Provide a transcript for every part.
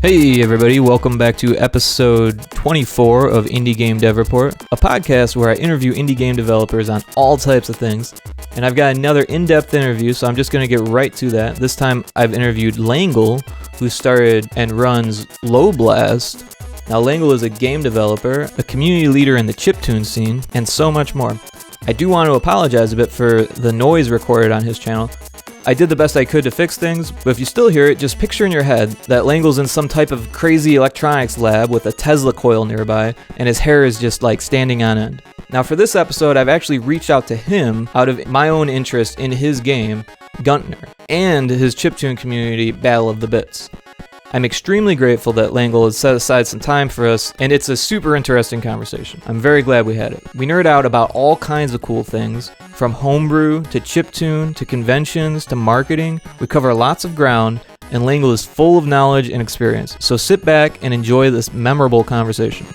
Hey everybody, welcome back to episode 24 of Indie Game Dev Report, a podcast where I interview indie game developers on all types of things. And I've got another in-depth interview, so I'm just going to get right to that. This time I've interviewed Langel, who started and runs LoBlast. Now Langel is a game developer, a community leader in the chiptune scene, and so much more. I do want to apologize a bit for the noise recorded on his channel. I did the best I could to fix things, but if you still hear it, just picture in your head that Langel's in some type of crazy electronics lab with a Tesla coil nearby, and his hair is just like standing on end. Now for this episode, I've actually reached out to him out of my own interest in his game, Guntner, and his chiptune community, Battle of the Bits. I'm extremely grateful that Langel has set aside some time for us, and it's a super interesting conversation. I'm very glad we had it. We nerd out about all kinds of cool things, from homebrew to chiptune to conventions to marketing. We cover lots of ground, and Langel is full of knowledge and experience. So sit back and enjoy this memorable conversation.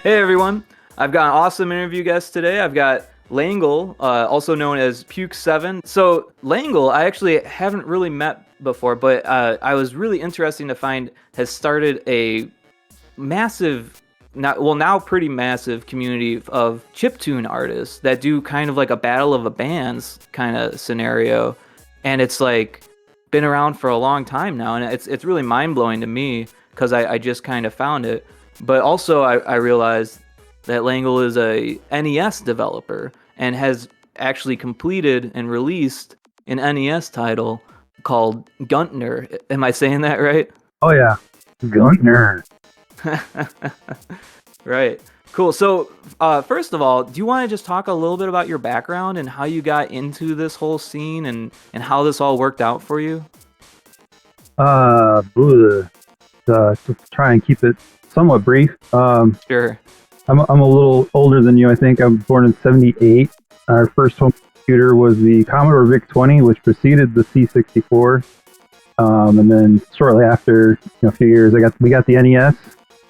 Hey everyone, I've got an awesome interview guest today. I've got Langel, also known as Puke7. So Langel, I actually haven't really met before, but I was really interesting to find has started a massive, now pretty massive community of chiptune artists that do kind of like a battle of the bands kind of scenario, and it's like been around for a long time now, and it's really mind blowing to me because I just kind of found it. But also I realized that Langel is a NES developer and has actually completed and released an NES title called Guntner. Am I saying that right? Oh yeah, Guntner. Right. Cool. So first of all, do you want to just talk a little bit about your background and how you got into this whole scene and how this all worked out for you? To try and keep it somewhat brief. Sure. I'm a little older than you, I think. I was born in '78. Our first home computer was the Commodore VIC-20, which preceded the C64. And then shortly after, a few years, we got the NES,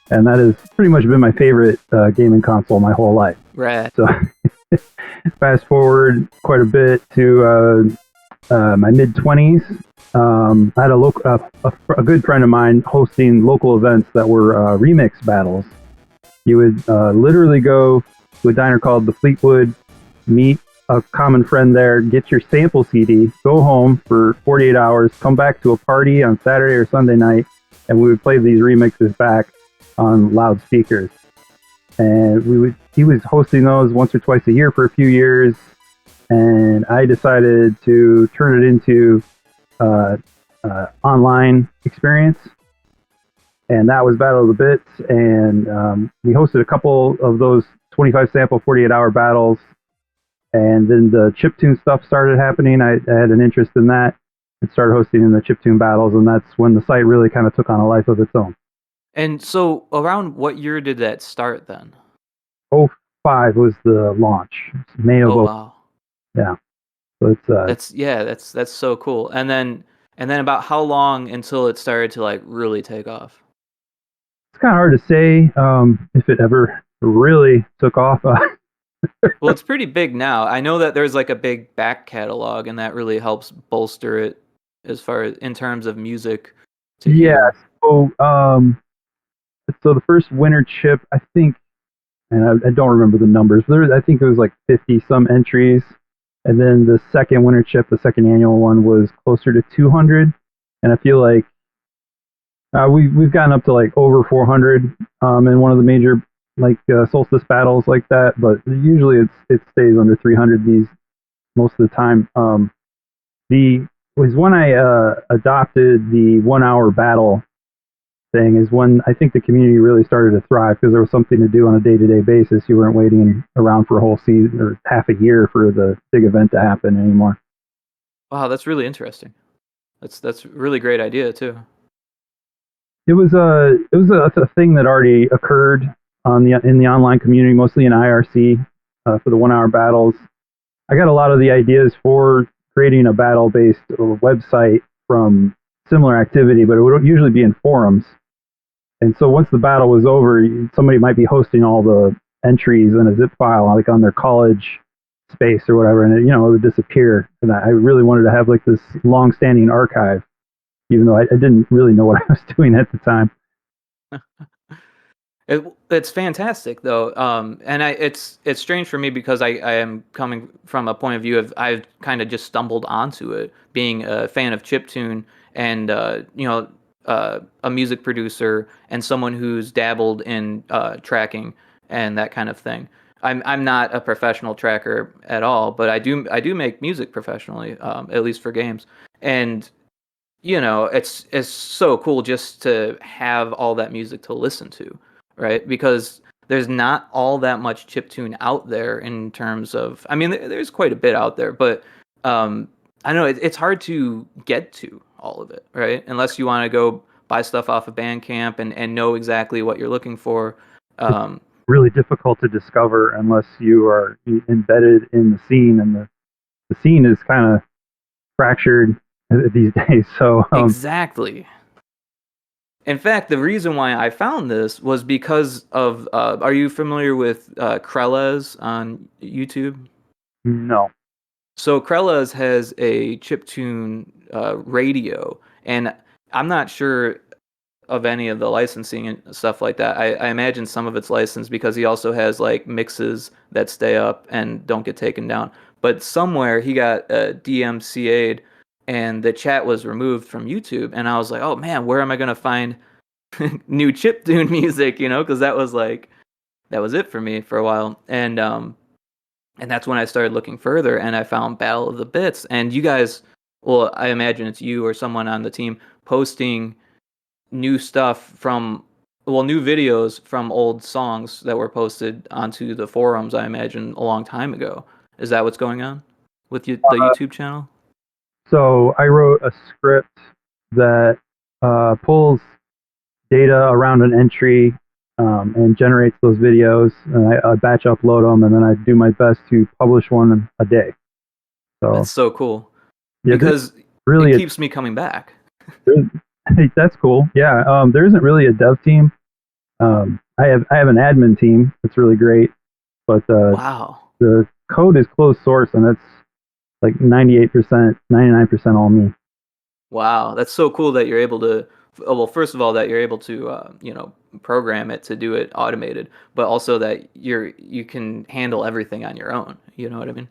and that has pretty much been my favorite gaming console my whole life. Right. So fast forward quite a bit to my mid-20s. I had a good friend of mine hosting local events that were remix battles. You would literally go to a diner called the Fleetwood, meet a common friend there, get your sample CD, go home for 48 hours, come back to a party on Saturday or Sunday night, and we would play these remixes back on loudspeakers. And he was hosting those once or twice a year for a few years, and I decided to turn it into online experience. And that was Battle of the Bits, and we hosted a couple of those 25 sample 48-hour battles, and then the chiptune stuff started happening. I had an interest in that and started hosting in the chiptune battles, and that's when the site really kind of took on a life of its own. And so around what year did that start then? '05 was the launch. May of wow. Yeah. So it's that's so cool. And then about how long until it started to like really take off? It's kind of hard to say if it ever really took off. Well, it's pretty big now. I know that there's like a big back catalog, and that really helps bolster it as far as in terms of music. Yeah. So the first winter chip, I think, and I don't remember the numbers, but I think it was like 50 some entries. And then the second winter chip, the second annual one, was closer to 200. And I feel like we've gotten up to like over 400 in one of the major solstice battles like that. But usually it stays under 300 most of the time. Was when I adopted the 1 hour battle thing is when I think the community really started to thrive because there was something to do on a day-to-day basis. You weren't waiting around for a whole season or half a year for the big event to happen anymore. Wow, that's really interesting. That's a really great idea too. It was a thing that already occurred in the online community, mostly in IRC for the 1 hour battles. I got a lot of the ideas for creating a battle-based website from similar activity, but it would usually be in forums. And so once the battle was over, somebody might be hosting all the entries in a zip file, like on their college space or whatever, and it would disappear. And I really wanted to have like this long-standing archive, even though I didn't really know what I was doing at the time. It's fantastic though, and it's strange for me because I am coming from a point of view of I've kind of just stumbled onto it, being a fan of chiptune and a music producer and someone who's dabbled in tracking and that kind of thing. I'm not a professional tracker at all, but I do make music professionally, at least for games, and it's so cool just to have all that music to listen to, right? Because there's not all that much chiptune out there in terms of, I mean, there's quite a bit out there, but I don't know, it's hard to get to all of it, right? Unless you want to go buy stuff off of Bandcamp and know exactly what you're looking for. Really difficult to discover unless you are embedded in the scene, and the scene is kind of fractured these days. So Exactly. In fact, the reason why I found this was because of. Are you familiar with Krelez on YouTube? no. So Krelez has a chiptune radio, and I'm not sure of any of the licensing and stuff like that. I imagine some of it's licensed because he also has like mixes that stay up and don't get taken down. But somewhere he got DMCA'd and the chat was removed from YouTube. And I was like, oh man, where am I going to find new chiptune music? Because that was it for me for a while. And that's when I started looking further and I found Battle of the Bits. And you guys, well, I imagine it's you or someone on the team posting new new videos from old songs that were posted onto the forums, I imagine, a long time ago. Is that what's going on with the YouTube channel? So I wrote a script that pulls data around an entry and generates those videos, and I batch upload them, and then I do my best to publish one a day. So That's so cool. yeah, Because really it keeps me coming back. that's cool. Yeah, there isn't really a dev team. I have an admin team. That's really great, but Wow. the code is closed source, and it's like 98%, 99% all me. Wow, that's so cool that you're able to. Well, first of all, that you're able to, program it to do it automated, but also that you can handle everything on your own. You know what I mean?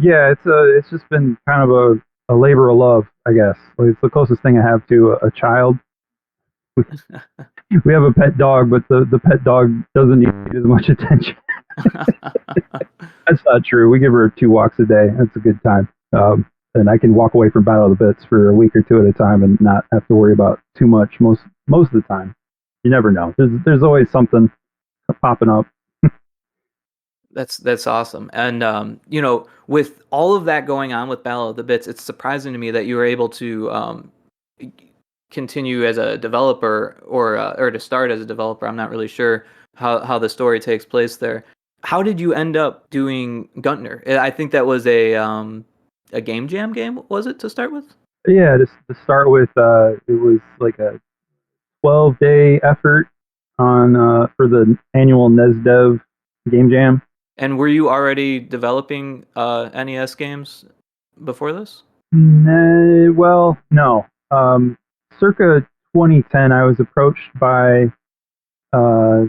Yeah, it's just been kind of a labor of love, I guess. Like, it's the closest thing I have to a child. We have a pet dog, but the pet dog doesn't need as much attention. That's not true. We give her 2 walks a day. That's a good time. And I can walk away from Battle of the Bits for a week or 2 at a time and not have to worry about too much most of the time. You never know. There's always something popping up. That's awesome. And with all of that going on with Battle of the Bits, it's surprising to me that you were able to continue as a developer or to start as a developer. I'm not really sure how the story takes place there. How did you end up doing Guntner? I think that was a game jam game, was it, to start with? Yeah, to start with, it was like a 12-day effort on for the annual NESDev game jam. And were you already developing NES games before this? Well, no. Circa 2010, I was approached by uh,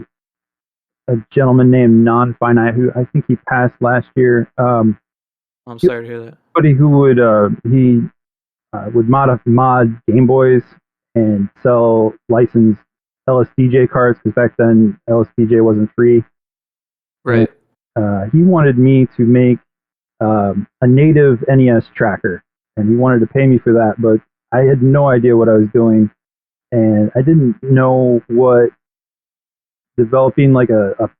a gentleman named Non-Finite, who I think he passed last year. I'm sorry to hear that. Somebody who would mod Game Boys and sell licensed LSDJ cards, because back then LSDJ wasn't free. Right. And, he wanted me to make a native NES tracker, and he wanted to pay me for that, but I had no idea what I was doing, and I didn't know what developing like a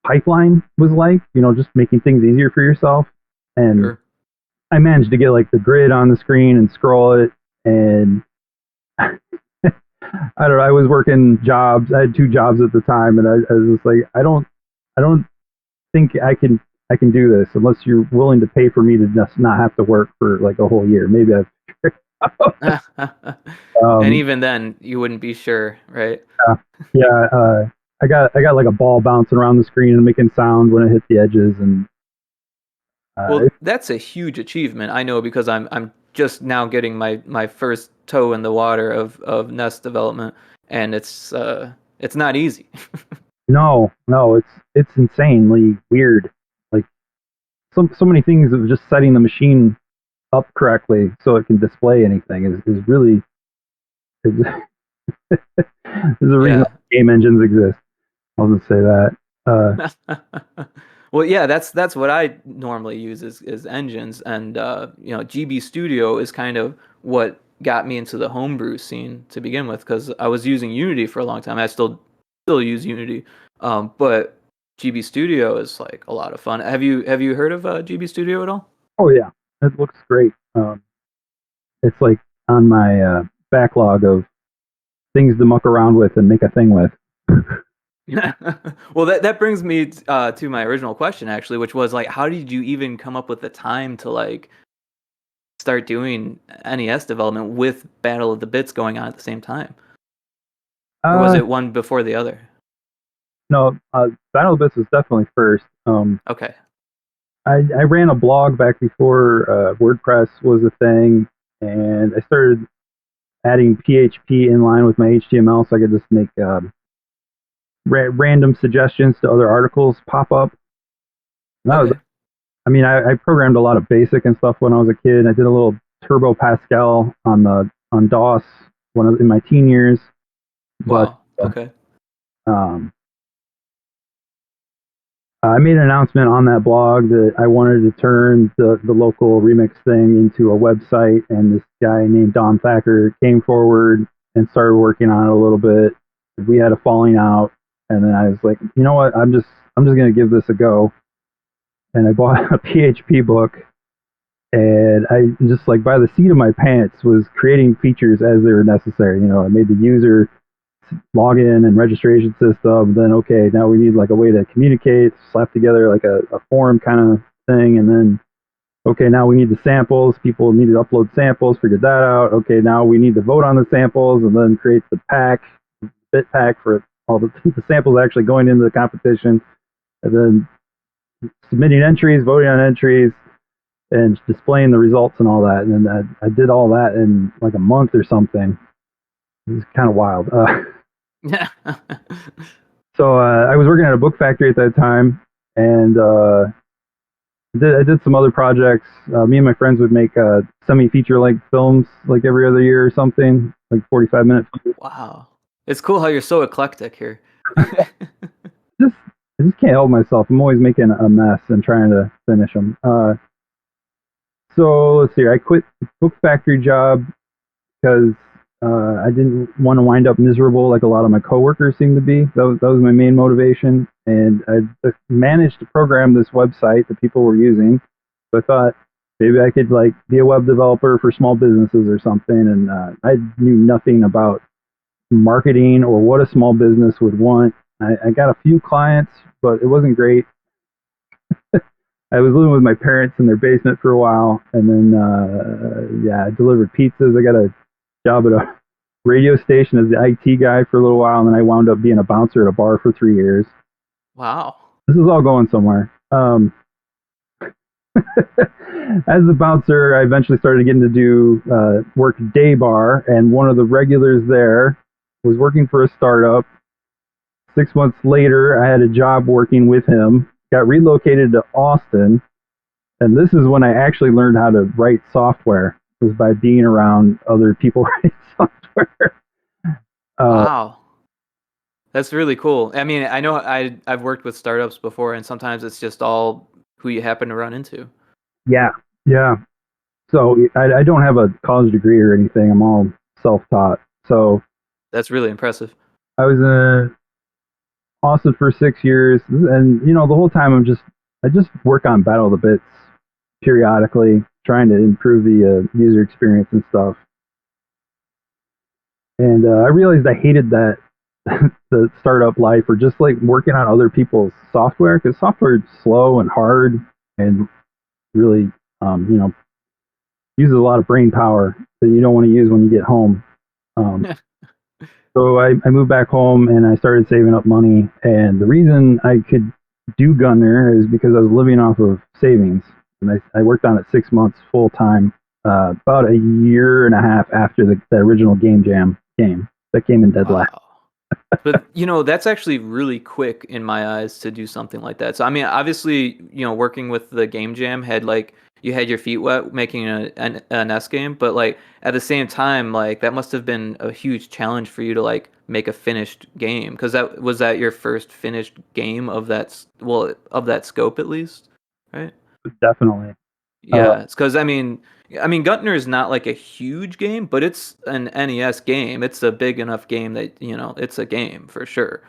pipeline was like, just making things easier for yourself. And Sure. I managed to get like the grid on the screen and scroll it, and I don't know, I was working jobs. I had 2 jobs at the time, and I was just like, I don't think I can do this unless you're willing to pay for me to just not have to work for like a whole year. Maybe And even then, you wouldn't be sure, right? Yeah. I got like a ball bouncing around the screen and making sound when it hit the edges, and Well, that's a huge achievement. I know because I'm just now getting my first toe in the water of Nest development, and it's not easy. No, no, it's insanely weird. Like so many things of just setting the machine up correctly so it can display anything is really is, there's a reason Yeah. game engines exist. I'll just say that. Uh, Well, yeah, that's what I normally use is engines, and GB Studio is kind of what got me into the homebrew scene to begin with because I was using Unity for a long time. I still use Unity, but GB Studio is like a lot of fun. Have you heard of GB Studio at all? oh yeah, it looks great. It's like on my backlog of things to muck around with and make a thing with. Well, that brings me to my original question actually, which was like, how did you even come up with the time to like start doing NES development with Battle of the Bits going on at the same time? Or was Uh, it one before the other? no, Battle of Bits was definitely first. Okay. I ran a blog back before WordPress was a thing, and I started adding PHP in line with my HTML so I could just make random suggestions to other articles pop up. And that was, Okay. I mean, I programmed a lot of BASIC and stuff when I was a kid. I did a little Turbo Pascal on DOS when I was in my teen years, but Wow. Okay. um, I made an announcement on that blog that I wanted to turn the local remix thing into a website, and this guy named Don Thacker came forward and started working on it a little bit. We had a falling out, and then I was like, you know what, I'm just gonna give this a go, and I bought a PHP book, and I just like by the seat of my pants was creating features as they were necessary. You know, I made the user login and registration system. Then okay, now we need like a way to communicate, slap together like a forum kind of thing, and then okay, now we need the samples. People need to upload samples. Figured that out. Okay, now we need to vote on the samples and then create the bit pack for all the samples actually going into the competition, and then submitting entries, voting on entries, and displaying the results and all that. And then I did all that in like a month or something. It was kind of wild. Yeah. So I was working at a book factory at that time, and I did some other projects. Me and my friends would make semi-feature length films like every other year or something, like 45-minute films. Wow. It's cool how you're so eclectic here. Just I just can't help myself. I'm always making a mess and trying to finish them. So let's see. I quit the book factory job because I didn't want to wind up miserable like a lot of my coworkers seem to be. That was my main motivation, and I managed to program this website that people were using. So I thought maybe I could like be a web developer for small businesses or something. And I knew nothing about marketing or what a small business would want. I got a few clients, but it wasn't great. I was living with my parents in their basement for a while, and then yeah, I delivered pizzas. I got a job at a radio station as the IT guy for a little while, and then I wound up being a bouncer at a bar for 3 years. Wow. This is all going somewhere. As a bouncer, I eventually started getting to do work day bar, and one of the regulars there was working for a startup. 6 months later, I had a job working with him. Got relocated to Austin, and this is when I actually learned how to write software. Was by being around other people writing software. Uh, Wow. That's really cool. I mean, I know I've worked with startups before, and sometimes it's just all who you happen to run into. yeah, yeah. So I don't have a college degree or anything. I'm all self-taught. So That's really impressive. I was in Austin for 6 years, and you know the whole time I just work on Battle of the Bits periodically, trying to improve the user experience and stuff. And I realized I hated that the startup life or just like working on other people's software because software is slow and hard and really you know uses a lot of brain power that you don't want to use when you get home. Um, so I moved back home and I started saving up money. And the reason I could do Guntner is because I was living off of savings. and I worked on it 6 months full time. About a year and a half after the original Game Jam game that came in dead last. Wow. But that's actually really quick in my eyes to do something like that. So I mean, obviously, working with the Game Jam had like you had your feet wet making an S game, but like at the same time, like that must have been a huge challenge for you to like make a finished game because that your first finished game of of that scope at least, right? Definitely. Yeah, it's because I mean, Guntner is not like a huge game, but it's an NES game. It's a big enough game that it's a game for sure.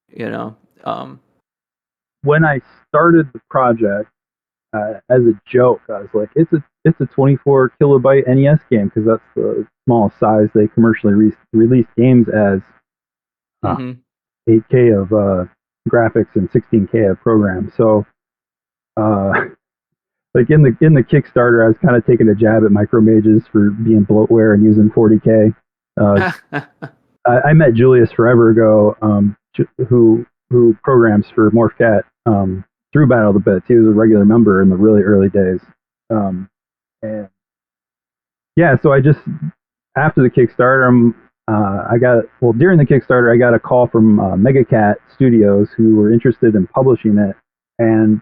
You know, um, When I started the project, as a joke, I was like, it's a 24 kilobyte NES game because that's the smallest size they commercially release games as. Uh, hmm 8K of graphics and 16K of programs. So, uh, like in the Kickstarter, I was kind of taking a jab at Micromages for being bloatware and using 40K. Uh, I met Julius forever ago, who programs for Morphcat through Battle of the Bits. He was a regular member in the really early days, and yeah. So I just after the Kickstarter, during the Kickstarter, I got a call from Megacat Studios who were interested in publishing it. And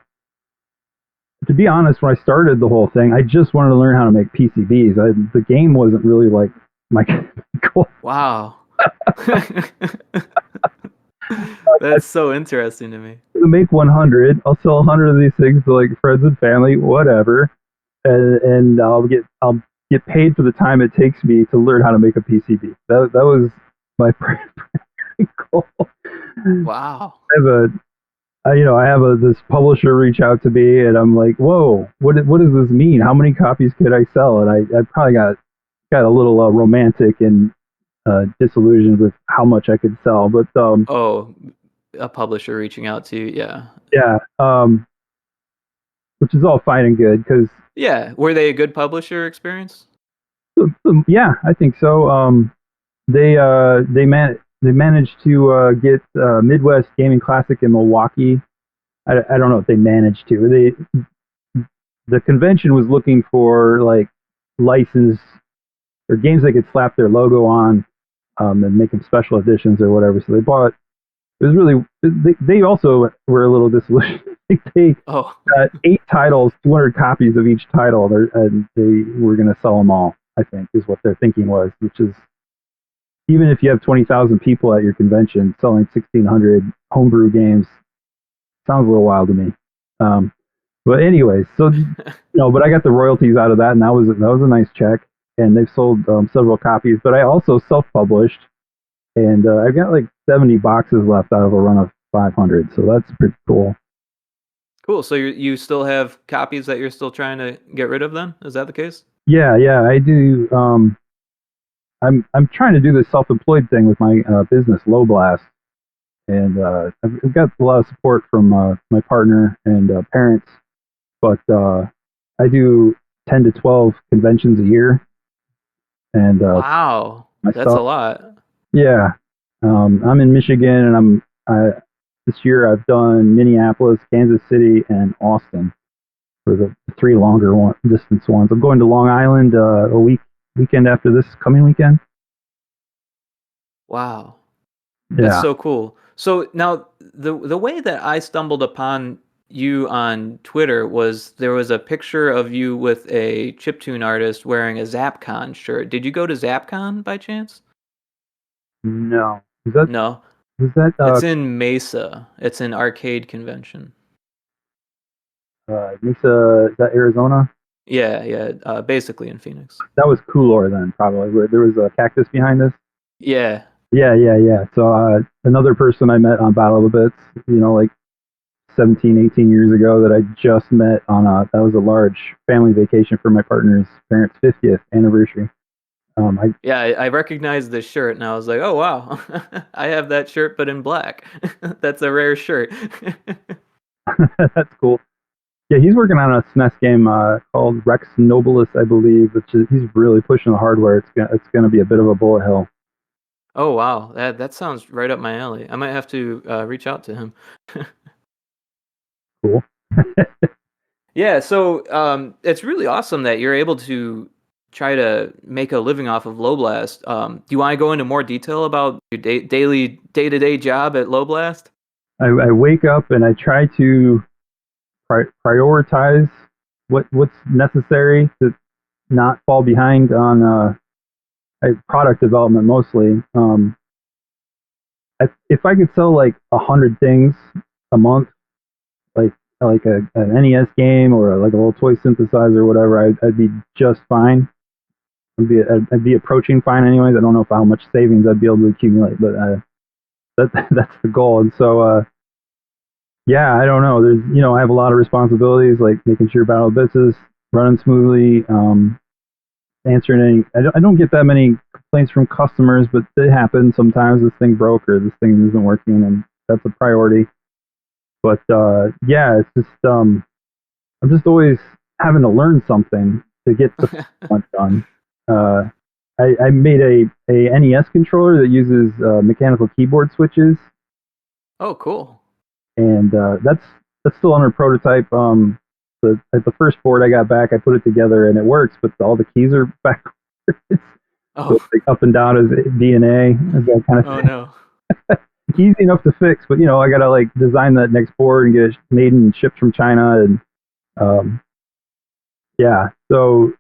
to be honest, when I started the whole thing, I just wanted to learn how to make PCBs. The game wasn't really like my goal. Wow. That's so interesting to me. To make 100, I'll sell 100 of these things to like friends and family, whatever, and I'll get paid for the time it takes me to learn how to make a PCB. That was my primary goal. Wow. I have this publisher reach out to me, and I'm like, whoa, what does this mean? How many copies could I sell? And I probably got a little romantic and disillusioned with how much I could sell. But Oh, a publisher reaching out to you. Yeah. yeah, which is all fine and good because Yeah. Were they a good publisher experience? yeah, I think so. They managed to get Midwest Gaming Classic in Milwaukee. I don't know if they managed to. The convention was looking for like license or games they could slap their logo on and make them special editions or whatever. So they bought. It was really. They also were a little disillusioned. They Oh. 8 titles, 200 copies of each title, and they were going to sell them all. I think is what their thinking was, which is even if you have 20,000 people at your convention selling 1,600 homebrew games, sounds a little wild to me. But anyways, so but I got the royalties out of that, and that was a nice check. And they've sold several copies, but I also self-published, and I've got like 70 boxes left out of a run of 500, so that's pretty cool. Cool. So you still have copies that you're still trying to get rid of then? Is that the case? Yeah, I do. I'm trying to do this self-employed thing with my business, LoBlast, and I've got a lot of support from my partner and parents, but I do 10 to 12 conventions a year, and Wow. That's a myself, lot. yeah. I'm in Michigan, and this year I've done Minneapolis, Kansas City, and Austin for the three longer distance ones. I'm going to Long Island weekend after this coming weekend. Wow. That's Yeah. so cool. So now the way that I stumbled upon you on Twitter was there was a picture of you with a chiptune artist wearing a ZapCon shirt. Did you go to ZapCon by chance? No. No. Was that It's in Mesa. It's an arcade convention. Mesa? Is that Arizona? Yeah, yeah, basically in Phoenix. That was Coolor then, probably. Where there was a cactus behind this. Yeah. Yeah. So another person I met on Battle of the Bits, like 17, 18 years ago that I just met on that was a large family vacation for my partner's parents' 50th anniversary. Yeah, I recognized this shirt and I was like, "Oh wow. I have that shirt but in black." That's a rare shirt. That's cool. Yeah, he's working on a SNES game called Rex Nobilis, I believe. He's really pushing the hardware. It's gonna be a bit of a bullet hell. Oh wow, that sounds right up my alley. I might have to reach out to him. Cool. Yeah, so it's really awesome that you're able to try to make a living off of LoBlast. Do you want to go into more detail about your daily day-to-day job at LoBlast? I wake up and I try to prioritize what's necessary to not fall behind on product development mostly. If I could sell like 100 things a month, like an NES game or like a little toy synthesizer or whatever, I'd be just fine. I'd be approaching fine anyways. I don't know if how much savings I'd be able to accumulate, but that's the goal. And so yeah, I don't know. There's I have a lot of responsibilities like making sure Battle of the Bits is running smoothly, answering any. I don't get that many complaints from customers, but it happens sometimes. This thing broke or this thing isn't working, and that's a priority. But yeah, it's just I'm just always having to learn something to get the stuff done. Uh, I made a NES controller that uses mechanical keyboard switches, Oh, cool. and that's still under prototype. The first board I got back, I put it together and it works, but all the keys are backwards. So Oh, like up and down is B and A, that kind of oh thing. no. Easy enough to fix, but I gotta like design that next board and get it made and shipped from China, and um, yeah. So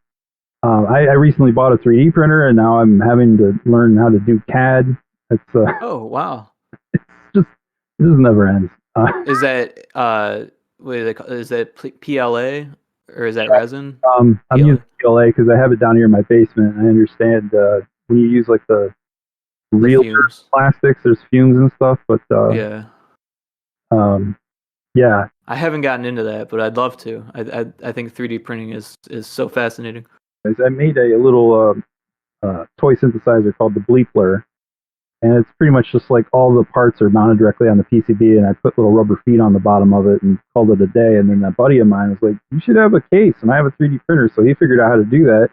I recently bought a 3D printer, and now I'm having to learn how to do CAD. It's Oh, wow. just it just never ends. Is that what do they call, is that PLA or is that resin? I'm PLA. using PLA because I have it down here in my basement. I understand when you use like the The real fumes. plastics, there's fumes and stuff, but Yeah. um, yeah. I haven't gotten into that, but I'd love to. I think 3D printing is so fascinating. I made a little toy synthesizer called the Bleepler, and it's pretty much just like all the parts are mounted directly on the PCB, and I put little rubber feet on the bottom of it and called it a day. And then that buddy of mine was like, "You should have a case," and I have a 3D printer, so he figured out how to do that,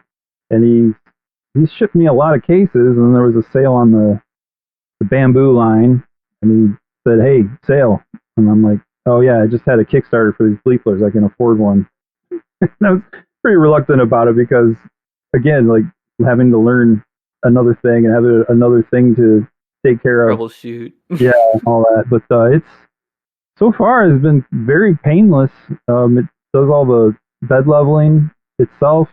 and he shipped me a lot of cases, and then there was a sale on the bamboo line, and he said, "Hey, sale," and I'm like, "Oh yeah, I just had a Kickstarter for these Bleeplers. I can afford one." And I was pretty reluctant about it because, again, like having to learn another thing and have another thing to take care of, Troubleshoot. yeah, all that. But it's so far has been very painless. It does all the bed leveling itself,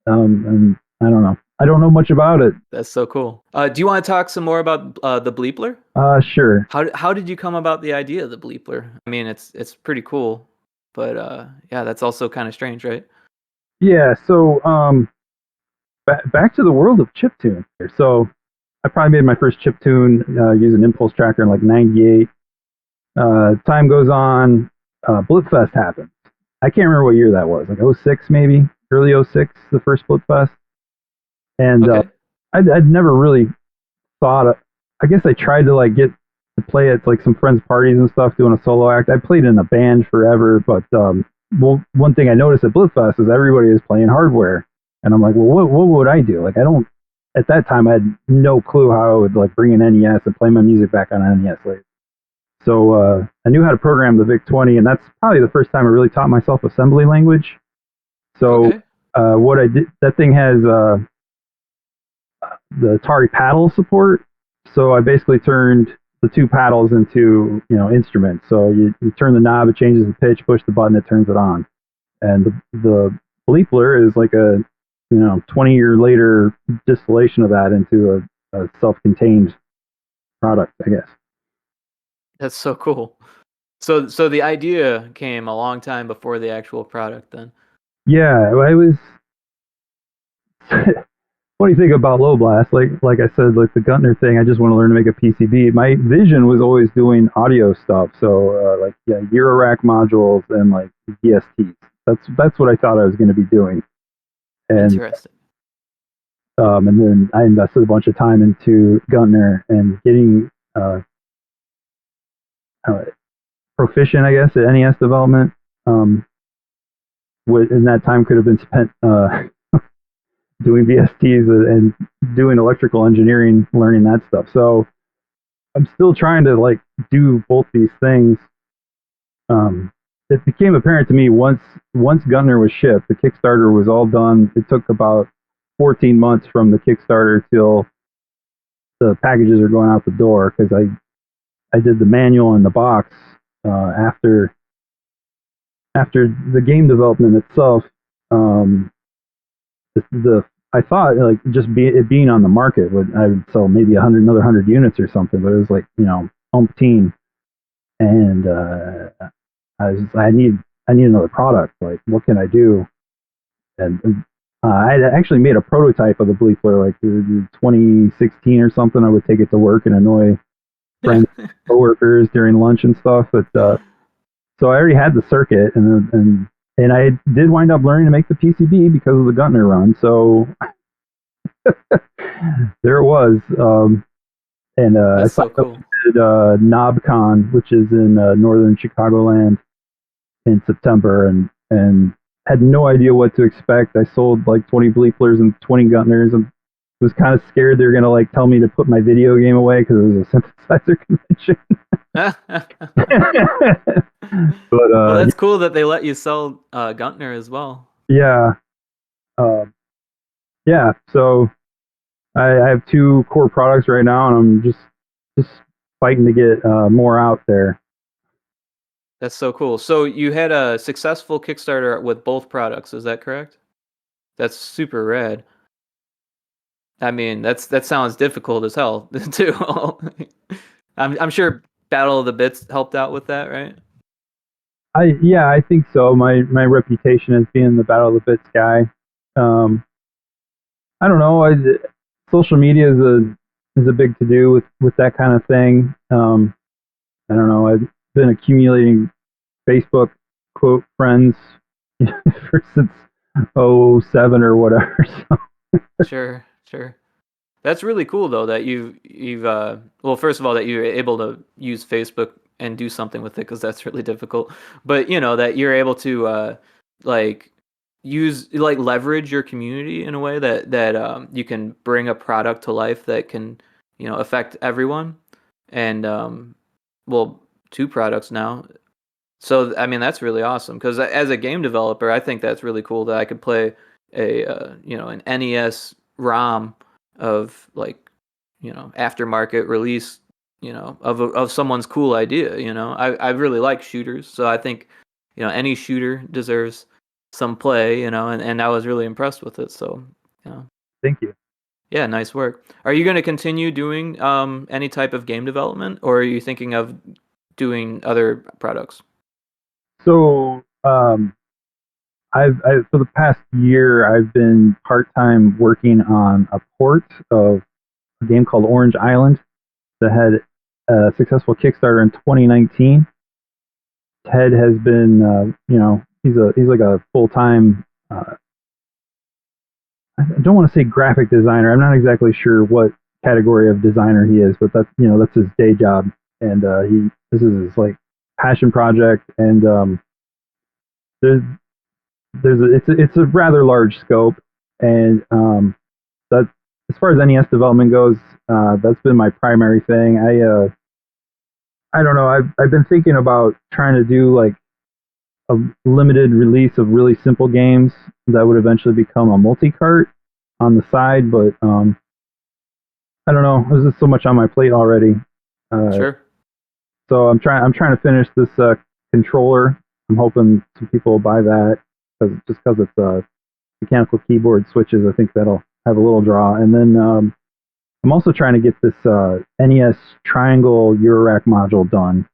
and I don't know. I don't know much about it. That's so cool. Do you want to talk some more about the Bleepler? Sure. How did you come about the idea of the Bleepler? I mean, it's pretty cool, but yeah, that's also kind of strange, right? Yeah. So back to the world of chiptune. So I probably made my first chiptune using Impulse Tracker in like '98. Time goes on. Blipfest happens. I can't remember what year that was, like '06 maybe, early '06, the first Blipfest. And Okay. I'd never really thought. I guess I tried to like get to play at like some friends' parties and stuff, doing a solo act. I played in a band forever, but well, one thing I noticed at Blipfest is everybody is playing hardware, and I'm like, well, what would I do? Like, I don't. At that time, I had no clue how I would like bring an NES and play my music back on an NES later. So I knew how to program the VIC-20, and that's probably the first time I really taught myself assembly language. So Okay. what I did, that thing has the Atari paddle support. So I basically turned the two paddles into instruments. So you turn the knob, it changes the pitch. Push the button, it turns it on. And the Bleepler is like a 20-year later distillation of that into a self-contained product, I guess. That's so cool. So the idea came a long time before the actual product then. Yeah, I was. Funny thing about LoBlast, like I said, like the Guntner thing, I just want to learn to make a PCB. My vision was always doing audio stuff, so like yeah, Eurorack modules and like DSTs. That's what I thought I was going to be doing, and Interesting. and then I invested a bunch of time into Guntner and getting uh, proficient, I guess, at NES development. Um, in that time could have been spent doing VSTs and doing electrical engineering, learning that stuff. So I'm still trying to like do both these things. Um, it became apparent to me once Guntner was shipped, the Kickstarter was all done. It took about 14 months from the Kickstarter till the packages are going out the door because I did the manual and the box after the game development itself. Um, the I thought like it being on the market I would sell maybe another 100 units or something, but it was like umpteen, and I need another product. Like, what can I do? And I had actually made a prototype of the Bleepler, like in 2016 or something. I would take it to work and annoy friends, coworkers during lunch and stuff. But so I already had the circuit, and I did wind up learning to make the PCB because of the Guntner run. So there it was. And That's I so cool. did KnobCon, which is in northern Chicagoland, in September, and had no idea what to expect. I sold like 20 Bleeplers and 20 Guntners, and was kind of scared they were gonna like tell me to put my video game away because it was a synthesizer convention. But Well, that's cool that they let you sell Guntner as well. yeah, yeah. So I have two core products right now, and I'm just fighting to get more out there. That's so cool. So you had a successful Kickstarter with both products, is that correct? That's super rad. I mean, that sounds difficult as hell too. I'm sure Battle of the Bits helped out with that, right? I think so. My reputation as being the Battle of the Bits guy. Um, I don't know. Social media is a big to do with that kind of thing. I don't know. I've been accumulating Facebook quote friends for since '07 or whatever. So. Sure, sure. That's really cool though that you've well, first of all, that you're able to use Facebook and do something with it because that's really difficult. But that you're able to like leverage your community in a way that you can bring a product to life that can affect everyone. And well, two products now. So I mean that's really awesome because as a game developer, I think that's really cool that I could play a an NES ROM of like aftermarket release of someone's cool idea. I really like shooters, so I think any shooter deserves some play. And I was really impressed with it. So Thank you. yeah, nice work. Are you going to continue doing any type of game development, or are you thinking of doing other products? So I've for the past year I've been part time working on a port of a game called Orange Island that had a successful Kickstarter in 2019. Ted has been, he's like a full time. I don't want to say graphic designer. I'm not exactly sure what category of designer he is, but that's his day job, and this is his like passion project, and there's it's a rather large scope, and that as far as NES development goes, that's been my primary thing. I don't know. I've been thinking about trying to do like a limited release of really simple games that would eventually become a multi-cart on the side, but I don't know. There's just so much on my plate already. Sure. So I'm trying to finish this controller. I'm hoping some people will buy that because it's mechanical keyboard switches. I think that'll have a little draw. And then I'm also trying to get this NES triangle Eurorack module done.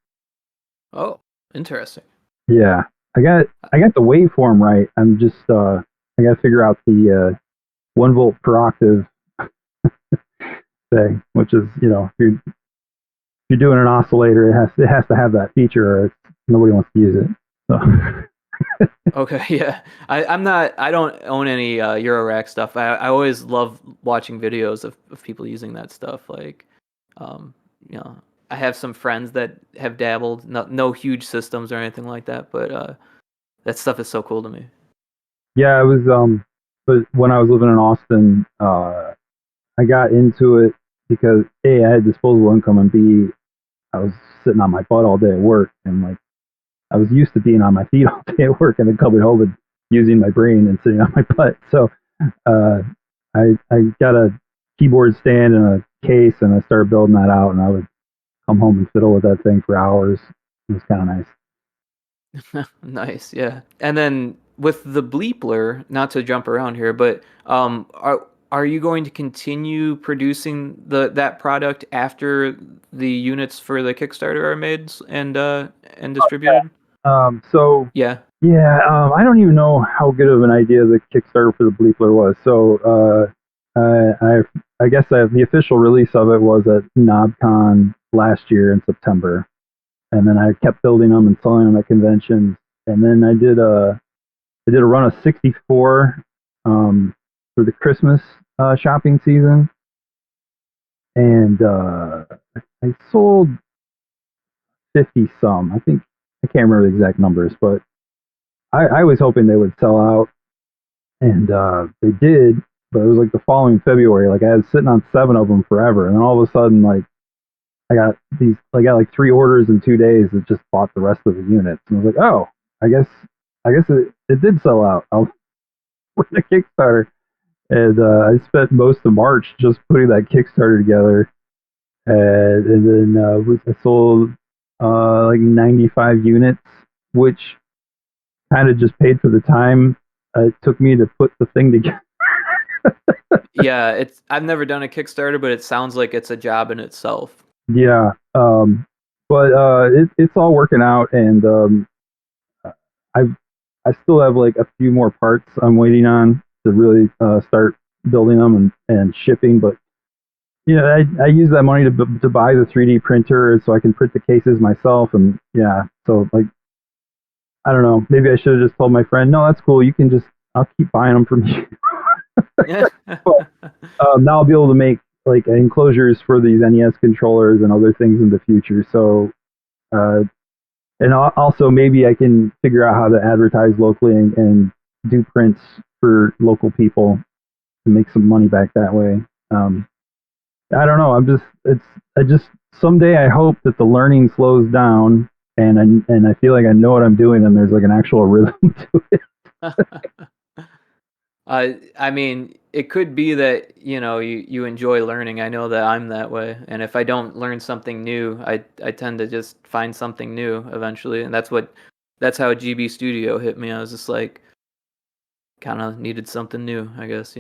Oh, interesting. Yeah, I got the waveform right. I'm just I got to figure out the 1 volt per octave thing, which is if you're doing an oscillator, it has to have that feature, or nobody wants to use it. So. Okay, yeah. I don't own any Eurorack stuff. I always love watching videos of people using that stuff. Like, um, I have some friends that have dabbled. No huge systems or anything like that, but that stuff is so cool to me. Yeah, it was but when I was living in Austin, I got into it because A, I had disposable income, and B, I was sitting on my butt all day at work, and like I was used to being on my feet all day at work and then coming home and using my brain and sitting on my butt. So uh, I got a keyboard stand and a case, and I started building that out. And I would come home and fiddle with that thing for hours. It was kind of nice. Nice, yeah. And then with the Bleepler, not to jump around here, but are you going to continue producing that product after the units for the Kickstarter are made and distributed? So Yeah. yeah, I don't even know how good of an idea the Kickstarter for the Bleepler was. So I guess the official release of it was at NobCon last year in September, and then I kept building them and selling them at conventions. And then I did a run of 64 for the Christmas shopping season, and I sold 50 some. I can't remember the exact numbers, but I was hoping they would sell out, and they did. But it was like the following February. Like I was sitting on 7 of them forever, and then all of a sudden, like I got like 3 orders in 2 days that just bought the rest of the units, and I was like, oh, I guess it did sell out. I'll put a Kickstarter, and I spent most of March just putting that Kickstarter together, and then I sold like 95 units, which kind of just paid for the time it took me to put the thing together. Yeah, I've never done a Kickstarter, but it sounds like it's a job in itself. Yeah, but it's all working out, and I've I still have like a few more parts I'm waiting on to really start building them and shipping. But yeah, I use that money to buy the 3D printer so I can print the cases myself, and yeah, so like I don't know, maybe I should have just told my friend, no, that's cool, you can just I'll keep buying them from you. But now I'll be able to make like enclosures for these NES controllers and other things in the future. So, and also maybe I can figure out how to advertise locally and do prints for local people to make some money back that way. I don't know. I just someday I hope that the learning slows down and I feel like I know what I'm doing and there's like an actual rhythm to it. I mean, it could be that, you enjoy learning. I know that I'm that way. And if I don't learn something new, I tend to just find something new eventually. And that's how GB Studio hit me. I was just like, kind of needed something new, I guess.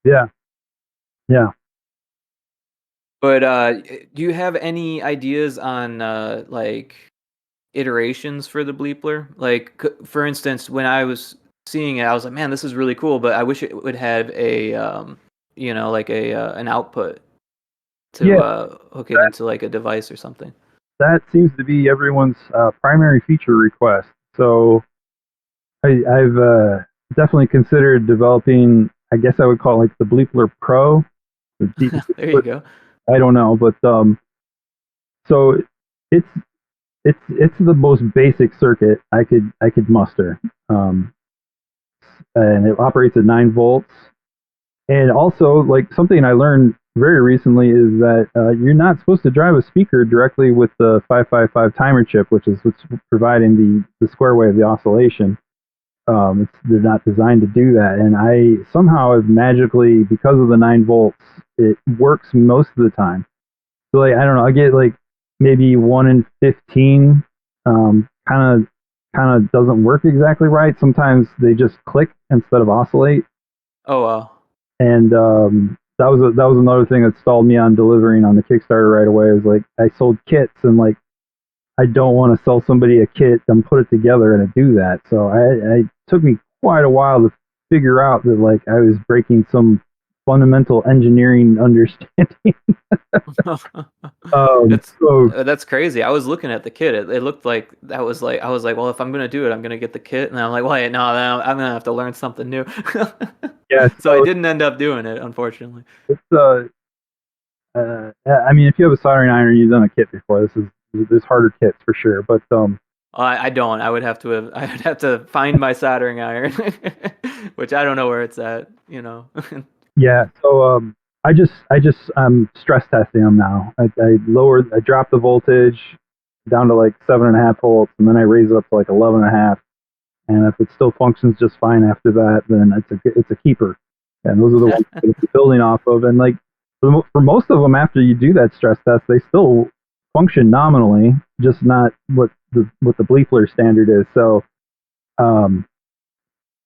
Yeah, yeah. But do you have any ideas on like iterations for the Bleepler? Like, for instance, when I was seeing it, I was like, man, this is really cool, but I wish it would have a, like a an output to Yeah, hook it into like a device or something. that seems to be everyone's primary feature request. So I've definitely considered developing. I guess I would call it like the Bleepler Pro. There you go. I don't know, but so it's it's the most basic circuit I could muster, and it operates at 9 volts. And also, like something I learned very recently is that you're not supposed to drive a speaker directly with the 555 timer chip, which is what's providing the square wave, the oscillation. They're not designed to do that, and I somehow have magically, because of the 9 volts, it works most of the time. So like I don't know, I get like maybe 1 in 15. Kind of doesn't work exactly right. Sometimes they just click instead of oscillate, Oh wow. and that was another thing that stalled me on delivering on the Kickstarter right away. Is like I sold kits, and like I don't want to sell somebody a kit and put it together and do that. So I took me quite a while to figure out that like I was breaking some fundamental engineering understanding. That's So that's crazy. I was looking at the kit. It looked like that was like I was like, well, if I'm gonna do it, I'm gonna get the kit, and I'm like, well, no, I'm gonna have to learn something new. yeah, So I didn't end up doing it, unfortunately. it's I mean, if you have a soldering iron and you've done a kit before, there's harder kits for sure. But I don't. I would have to I would have to find my soldering iron, which I don't know where it's at. yeah, so I just I'm stress testing them now. I dropped the voltage, down to like 7.5 volts, and then I raise it up to like 11.5. And if it still functions just fine after that, then it's a keeper. And those are the ones that you're building off of. And like for most of them, after you do that stress test, they still function nominally, just not what the Bleefler standard is. So, and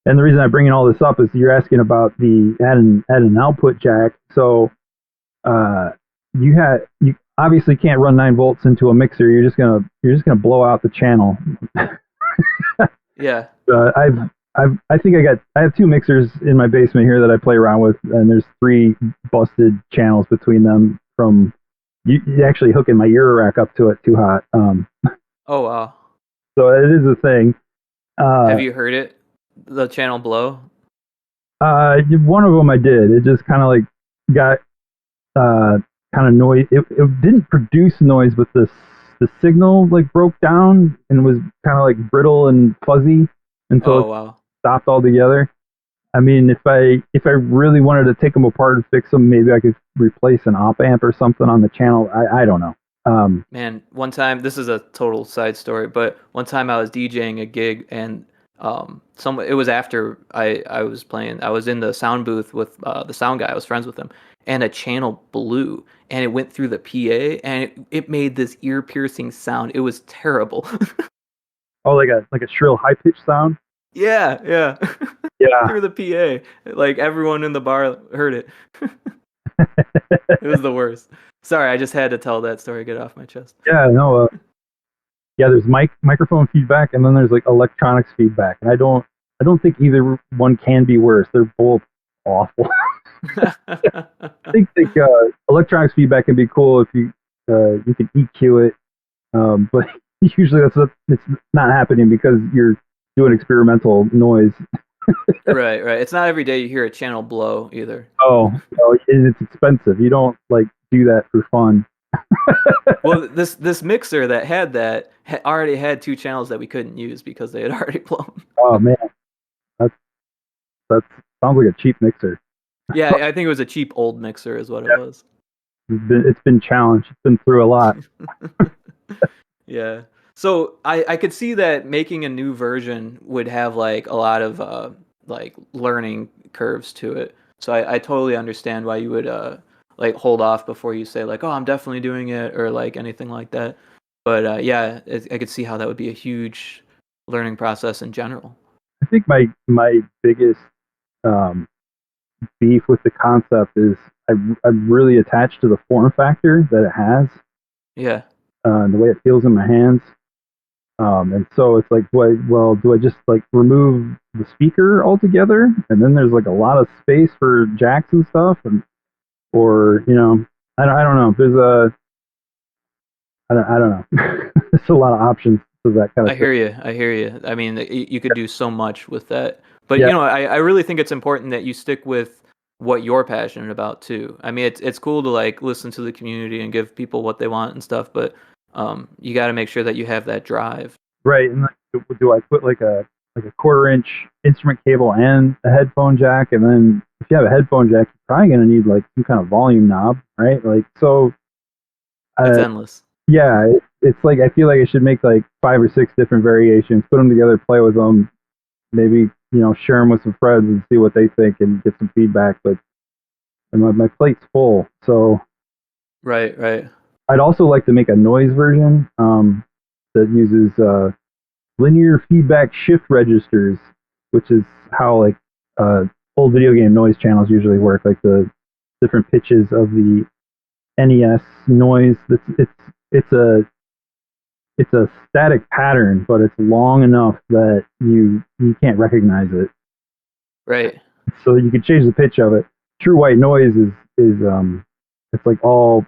the reason I'm bringing all this up is you're asking about the add an output jack. So, you obviously can't run 9 volts into a mixer. You're just gonna blow out the channel. Yeah. I think I have 2 mixers in my basement here that I play around with, and there's 3 busted channels between them from you actually hooking my Euro rack up to it too hot. Oh wow. So it is a thing. Have you heard it? The channel blow? One of them I did. It just kind of like got kind of noise. It didn't produce noise, but the signal like broke down and was kind of like brittle and fuzzy until it stopped altogether. I mean, if I really wanted to take them apart and fix them, maybe I could replace an op amp or something on the channel. I don't know. Man, one time, this is a total side story, but one time I was DJing a gig, and it was after I was playing. I was in the sound booth with the sound guy. I was friends with him, and a channel blew, and it went through the PA, and it made this ear piercing sound. It was terrible. Oh, like a shrill, high pitched sound. Yeah. Yeah. Through the PA, like everyone in the bar heard it. It was the worst. Sorry, I just had to tell that story, get it off my chest. Yeah, no. Yeah, there's microphone feedback, and then there's like electronics feedback, and I don't think either one can be worse. They're both awful. I think electronics feedback can be cool if you can EQ it, but usually it's not happening because you're doing experimental noise. Right. It's not every day you hear a channel blow either. Oh, no, it's expensive. You don't like do that for fun. Well, this mixer that had that already had 2 channels that we couldn't use because they had already blown. Oh man, that sounds like a cheap mixer. Yeah, I think it was a cheap old mixer is what it was. It's been challenged. It's been through a lot. Yeah. So I could see that making a new version would have like a lot of like learning curves to it. So I totally understand why you would like hold off before you say like, oh, I'm definitely doing it, or like anything like that. But yeah, I could see how that would be a huge learning process in general. I think my biggest beef with the concept is I'm really attached to the form factor that it has. Yeah. And the way it feels in my hands. And so it's like, do I just like remove the speaker altogether? And then there's like a lot of space for jacks and stuff, or I don't know. I don't know. There's a lot of options for that kind of. I hear you. I mean, you could do so much with that. But Yeah. I really think it's important that you stick with what you're passionate about too. I mean, it's cool to like listen to the community and give people what they want and stuff, but you got to make sure that you have that drive. Right. And like, do I put like a 1/4-inch instrument cable and a headphone jack? And then if you have a headphone jack, you're probably going to need like some kind of volume knob, right? Like, so It's endless. Yeah, it's like I feel like I should make like 5 or 6 different variations, put them together, play with them, maybe share them with some friends and see what they think and get some feedback. But my plate's full, so Right. I'd also like to make a noise version that uses linear feedback shift registers, which is how like old video game noise channels usually work, like the different pitches of the NES noise. It's a static pattern, but it's long enough that you can't recognize it. Right. So you can change the pitch of it. True white noise is it's like all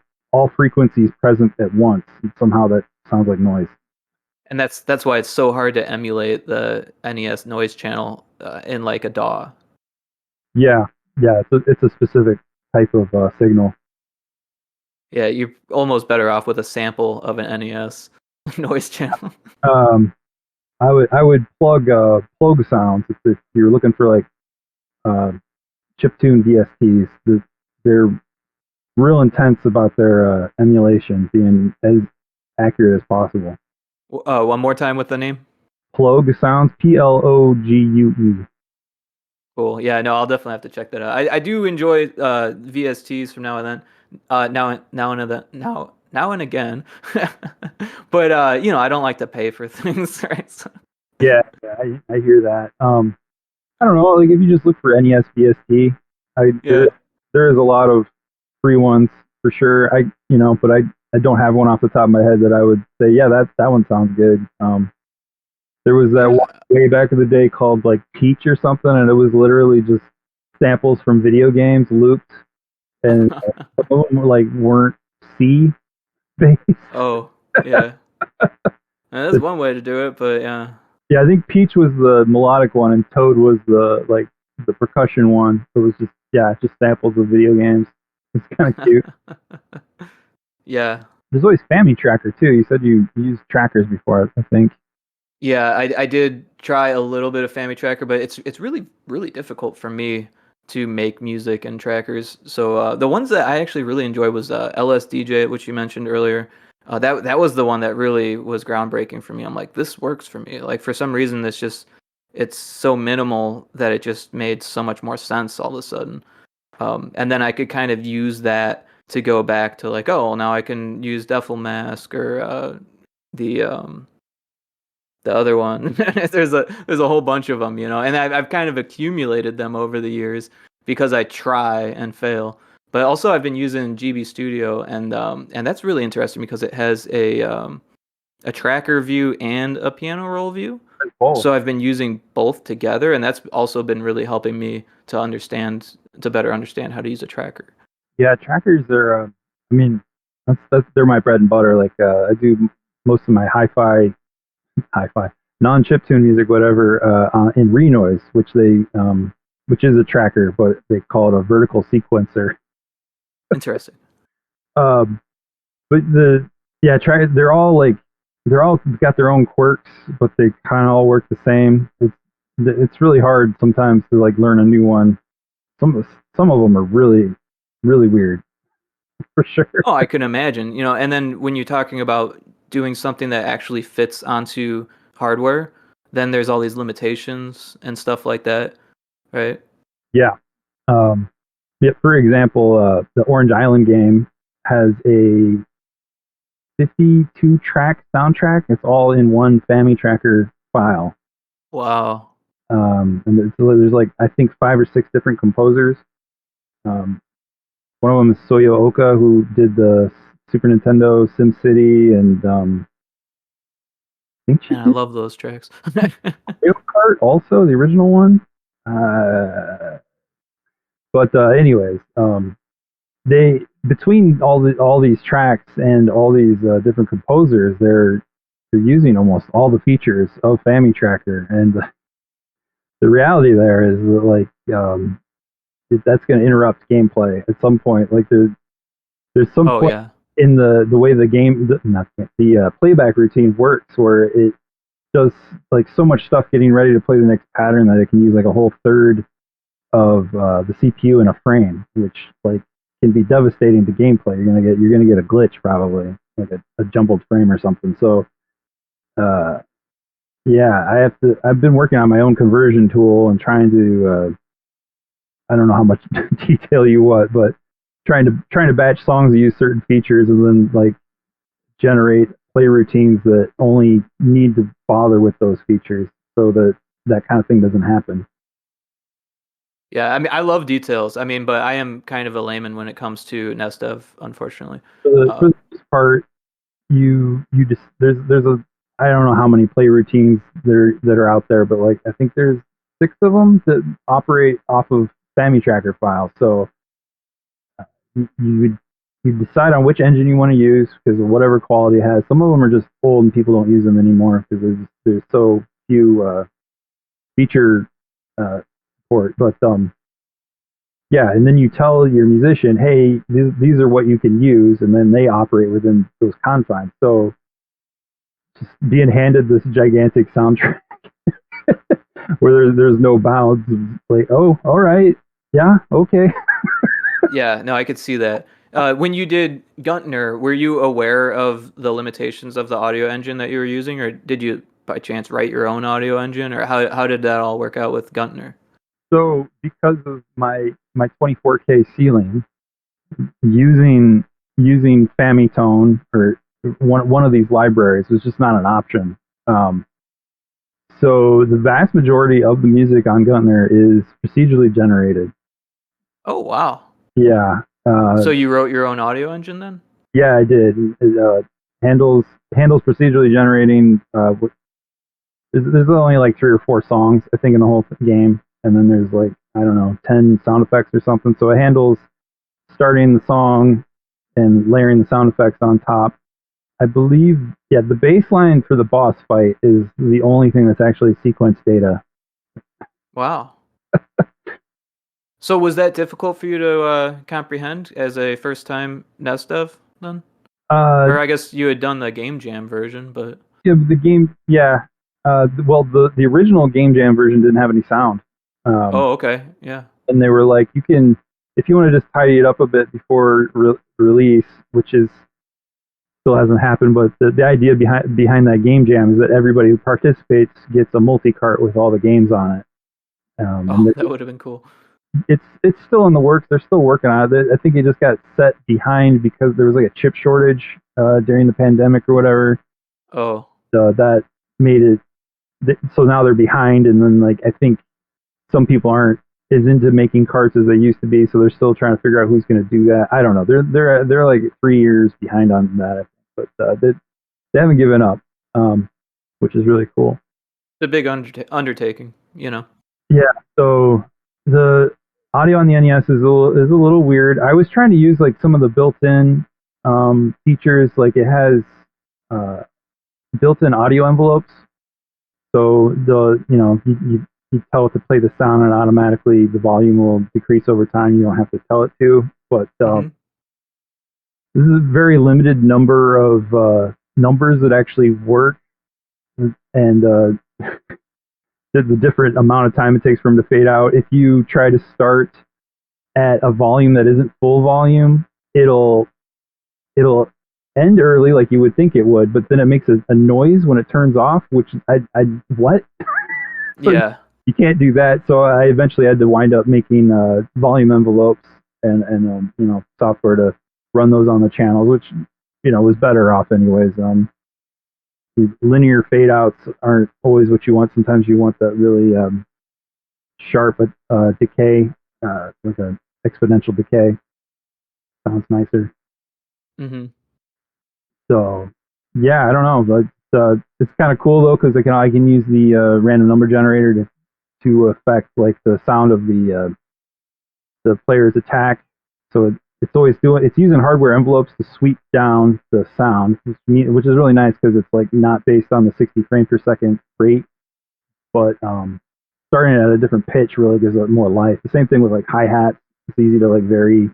frequencies present at once. And somehow that sounds like noise. And that's why it's so hard to emulate the NES noise channel in like a DAW. Yeah. It's a specific type of signal. Yeah, you're almost better off with a sample of an NES noise channel. I would plug sounds if you're looking for like chiptune DSTs. They're real intense about their emulation being accurate as possible. One more time with the name. Plogue Sounds, Plogue. Cool. Yeah, no, I'll definitely have to check that out. I do enjoy VSTs from now and then. Now and again. But I don't like to pay for things, right? So, Yeah, I hear that. I don't know. Like if you just look for NES VST, yeah. there is a lot of free ones for sure. But I don't have one off the top of my head that I would say, yeah, that one sounds good. There was that one Yeah. way back in the day called like Peach or something, and it was literally just samples from video games looped, and some of them weren't C based. Oh, yeah. That's one way to do it, but yeah. Yeah, I think Peach was the melodic one, and Toad was the percussion one. It was just samples of video games. It's kind of cute. Yeah. There's always Family Tracker too. You said you used trackers before, I think. Yeah, I did try a little bit of Family Tracker, but it's really really difficult for me to make music and trackers. So the ones that I actually really enjoyed was LSDJ, which you mentioned earlier. That was the one that really was groundbreaking for me. I'm like, this works for me. Like for some reason, it's so minimal that it just made so much more sense all of a sudden. And then I could kind of use that to go back to like, oh, now I can use Devil Mask or the the other one. There's a whole bunch of them, and I've kind of accumulated them over the years because I try and fail. But also I've been using GB Studio, and that's really interesting because it has a tracker view and a piano roll view. Both. So I've been using both together, and that's also been really helping me to better understand how to use a tracker. Yeah, trackers are. I mean, that's they're my bread and butter. Like I do most of my hi-fi, non-chiptune music, whatever, in Renoise, which is a tracker, but they call it a vertical sequencer. Interesting. Um, but they're all got their own quirks, but they kind of all work the same. It's really hard sometimes to like learn a new one. Some of them are really really weird for sure. Oh, I can imagine, and then when you're talking about doing something that actually fits onto hardware, then there's all these limitations and stuff like that, right? Yeah. Um, yeah. For example, the Orange Island game has a 52 track soundtrack. It's all in one Family Tracker file. Wow. And there's like I think 5 or 6 different composers. Um, one of them is Soyo Oka, who did the Super Nintendo SimCity, and I think she And I did love those tracks. Mario Kart also, the original one. Uh, but anyways, they between all these tracks and all these different composers, they're using almost all the features of Family Tracker, and the reality there is that that's going to interrupt gameplay at some point. Like there's some Oh point yeah. in the way the game not the playback routine works where it does like so much stuff getting ready to play the next pattern that it can use like a whole third of the CPU in a frame, which like can be devastating to gameplay. You're gonna get a glitch probably, like a jumbled frame or something. So uh, yeah, I've been working on my own conversion tool and trying to I don't know how much detail you want, but trying to batch songs that use certain features and then like generate play routines that only need to bother with those features so that that kind of thing doesn't happen. Yeah, I mean, I love details. I mean, but I am kind of a layman when it comes to Nestev, unfortunately. For the most part, you just there's a I don't know how many play routines that are out there, but like I think there's 6 of them that operate off of Family Tracker files. So you decide on which engine you want to use because of whatever quality it has. Some of them are just old and people don't use them anymore because there's so few feature support. But yeah, and then you tell your musician, hey, these are what you can use, and then they operate within those confines. So just being handed this gigantic soundtrack where there's no bounds, like, oh, all right, yeah, okay. Yeah, no, I could see that. When you did Guntner, were you aware of the limitations of the audio engine that you were using, or did you by chance write your own audio engine, or how did that all work out with Guntner? So because of my 24K ceiling, using Famitone or one of these libraries was just not an option. Um, so the vast majority of the music on Guntner is procedurally generated. Oh wow! Yeah, So you wrote your own audio engine then? yeah, I did. It handles procedurally generating. There's only like 3 or 4 songs I think in the whole game, and then there's like I don't know 10 sound effects or something. So it handles starting the song and layering the sound effects on top. I believe, yeah, the bass line for the boss fight is the only thing that's actually sequence data. Wow. So was that difficult for you to comprehend as a first-time NES dev then? Uh, Or I guess you had done the Game Jam version, but yeah, the game, yeah. Well, the original Game Jam version didn't have any sound, oh, okay, yeah. and they were like, you can, if you want to just tidy it up a bit before release, which is still hasn't happened, but the idea behind that Game Jam is that everybody who participates gets a multi cart with all the games on it. And Oh, that would have been cool. it's still in the works. They're still working on it. I think it just got set behind because there was like a chip shortage during the pandemic or whatever. Oh, That made it so now they're behind, and then like I think some people aren't as into making carts as they used to be, so they're still trying to figure out who's going to do that. I don't know. They're like 3 years behind on that, but they haven't given up, which is really cool. the big undertaking, you know. Yeah. So the audio on the NES is a little weird. I was trying to use like some of the built-in features, like it has uh, built-in audio envelopes. So you tell it to play the sound, and automatically the volume will decrease over time. You don't have to tell it to. But Hmm. this is a very limited number of numbers that actually work, and the different amount of time it takes for them to fade out. If you try to start at a volume that isn't full volume, it'll end early like you would think it would, but then it makes a noise when it turns off, which I what? So Yeah. you can't do that. So I eventually had to wind up making volume envelopes and software to run those on the channels, which was better off anyways. Linear fade outs aren't always what you want. Sometimes you want that really sharp decay, like an exponential decay. Sounds nicer. Hmm. So yeah, I don't know, but it's kind of cool though because I can use the random number generator to affect like the sound of the player's attack. So it's using hardware envelopes to sweep down the sound, which is really nice because it's like not based on the 60 frame per second rate, but starting at a different pitch really gives it more life. The same thing with like hi hats. It's easy to like vary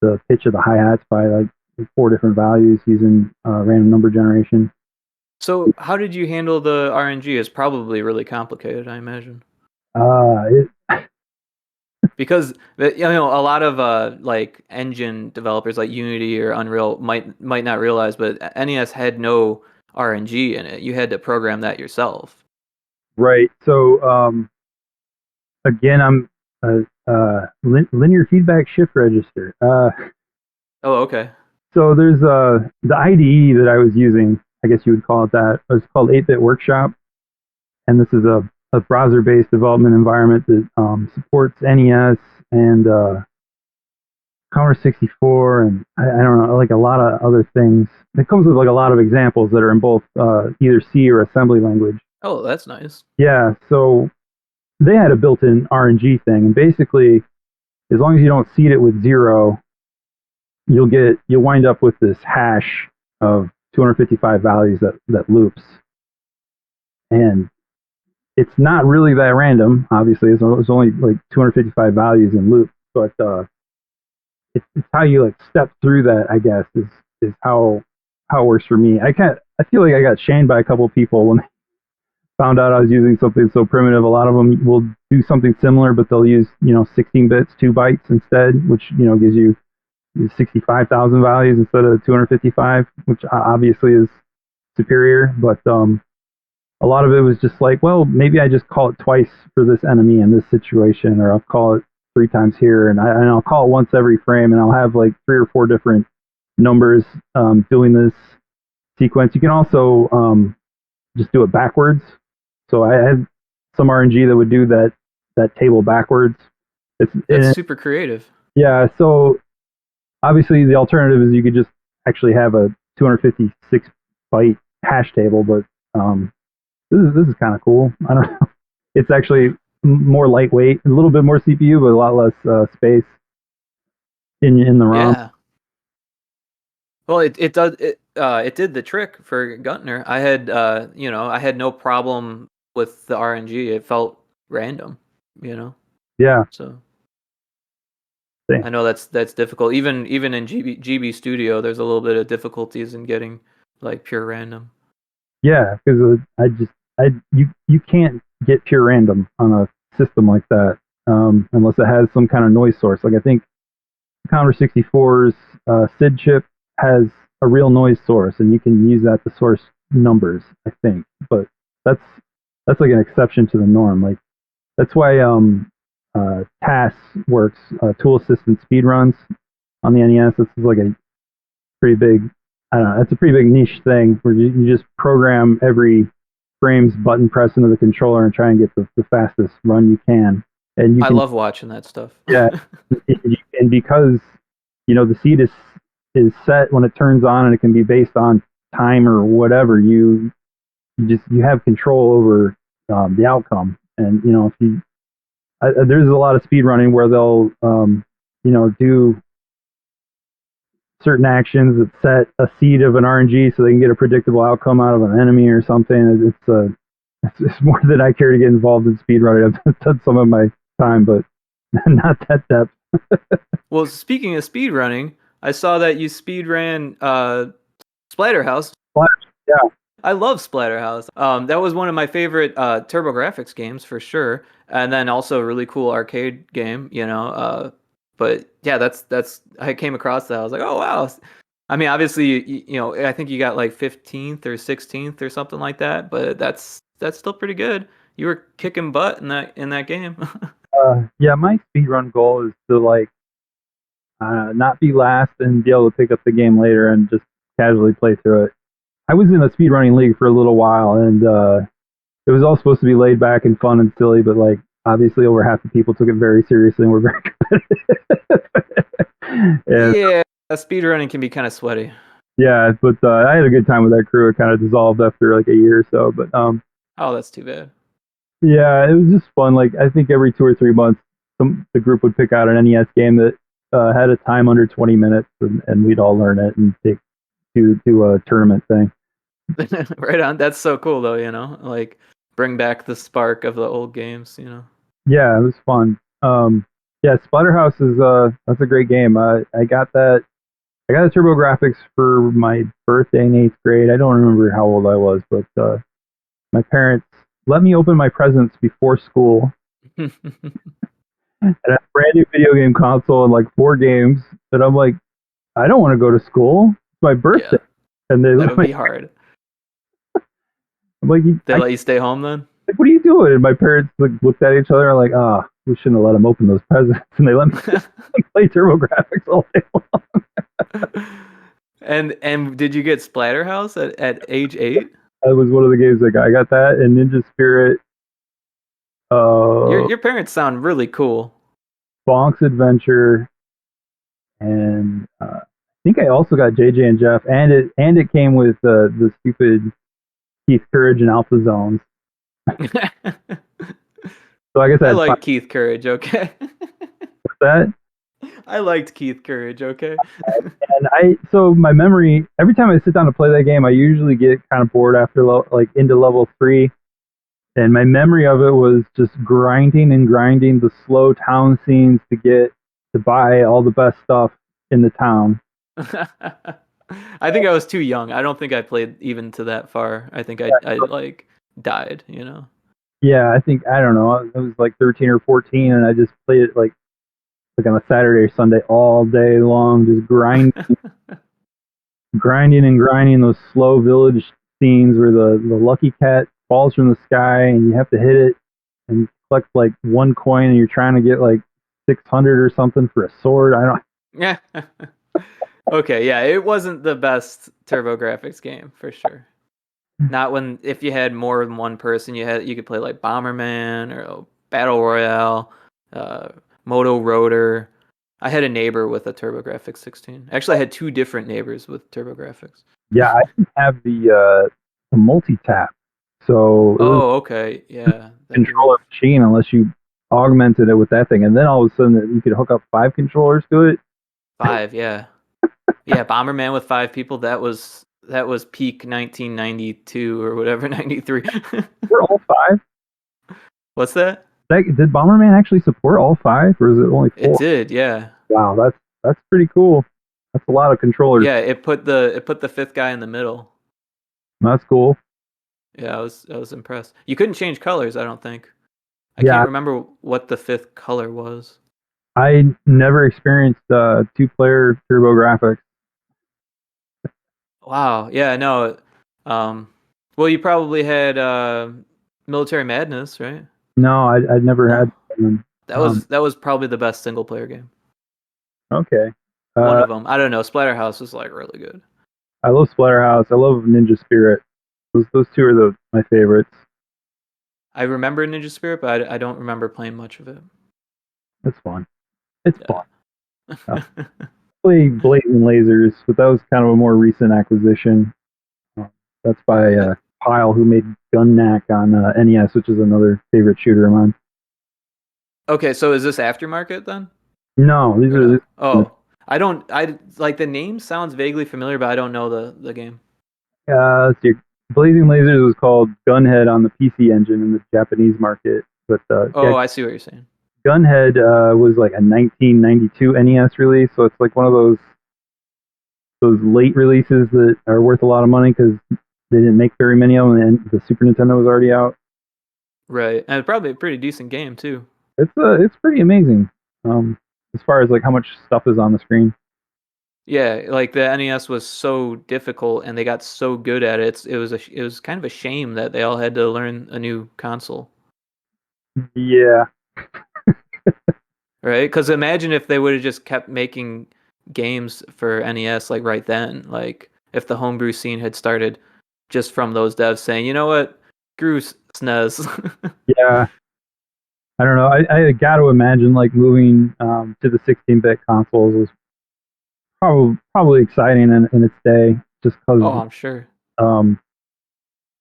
the pitch of the hi hats by like 4 different values using random number generation. So how did you handle the RNG? It's probably really complicated, I imagine. It Because a lot of like engine developers like Unity or Unreal might not realize, but NES had no RNG in it. You had to program that yourself. right. So again, I'm linear feedback shift register. Oh, okay. So there's the IDE that I was using. I guess you would call it that. It's called 8-Bit Workshop, and this is a browser-based development environment that supports NES and Counter 64, and I don't know, like a lot of other things. It comes with like a lot of examples that are in both either C or assembly language. Oh, that's nice. Yeah, so they had a built-in RNG thing, and basically, as long as you don't seed it with 0, you'll wind up with this hash of 255 values that loops, and it's not really that random. Obviously, it's only like 255 values in loop, but it's how you like step through that. I guess is how it works for me. I feel like I got shamed by a couple of people when they found out I was using something so primitive. A lot of them will do something similar, but they'll use 16 bits, 2 bytes instead, which gives you 65,000 values instead of 255, which obviously is superior. But a lot of it was just like, well, maybe I just call it twice for this enemy in this situation, or I'll call it 3 times here, and I'll call it once every frame, and I'll have like 3 or 4 different numbers doing this sequence. You can also just do it backwards. So I had some RNG that would do that table backwards. That's super creative. Yeah. So obviously the alternative is you could just actually have a 256 byte hash table, but this is kind of cool. I don't know. It's actually more lightweight, a little bit more CPU, but a lot less space in the ROM. Yeah. Well, it does it did the trick for Guntner. I had I had no problem with the RNG. It felt random, you know. Yeah. So Same. I know that's difficult. Even in GB Studio, there's a little bit of difficulties in getting like pure random. Yeah, because you can't get pure random on a system like that unless it has some kind of noise source. Like I think Commodore 64's SID chip has a real noise source, and you can use that to source numbers. I think, but that's like an exception to the norm. Like that's why TAS works, tool assisted speed runs on the NES. This is like a pretty big, I don't know, it's a pretty big niche thing where you just program every frame's button press into the controller and try and get the fastest run you can. And you I can, love watching that stuff. yeah, and because the seed is set when it turns on, and it can be based on time or whatever. You have control over the outcome, and if you there's a lot of speed running where they'll do certain actions that set a seed of an RNG so they can get a predictable outcome out of an enemy or something. It's more than I care to get involved in speed running. I've done some of my time, but not that depth. Well, speaking of speed running, I saw that you speed ran Splatterhouse. Yeah. I love Splatterhouse. That was one of my favorite TurboGrafx games for sure, and then also a really cool arcade game. But yeah, that's I came across that. I was like, oh wow. I mean, obviously, I think you got like 15th or 16th or something like that, but that's still pretty good. You were kicking butt in that game. Yeah, my speed run goal is to like not be last and be able to pick up the game later and just casually play through it. I was in a speedrunning league for a little while, and it was all supposed to be laid back and fun and silly, but like obviously over half the people took it very seriously and were very competitive. And, Yeah, speedrunning can be kind of sweaty. yeah, but I had a good time with that crew. It kind of dissolved after like a year or so, but Oh, that's too bad. yeah, it was just fun. Like I think every 2 or 3 months, the group would pick out an NES game that had a time under 20 minutes, and we'd all learn it and do a tournament thing. Right on. That's so cool though, like bring back the spark of the old games. Yeah, it was fun. Yeah, Splatterhouse is that's a great game. I got that. I got a TurboGrafx for my birthday in 8th grade. I don't remember how old I was, but my parents let me open my presents before school, and a brand new video game console and like 4 games. And I'm like, I don't want to go to school. It's my birthday, Yeah, and they that let would me. be hard. I'm like, They let you stay home then? like, what are you doing? And my parents like looked at each other and like, ah, we shouldn't have let him open those presents. And they let me play TurboGrafx all day long. And did you get Splatterhouse at age 8? That was one of the games I got. I got that and Ninja Spirit, Your parents sound really cool. Bonk's Adventure, and I think I also got JJ and Jeff, and it came with the stupid Keith Courage and Alpha Zones. So I guess I I had like Keith Courage, okay? that. I liked Keith Courage, okay? And so my memory, every time I sit down to play that game, I usually get kind of bored after like into level 3. And my memory of it was just grinding and grinding the slow town scenes to buy all the best stuff in the town. I think I was too young. I don't think I played even to that far. I think I like died. Yeah, I think I don't know. I was like 13 or 14, and I just played it like like on a Saturday or Sunday all day long, just grinding and grinding those slow village scenes where the lucky cat falls from the sky and you have to hit it and collect like 1 coin and you're trying to get like 600 or something for a sword. I don't. Yeah. Okay, yeah, it wasn't the best TurboGrafx game for sure. Not if you had more than one person, you could play like Bomberman or Battle Royale, Moto Rotor. I had a neighbor with a TurboGrafx 16. Actually, I had 2 different neighbors with TurboGrafx. Yeah, I didn't have the multi-tap, so it was Oh, okay, yeah. a controller machine unless you augmented it with that thing, and then all of a sudden you could hook up 5 controllers to it. 5, yeah. Yeah, Bomberman with 5 people, that was peak 1992 or whatever, 93. Were all 5? What's that? Did Bomberman actually support all 5, or is it only 4? It did, yeah. Wow, that's pretty cool. That's a lot of controllers. Yeah, it put the 5th guy in the middle. That's cool. Yeah, I was impressed. You couldn't change colors, I don't think. I can't remember what the 5th color was. I never experienced 2-player TurboGrafx. Wow. Yeah. No. Well, you probably had Military Madness, right? No, I'd never had them. That was probably the best single player game. Okay. One of them. I don't know. Splatterhouse was like really good. I love Splatterhouse. I love Ninja Spirit. Those 2 are my favorites. I remember Ninja Spirit, but I don't remember playing much of it. It's fun. It's fun. Play Blazing Lasers, but that was kind of a more recent acquisition. That's by Pyle, who made Guntner on NES, which is another favorite shooter of mine. Okay, so is this aftermarket then? No, these are. Oh, I like the name sounds vaguely familiar, but I don't know the game. Let's see. Blazing Lasers was called Gunhead on the PC Engine in the Japanese market, but I see what you're saying. Gunhead was like a 1992 NES release, so it's like one of those late releases that are worth a lot of money because they didn't make very many of them, and the Super Nintendo was already out. Right, and probably a pretty decent game too. It's pretty amazing, as far as like how much stuff is on the screen. Yeah, like the NES was so difficult, and they got so good at it. It was kind of a shame that they all had to learn a new console. Yeah. Right? Because imagine if they would have just kept making games for NES like right then, like if the homebrew scene had started just from those devs saying, you know what, screw SNES. Yeah. I don't know. I got to imagine like moving to the 16-bit consoles was probably exciting in its day, just because. Oh, I'm sure.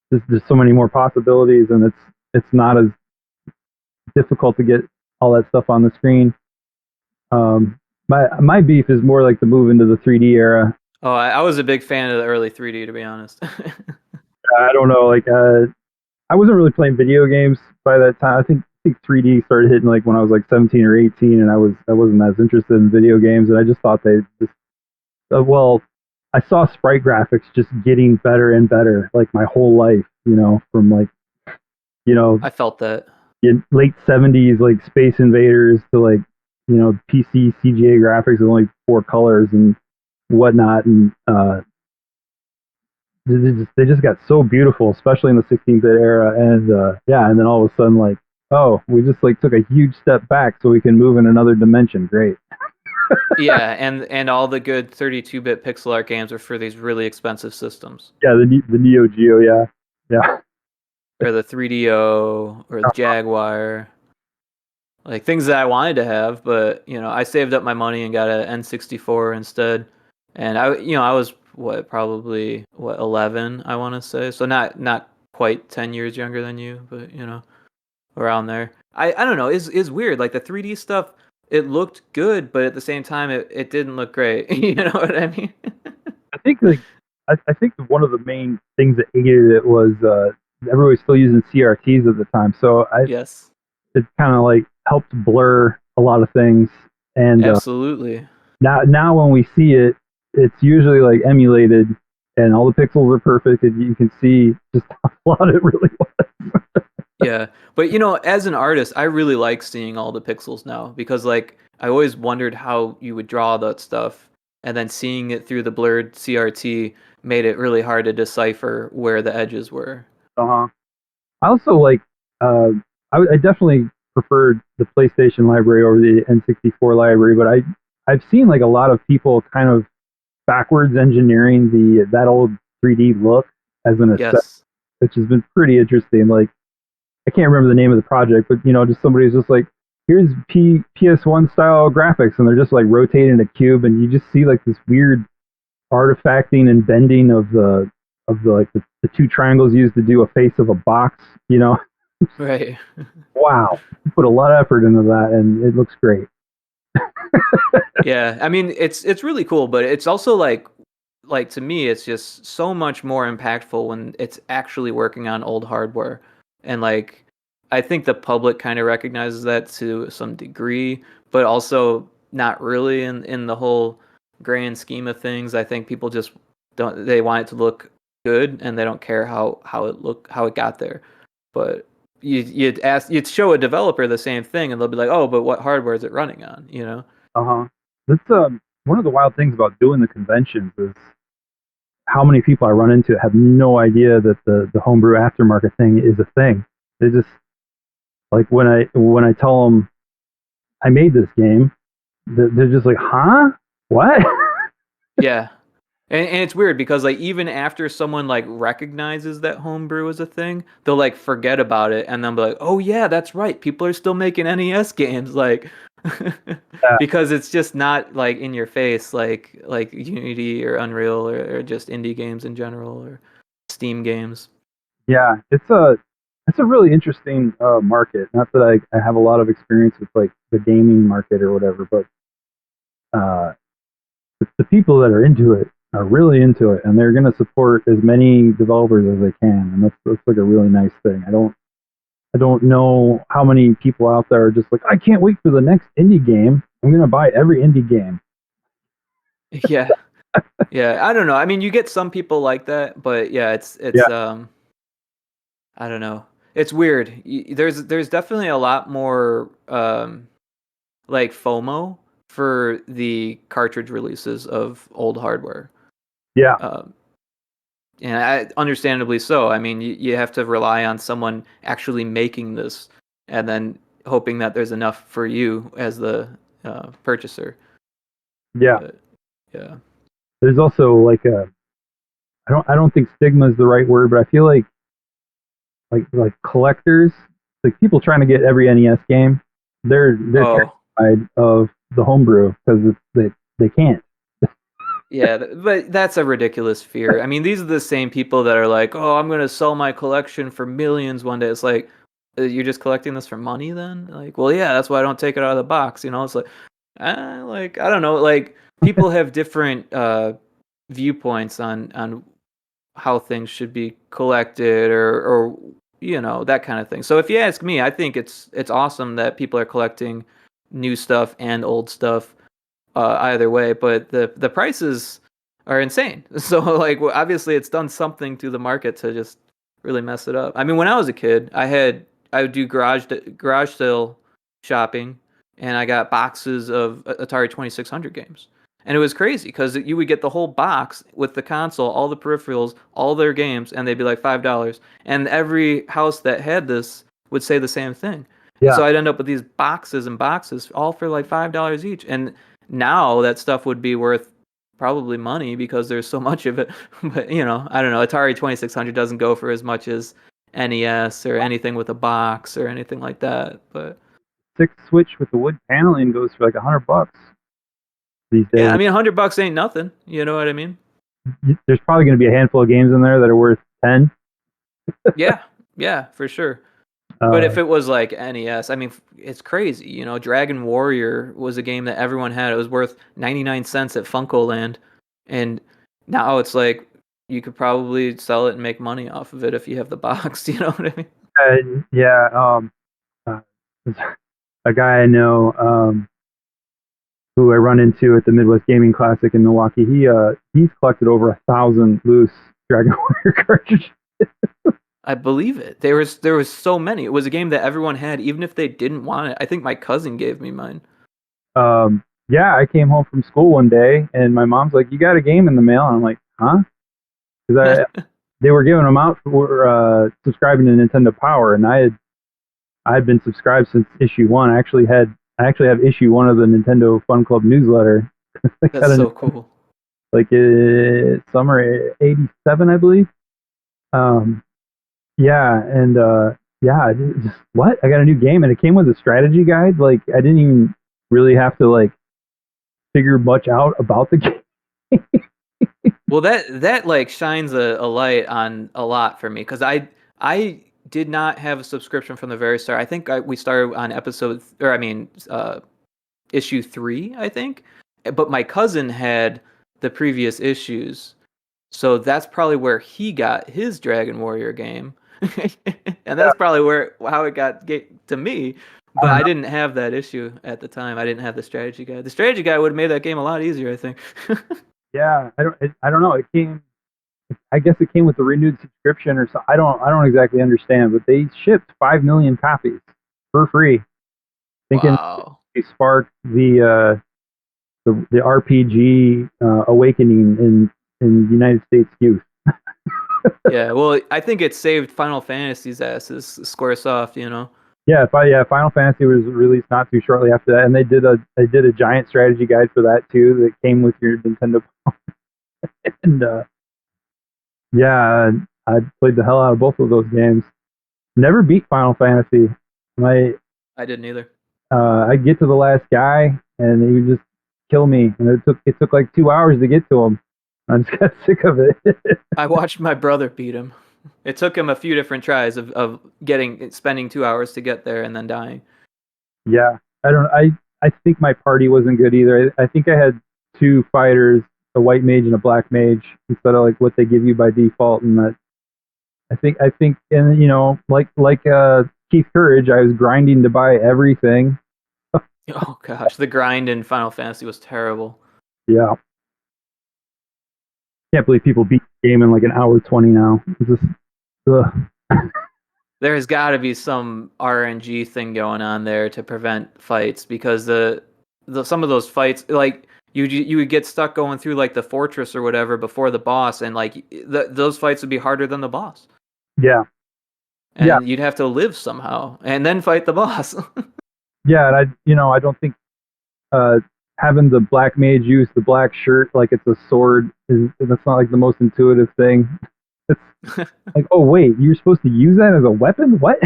There's so many more possibilities, and it's not as difficult to get all that stuff on the screen. My beef is more like the move into the 3D era. Oh, I was a big fan of the early 3D, to be honest. I don't know, like I wasn't really playing video games by that time. I think 3D started hitting like when I was like 17 or 18, and I wasn't as interested in video games, and I just thought they just I saw sprite graphics just getting better and better like my whole life, from like I felt that. In late 70s like Space Invaders to like PC CGA graphics with only 4 colors and whatnot, and they just got so beautiful, especially in the 16-bit era, and and then all of a sudden like, oh, we just like took a huge step back so we can move in another dimension. Great. Yeah, and all the good 32-bit pixel art games are for these really expensive systems. Yeah, the Neo Geo, yeah. Or the 3DO or the Jaguar. Like things that I wanted to have, but I saved up my money and got an N64 instead. And I was probably 11, I want to say. So not quite 10 years younger than you, but around there. I don't know, it's weird. Like the 3D stuff, it looked good, but at the same time it didn't look great. You know what I mean? I think I think one of the main things that aided it was everybody was still using CRTs at the time. So Yes. It kind of like helped blur a lot of things. And absolutely. Now when we see it, it's usually like emulated, and all the pixels are perfect, and you can see just how flawed it really was. Yeah. But as an artist, I really like seeing all the pixels now because like I always wondered how you would draw that stuff and then seeing it through the blurred CRT made it really hard to decipher where the edges were. Uh-huh. I also like, I definitely preferred the PlayStation library over the N64 library, but I've seen like a lot of people kind of backwards engineering that old 3D look as an aesthetic, Yes. which has been pretty interesting. Like, I can't remember the name of the project, but just somebody who's just like, here's PS1 style graphics, and they're just like rotating a cube, and you just see like this weird artifacting and bending of the like the two triangles used to do a face of a box. Right. Wow, you put a lot of effort into that, and it looks great. Yeah. I mean, it's really cool, but it's also like to me it's just so much more impactful when it's actually working on old hardware. And like I think the public kind of recognizes that to some degree, but also not really in the whole grand scheme of things. I think people just don't they want it to look good and they don't care how it got there. But you'd show a developer the same thing and they'll be like, "Oh, but what hardware is it running on?" You know? Uh-huh. That's one of the wild things about doing the conventions is how many people I run into have no idea that the homebrew aftermarket thing is a thing. They just like when I tell them I made this game, they're just like, huh? What? Yeah. And it's weird because like even after someone like recognizes that homebrew is a thing, they'll like forget about it and then be like, "Oh yeah, that's right. People are still making NES games like Yeah, because it's just not like in your face like Unity or Unreal or just indie games in general or Steam games." yeah. It's a really interesting market. Not that I have a lot of experience with like the gaming market or whatever, but uh, the people that are into it are really into it, and they're going to support as many developers as they can, and that's like a really nice thing. I don't know how many people out there are just like, I can't wait for the next indie game. I'm going to buy every indie game. Yeah. Yeah, I don't know. I mean, you get some people like that, but yeah, Yeah, it's I don't know. It's weird. There's definitely a lot more like FOMO for the cartridge releases of old hardware. yeah, Um, and understandably so. I mean, you have to rely on someone actually making this and then hoping that there's enough for you as the purchaser. yeah. But yeah. There's also like I don't think stigma is the right word, but I feel like collectors, like people trying to get every NES game, they're Oh, terrified of the homebrew because they can't. yeah, but that's a ridiculous fear. I mean, these are the same people that are like, "Oh, I'm gonna sell my collection for millions one day." It's like, you're just collecting this for money then? Like, well, yeah, that's why I don't take it out of the box. It's like I don't know. Like, people have different viewpoints on how things should be collected or that kind of thing. So if you ask me, I think it's awesome that people are collecting new stuff and old stuff either way, but the prices are insane. So like obviously it's done something to the market to just really mess it up. I mean, when I was a kid, I would do garage sale shopping, and I got boxes of Atari 2600 games. And it was crazy because you would get the whole box with the console, all the peripherals, all their games, and they'd be like $5. And every house that had this would say the same thing. And Yeah, so I'd end up with these boxes and boxes, all for like $5 each. And now that stuff would be worth probably money because there's so much of it. But I don't know. Atari 2600 doesn't go for as much as NES or anything with a box or anything like that. But six switch with the wood paneling goes for like $100 these yeah, days. I mean, $100 ain't nothing. You know what I mean? There's probably going to be a handful of games in there that are worth 10. Yeah, yeah, for sure. But Uh, if it was like NES, I mean, it's crazy. Dragon Warrior was a game that everyone had. It was worth 99 cents at Funko and now it's like you could probably sell it and make money off of it if you have the box. You know what I mean? yeah, uh, a guy I know who I run into at the Midwest Gaming Classic in Milwaukee. He's collected over 1,000 loose Dragon Warrior cartridges. I believe it. There was so many. It was a game that everyone had, even if they didn't want it. I think my cousin gave me mine. Yeah, I came home from school one day and my mom's like, "You got a game in the mail?" And I'm like, "Huh?" Because they were giving them out for subscribing to Nintendo Power, and I had been subscribed since issue one. I actually have issue one of the Nintendo Fun Club newsletter. I That's got a, so cool. like summer '87, I believe. Um, yeah, and yeah, just what? I got a new game, and it came with a strategy guide. Like I didn't even really have to like figure much out about the game. Well, that like shines a light on a lot for me because I did not have a subscription from the very start. I think we started on issue 3, I think, but my cousin had the previous issues, so that's probably where he got his Dragon Warrior game, and Yeah, that's probably where how it got to me. I But don't I know. didn't have that issue at the time. I didn't have the strategy guide. The strategy guide would have made that game a lot easier, I think. Yeah, I don't know. It came. I guess it came with the renewed subscription or so. I don't exactly understand, but they shipped 5 million copies for free, thinking Wow. they sparked the RPG awakening in United States youth. Yeah, well, I think it saved Final Fantasy's asses, Squaresoft. Yeah, Final Fantasy was released not too shortly after that, and they did a giant strategy guide for that too that came with your Nintendo. And yeah, I played the hell out of both of those games. Never beat Final Fantasy. My I didn't either. I'd get to the last guy, and he would just kill me, and it took like 2 hours to get to him. I just got sick of it. I watched my brother beat him. It took him a few different tries of spending 2 hours to get there and then dying. Yeah, I don't. I think my party wasn't good either. I think I had two fighters, a white mage and a black mage, instead of like what they give you by default. And that I think, and like Keith Courage, I was grinding to buy everything. Oh gosh, the grind in Final Fantasy was terrible. Yeah, can't believe people beat the game in like an hour 20 now. It's just, ugh. There's got to be some RNG thing going on there to prevent fights because the some of those fights like you would get stuck going through like the fortress or whatever before the boss and like those fights would be harder than the boss Yeah, yeah, and you'd have to live somehow and then fight the boss. yeah. And I don't think uh, having the black mage use the black shirt like it's a sword is that's not like the most intuitive thing. It's like, oh wait, you're supposed to use that as a weapon? What?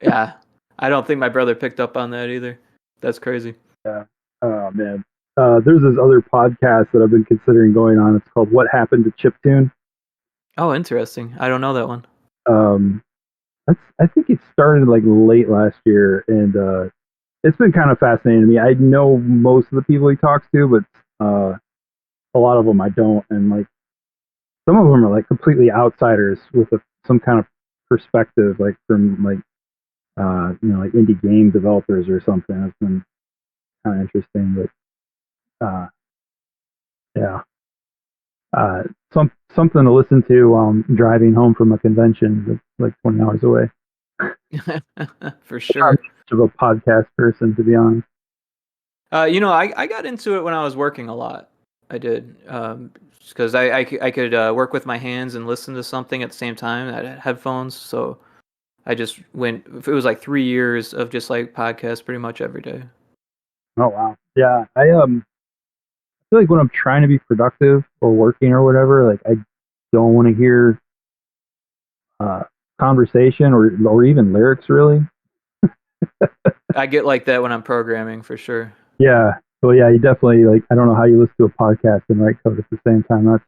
Yeah, I don't think my brother picked up on that either. That's crazy. Yeah. Oh man. There's this other podcast that I've been considering going on. It's called "What Happened to Chiptune." Oh, interesting. I don't know that one. Um, I think it started like late last year, and it's been kind of fascinating to me. I know most of the people he talks to, but a lot of them I don't, and like some of them are like completely outsiders with some kind of perspective, like from like like indie game developers or something. It's been kind of interesting, but yeah, uh, something to listen to while I'm driving home from a convention that's like 20 hours away. For I'm not sure. much of a podcast person, to be honest. I got into it when I was working a lot. I did, because I could work with my hands and listen to something at the same time. I had headphones, so I just went. It was like 3 years of just like podcasts pretty much every day. Oh wow, yeah. I feel like when I'm trying to be productive or working or whatever, like I don't want to hear uh, conversation or even lyrics really. I get like that when I'm programming for sure. Yeah. So yeah, you definitely like. I don't know how you listen to a podcast and write code at the same time. That's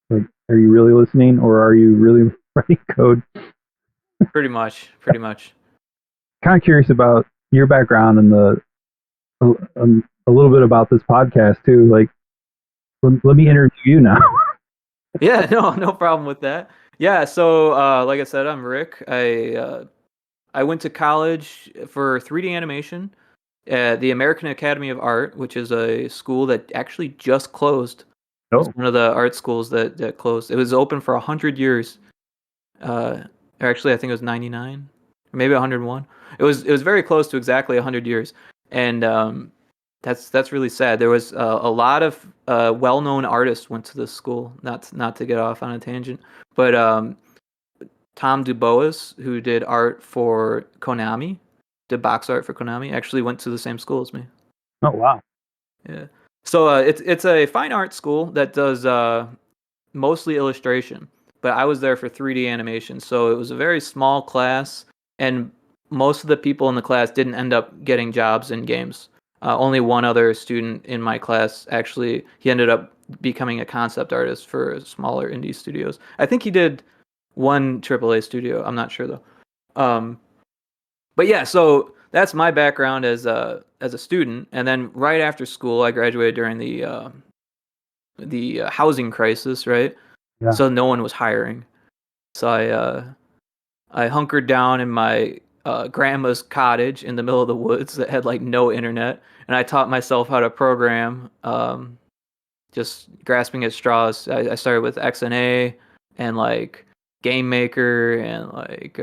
like, are you really listening or are you really writing code? Pretty much, pretty much. Kind of curious about your background and a little bit about this podcast too. Like, let me Sure. interview you now. Yeah, no problem with that. Yeah, so like I said, I'm Rick. I went to college for 3D animation at the American Academy of Art, which is a school that actually just closed. It was Oh, one of the art schools that closed. It was open for 100 years. or actually I think it was 99, or maybe 101. It was very close to exactly 100 years, and that's really sad. There was a lot of well-known artists went to this school. Not to get off on a tangent, but Tom DuBois, who did art for Konami, did box art for Konami, actually went to the same school as me. Oh wow. Yeah. So it's a fine art school that does mostly illustration, but I was there for 3D animation, so it was a very small class, and most of the people in the class didn't end up getting jobs in games. Only one other student in my class actually, he ended up becoming a concept artist for smaller indie studios. I think he did one AAA studio. I'm not sure though. Um, but yeah, so that's my background as a student, and then right after school, I graduated during the housing crisis, right? Yeah. So no one was hiring. So I hunkered down in my grandma's cottage in the middle of the woods that had like no internet, and I taught myself how to program, just grasping at straws. I started with XNA and like Game Maker and like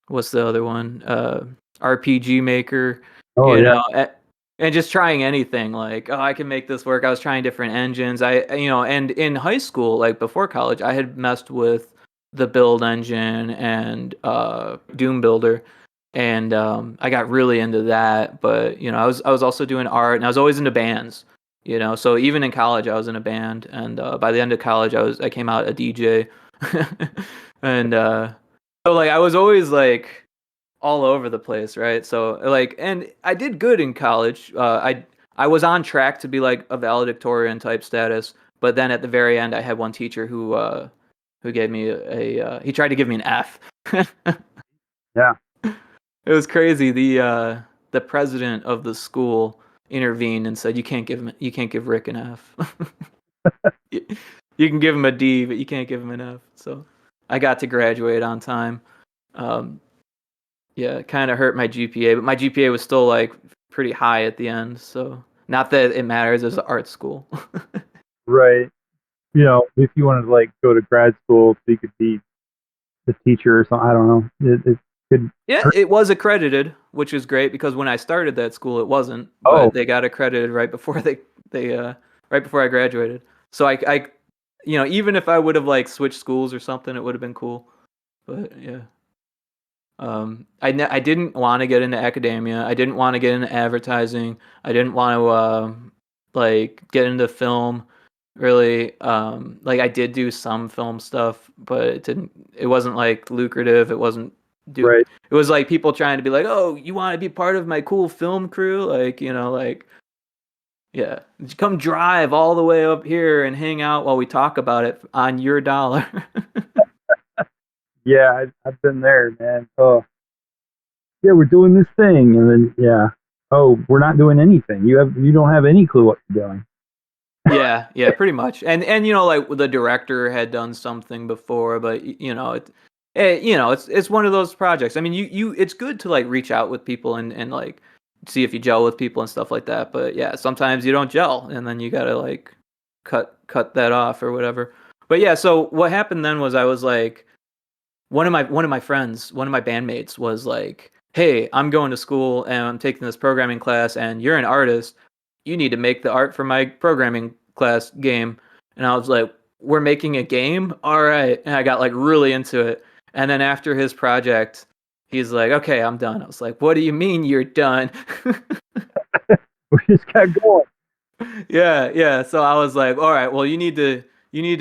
what's the other one? RPG Maker, Oh you yeah. know, and just trying anything like, oh, I can make this work. I was trying different engines. And in high school, like before college, I had messed with the build engine and Doom Builder, and I got really into that. But I was also doing art, and I was always into bands. So even in college, I was in a band, and by the end of college, I came out a DJ, and so like I was always like all over the place, right? So like, and I did good in college. I was on track to be like a valedictorian type status, but then at the very end, I had one teacher who gave me he tried to give me an F. Yeah. It was crazy. The president of the school intervened and said, you can't give Rick an F. you, you can give him a D, but you can't give him an F." So I got to graduate on time. Um, yeah, it kind of hurt my GPA, but my GPA was still like pretty high at the end. So not that it matters as an art school. Right. If you wanted to like go to grad school so you could be the teacher or something, I don't know. It could Yeah, hurt. it was accredited, which is great because when I started that school, it wasn't, Oh, but they got accredited right before they right before I graduated. So I even if I would have like switched schools or something, it would have been cool. But yeah, I didn't want to get into academia. I didn't want to get into advertising. I didn't want to like get into film. Really, like I did do some film stuff, but it wasn't like lucrative. It wasn't do right. it was like people trying to be like, oh, you want to be part of my cool film crew, like like yeah, come drive all the way up here and hang out while we talk about it on your dollar. Yeah, I've been there, man. Oh, yeah, we're doing this thing, and then yeah, oh, we're not doing anything. You don't have any clue what you're doing. Yeah, pretty much. And like the director had done something before, but it's one of those projects. I mean, it's good to like reach out with people and like see if you gel with people and stuff like that. But yeah, sometimes you don't gel, and then you gotta like cut that off or whatever. But yeah, so what happened then was I was like, one of my friends, one of my bandmates was like, "Hey, I'm going to school and I'm taking this programming class, and you're an artist. You need to make the art for my programming class game." And I was like, "We're making a game? All right." And I got like really into it. And then after his project, he's like, "Okay, I'm done." I was like, "What do you mean you're done?" We just got going. Yeah. So I was like, "All right, well, you need to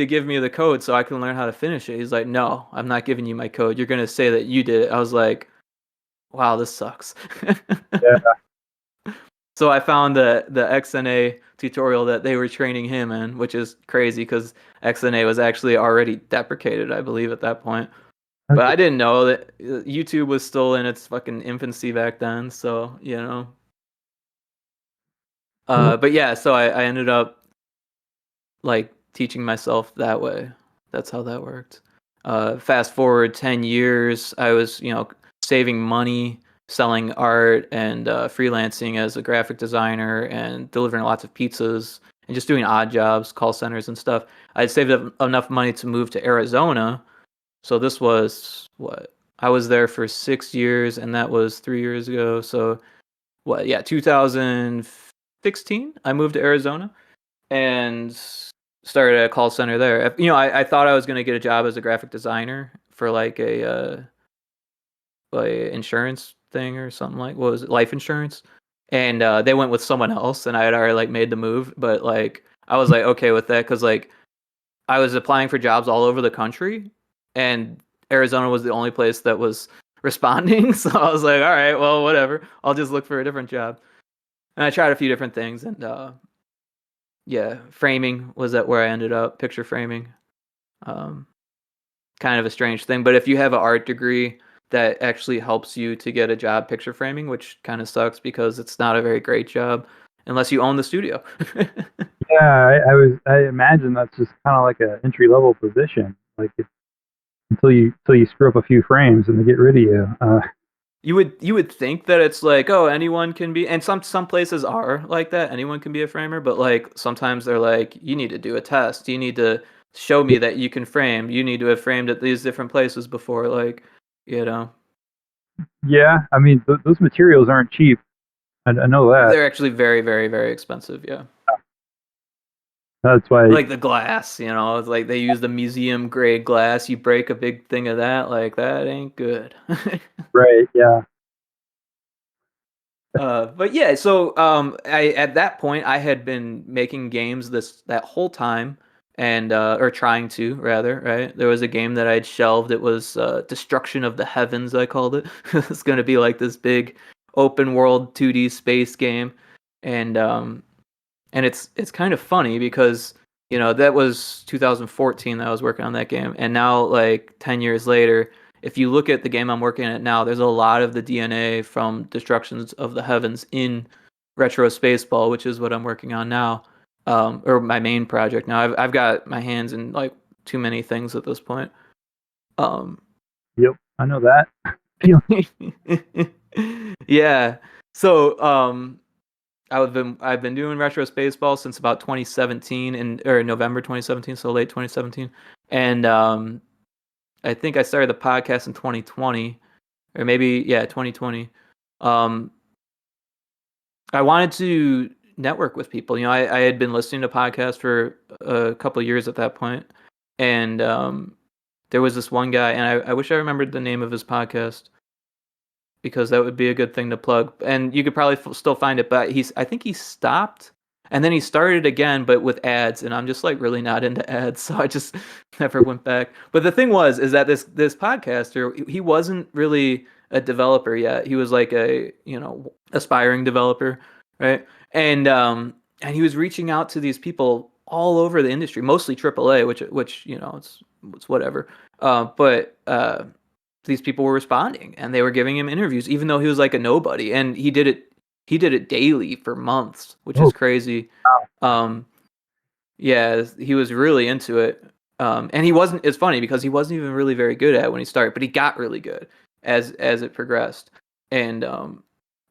give me the code so I can learn how to finish it." He's like, "No, I'm not giving you my code. You're gonna say that you did it." I was like, "Wow, this sucks." Yeah, So I found the XNA tutorial that they were training him in, which is crazy because XNA was actually already deprecated, I believe, at that point. But I didn't know that YouTube was still in its fucking infancy back then. So but yeah, so I ended up like teaching myself that way. That's how that worked. Fast forward 10 years, I was, saving money, selling art, and freelancing as a graphic designer and delivering lots of pizzas and just doing odd jobs, call centers and stuff. I'd saved up enough money to move to Arizona So this was what? I was there for 6 years, and that was 3 years ago. So what? Yeah, 2016. I moved to Arizona and started at a call center there. I thought I was going to get a job as a graphic designer for like insurance thing or something, like what was it, life insurance, and they went with someone else, and I had already like made the move, but like I was like okay with that because like I was applying for jobs all over the country, and Arizona was the only place that was responding. So I was like, all right, well, whatever. I'll just look for a different job. And I tried a few different things, and yeah, framing was at where I ended up, picture framing. Um, Kind of a strange thing, but if you have an art degree, that actually helps you to get a job picture framing, which kind of sucks because it's not a very great job unless you own the studio. Yeah, I imagine that's just kind of like an entry level position. Like until you screw up a few frames and they get rid of you. You would think that it's like, oh, anyone can be, and some places are like that. Anyone can be a framer, but like sometimes they're like, you need to do a test. You need to show me that you can frame. You need to have framed at these different places before, like, you know. Yeah, I mean those materials aren't cheap. I know that. They're actually very, very, very expensive. Yeah. That's why. Like the glass, it's like they use the museum grade glass. You break a big thing of that, like that ain't good. Right. Yeah. But yeah, so I at that point I had been making games that whole time, and or trying to rather, right? There was a game that I'd shelved. It was Destruction of the Heavens, I called it. It's going to be like this big open world 2D space game, and it's kind of funny because that was 2014 that I was working on that game, and now like 10 years later, if you look at the game I'm working at now, there's a lot of the DNA from Destructions of the Heavens in Retro Spaceball, which is what I'm working on now, or my main project now. I've got my hands in like too many things at this point. Um, Yep. I know that feeling. yeah. So I've been doing retro Spaceball since about 2017 or November 2017, so late 2017, and I think I started the podcast in 2020, or maybe yeah 2020. Um, I wanted to network with people. I had been listening to podcasts for a couple of years at that point, and there was this one guy, and I wish I remembered the name of his podcast because that would be a good thing to plug. And you could probably still find it, but I think he stopped and then he started again, but with ads. And I'm just like really not into ads, so I just never went back. But the thing is that this podcaster, he wasn't really a developer yet. He was like a aspiring developer, right? And he was reaching out to these people all over the industry, mostly AAA, which it's whatever. But these people were responding and they were giving him interviews even though he was like a nobody, and he did it daily for months, which Oh, is crazy. wow. um yeah, he was really into it. And he wasn't it's funny because he wasn't even really very good at it when he started, but he got really good as it progressed. And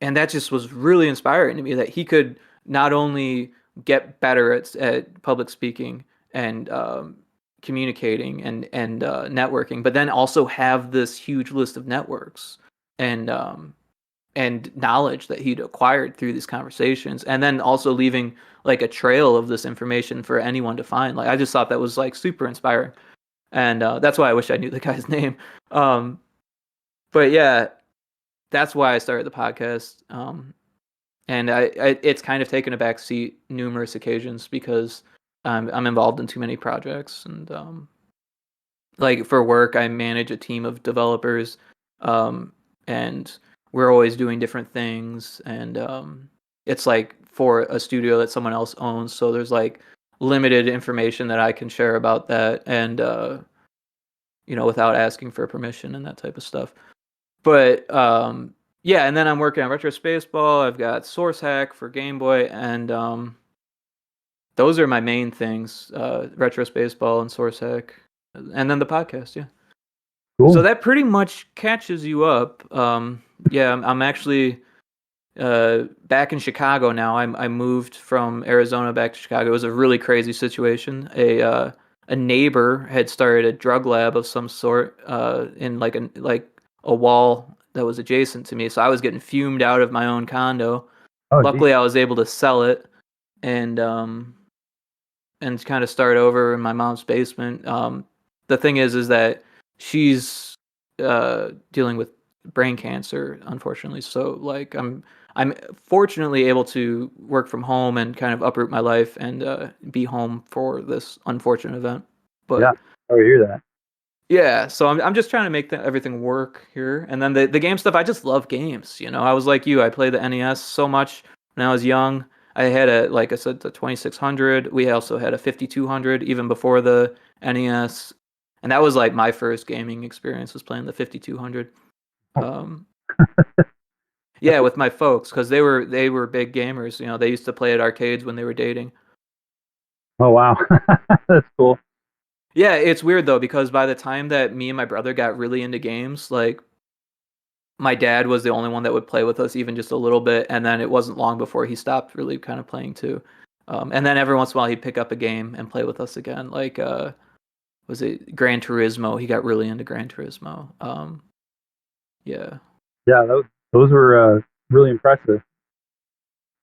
that just was really inspiring to me that he could not only get better at public speaking and communicating and networking, but then also have this huge list of networks and knowledge that he'd acquired through these conversations, and then also leaving like a trail of this information for anyone to find. Like I just thought that was like super inspiring, and that's why I wish I knew the guy's name. Um, but yeah, that's why I started the podcast. And it's kind of taken a back seat numerous occasions because I'm involved in too many projects, and like for work I manage a team of developers, and we're always doing different things, and it's like for a studio that someone else owns, so there's like limited information that I can share about that, and without asking for permission and that type of stuff. But yeah, and then I'm working on Retro Spaceball. I've got Source Hack for Game Boy, and those are my main things: Retro Spaceball and Source Hack, and then the podcast. Yeah. So Cool. that pretty much catches you up. Yeah, I'm actually back in Chicago now. I moved from Arizona back to Chicago. It was a really crazy situation. A a neighbor had started a drug lab of some sort in a wall that was adjacent to me. So I was getting fumed out of my own condo. Oh, geez. Luckily, I was able to sell it and kind of start over in my mom's basement. The thing is that she's dealing with brain cancer, unfortunately. So like I'm fortunately able to work from home and kind of uproot my life and be home for this unfortunate event. Yeah. But Oh, I hear that. yeah, so I'm just trying to make everything work here. And then the game stuff, I just love games. You know, I was like you, I played the NES so much when I was young. I had like I said, the 2600. We also had a 5200 even before the NES. And that was like my first gaming experience was playing the 5200. Oh, Um, yeah, with my folks because they were big gamers. You know, they used to play at arcades when they were dating. oh wow. That's cool. Yeah, it's weird though because by the time that me and my brother got really into games, like my dad was the only one that would play with us even just a little bit, and then it wasn't long before he stopped really kind of playing too. And then every once in a while he'd pick up a game and play with us again. Like was it Gran Turismo? He got really into Gran Turismo. Yeah. Yeah, those were really impressive.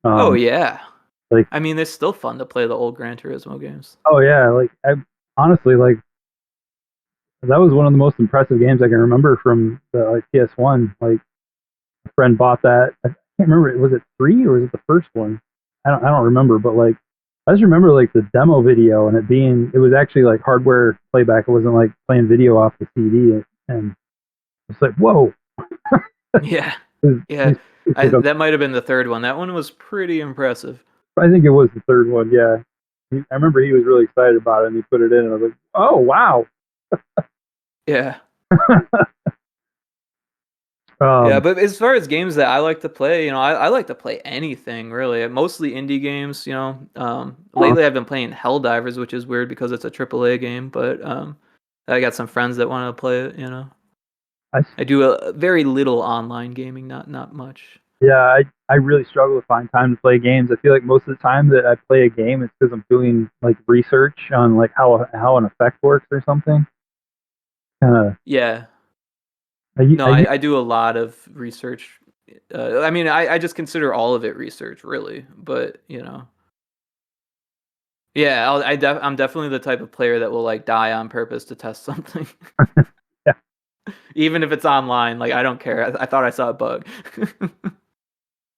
Oh Um, yeah. like, I mean, it's still fun to play the old Gran Turismo games. oh yeah, like I honestly like that was one of the most impressive games I can remember from the like PS1. Like a friend bought that. I can't remember. Was it 3 or was it the first one? I don't remember. But like I just remember like the demo video and it was actually like hardware playback. It wasn't like playing video off the CD. And it's like whoa. Yeah. It Yeah. it's like That might have been the third one. That one was pretty impressive. I think it was the third one. Yeah. I remember he was really excited about it and he put it in and I was like, oh wow. Yeah. Yeah, Um, but as far as games that I like to play, you know, I like to play anything really. Mostly indie games, you know. uh, Lately I've been playing Helldivers, which is weird because it's a AAA game, but I got some friends that want to play it, you know. I I do a very little online gaming, not much. Yeah, I really struggle to find time to play games. I feel like most of the time that I play a game, it's because I'm doing like research on like how an effect works or something. Kind of. Yeah. I, No, I, I do a lot of research. I mean, I just consider all of it research, really. But you know, yeah, I'm definitely the type of player that will like die on purpose to test something, yeah, even if it's online. Like I don't care. I thought I saw a bug.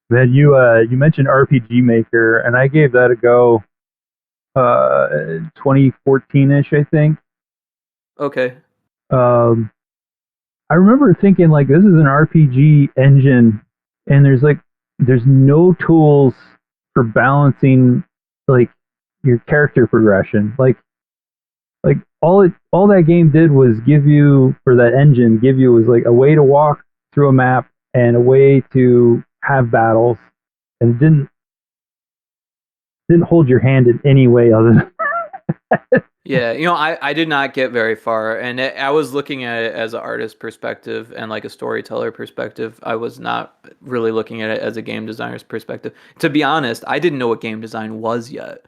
man, you mentioned RPG Maker, and I gave that a go, 2014ish, I think. Okay. Um, I remember thinking like this is an RPG engine, and there's no tools for balancing like your character progression. Like all that game did was give you, or that engine give you, was like a way to walk through a map and a way to have battles, and didn't hold your hand in any way other than Yeah, you know, I did not get very far, and I was looking at it as an artist perspective and like a storyteller perspective. I was not really looking at it as a game designer's perspective. To be honest, I didn't know what game design was yet.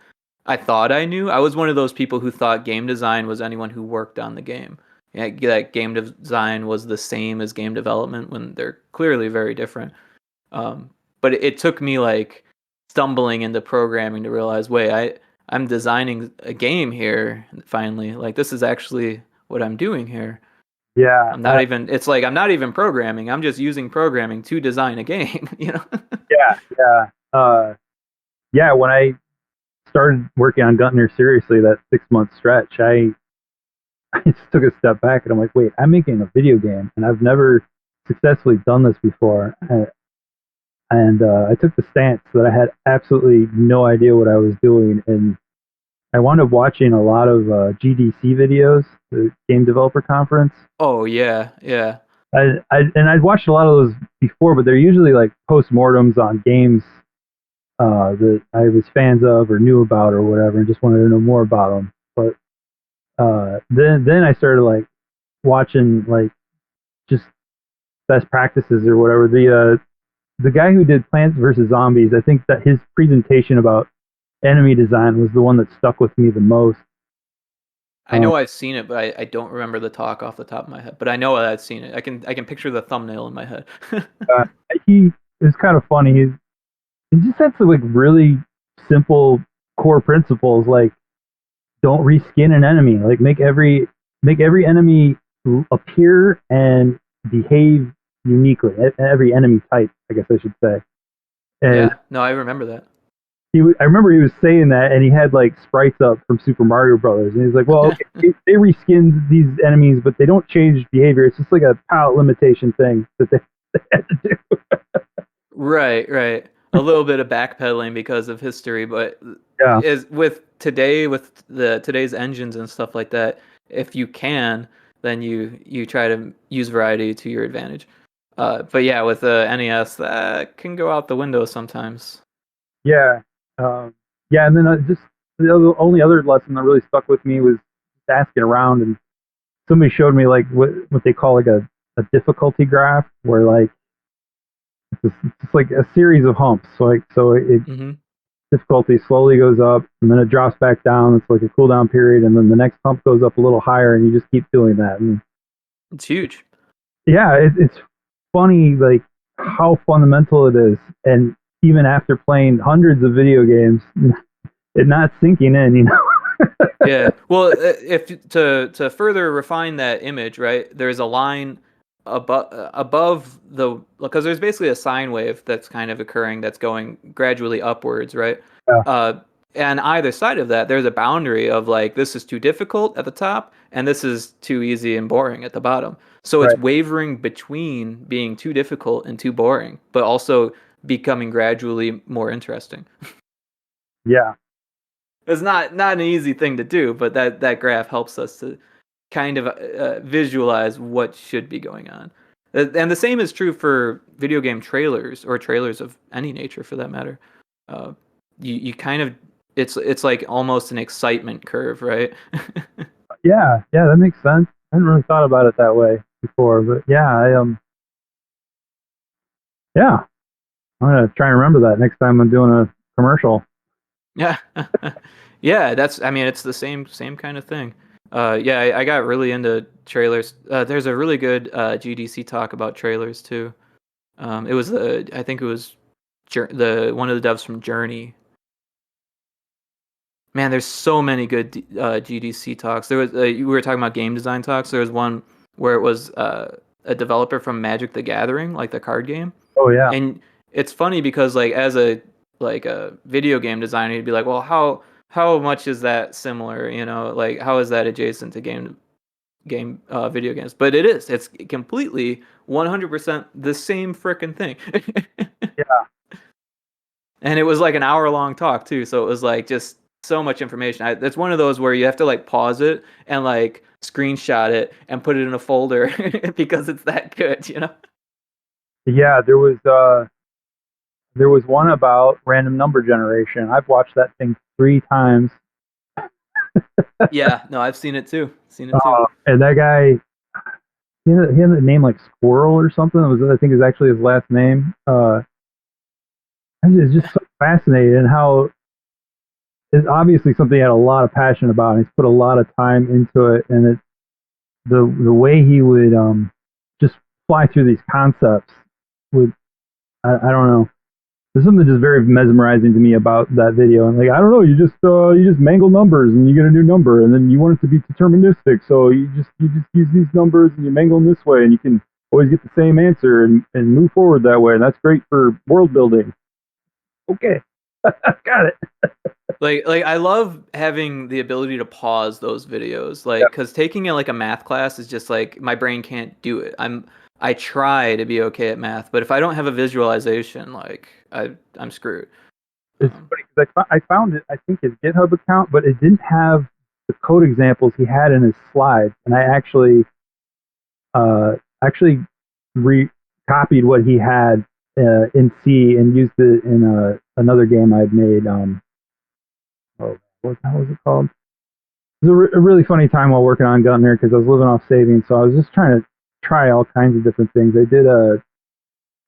I thought I knew. I was one of those people who thought game design was anyone who worked on the game. Yeah, that game design was the same as game development when they're clearly very different. Um, but it took me like stumbling into programming to realize, wait, I'm designing a game here finally. Like this is actually what I'm doing here. yeah, I'm not even it's like I'm not even programming. I'm just using programming to design a game, you know? yeah, yeah, yeah. When I started working on Guntner seriously, that 6 month stretch, I just took a step back and I'm like, wait, I'm making a video game, and I've never successfully done this before. And I took the stance that I had absolutely no idea what I was doing, and I wound up watching a lot of GDC videos, the Game Developer Conference. Oh yeah, yeah. And I'd watched a lot of those before, but they're usually like postmortems on games that I was fans of or knew about or whatever, and just wanted to know more about them. But then I started like watching like just best practices or whatever. The guy who did Plants vs Zombies, I think that his presentation about enemy design was the one that stuck with me the most. I know I've seen it, but I don't remember the talk off the top of my head. But I know I've seen it. I can picture the thumbnail in my head. Uh, he is kind of funny. He just had some like really simple core principles, like don't reskin an enemy. Like make every enemy appear and behave uniquely. Every enemy type, I guess I should say. And Yeah, no, I remember that. I remember he was saying that, and he had like sprites up from Super Mario Brothers, and he's like, "Well, okay, they reskinned these enemies, but they don't change behavior. It's just like a palette limitation thing that they had to do." Right, right. A little bit of backpedaling because of history, but Yeah, is with today's engines and stuff like that, if you can, then you try to use variety to your advantage. But yeah, with the NES, that can go out the window sometimes. yeah, yeah. And then just only other lesson that really stuck with me was asking around, and somebody showed me like what they call like a difficulty graph, where like it's just like a series of humps. So it Hmm. difficulty slowly goes up and then it drops back down. It's like a cooldown period, and then the next hump goes up a little higher, and you just keep doing that. And It's huge. yeah, it's funny like how fundamental it is, and even after playing hundreds of video games, it not sinking in, you know. Yeah. Well, if to further refine that image, right? There's a line above the because there's basically a sine wave that's kind of occurring that's going gradually upwards, right? Yeah, Uh, and either side of that, there's a boundary of like this is too difficult at the top and this is too easy and boring at the bottom. So it's right. wavering between being too difficult and too boring, but also becoming gradually more interesting. Yeah, It's not an easy thing to do, but that graph helps us to kind of visualize what should be going on. And the same is true for video game trailers or trailers of any nature for that matter. Uh, you kind of it's like almost an excitement curve, right? yeah, that makes sense. I hadn't really thought about it that way before, but yeah, yeah, I'm gonna try and remember that next time I'm doing a commercial. Yeah, yeah. That's I mean, it's the same kind of thing. Yeah, I got really into trailers. There's a really good GDC talk about trailers too. It was I think it was the one of the devs from Journey. Man, there's so many good GDC talks. There was we were talking about game design talks. There was one where it was a developer from Magic the Gathering, like the card game. Oh yeah, And it's funny because like as a video game designer, you'd be like, well, how much is that similar? You know, like how is that adjacent to video games? But it is. It's completely 100% the same freaking thing. yeah, And it was like an hour long talk too, so it was like just so much information. It's one of those where you have to like pause it and like screenshot it and put it in a folder because it's that good, you know? yeah. There was one about random number generation. I've watched that thing 3 times. Yeah, no, I've seen it too. Seen it too. And that guy, he had a name like Squirrel or something. It was, I think, is actually his last name. It's just so fascinating, and how it's obviously something he had a lot of passion about, and he's put a lot of time into it. And the way he would just fly through these concepts with, I don't know. There's something just very mesmerizing to me about that video. And like, I don't know, you just mangle numbers and you get a new number, and then you want it to be deterministic, so you just use these numbers and you mangle them this way, and you can always get the same answer and move forward that way, and that's great for world building. Okay, got it. Like I love having the ability to pause those videos, like Yep. because taking it like a math class is just like my brain can't do it. I try to be okay at math, but if I don't have a visualization, like I'm screwed. It's Um, funny because I found it. I think his GitHub account, but it didn't have the code examples he had in his slides, and I uh, actually copied what he had in C and used it in another game I'd made. What the hell was it called? It was a really funny time while working on Guntner because I was living off savings, so I was just trying to try all kinds of different things. I did a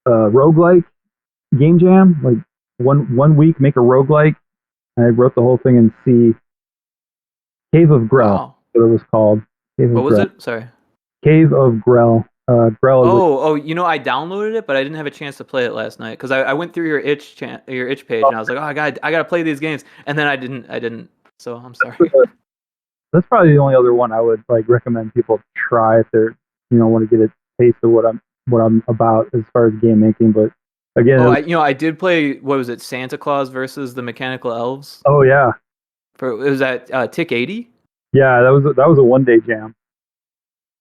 roguelike game jam, like one week make a roguelike. And I wrote the whole thing in C. Cave of Grell. wow. what it was called. Cave What of was Grell. it? Sorry. Cave of Grell. Grell is like, Oh, I downloaded it, but I didn't have a chance to play it last night because I went through your itch page and I was like, oh, I gotta play these games, and then I didn't. So I'm sorry. that's probably the only other one I would like recommend people try if they're want to get a taste of what I'm about as far as game making. But again, Oh, I did play. What was it? Santa Claus versus the Mechanical Elves. oh yeah, It was at Tick 80. yeah, that was a 1 day jam.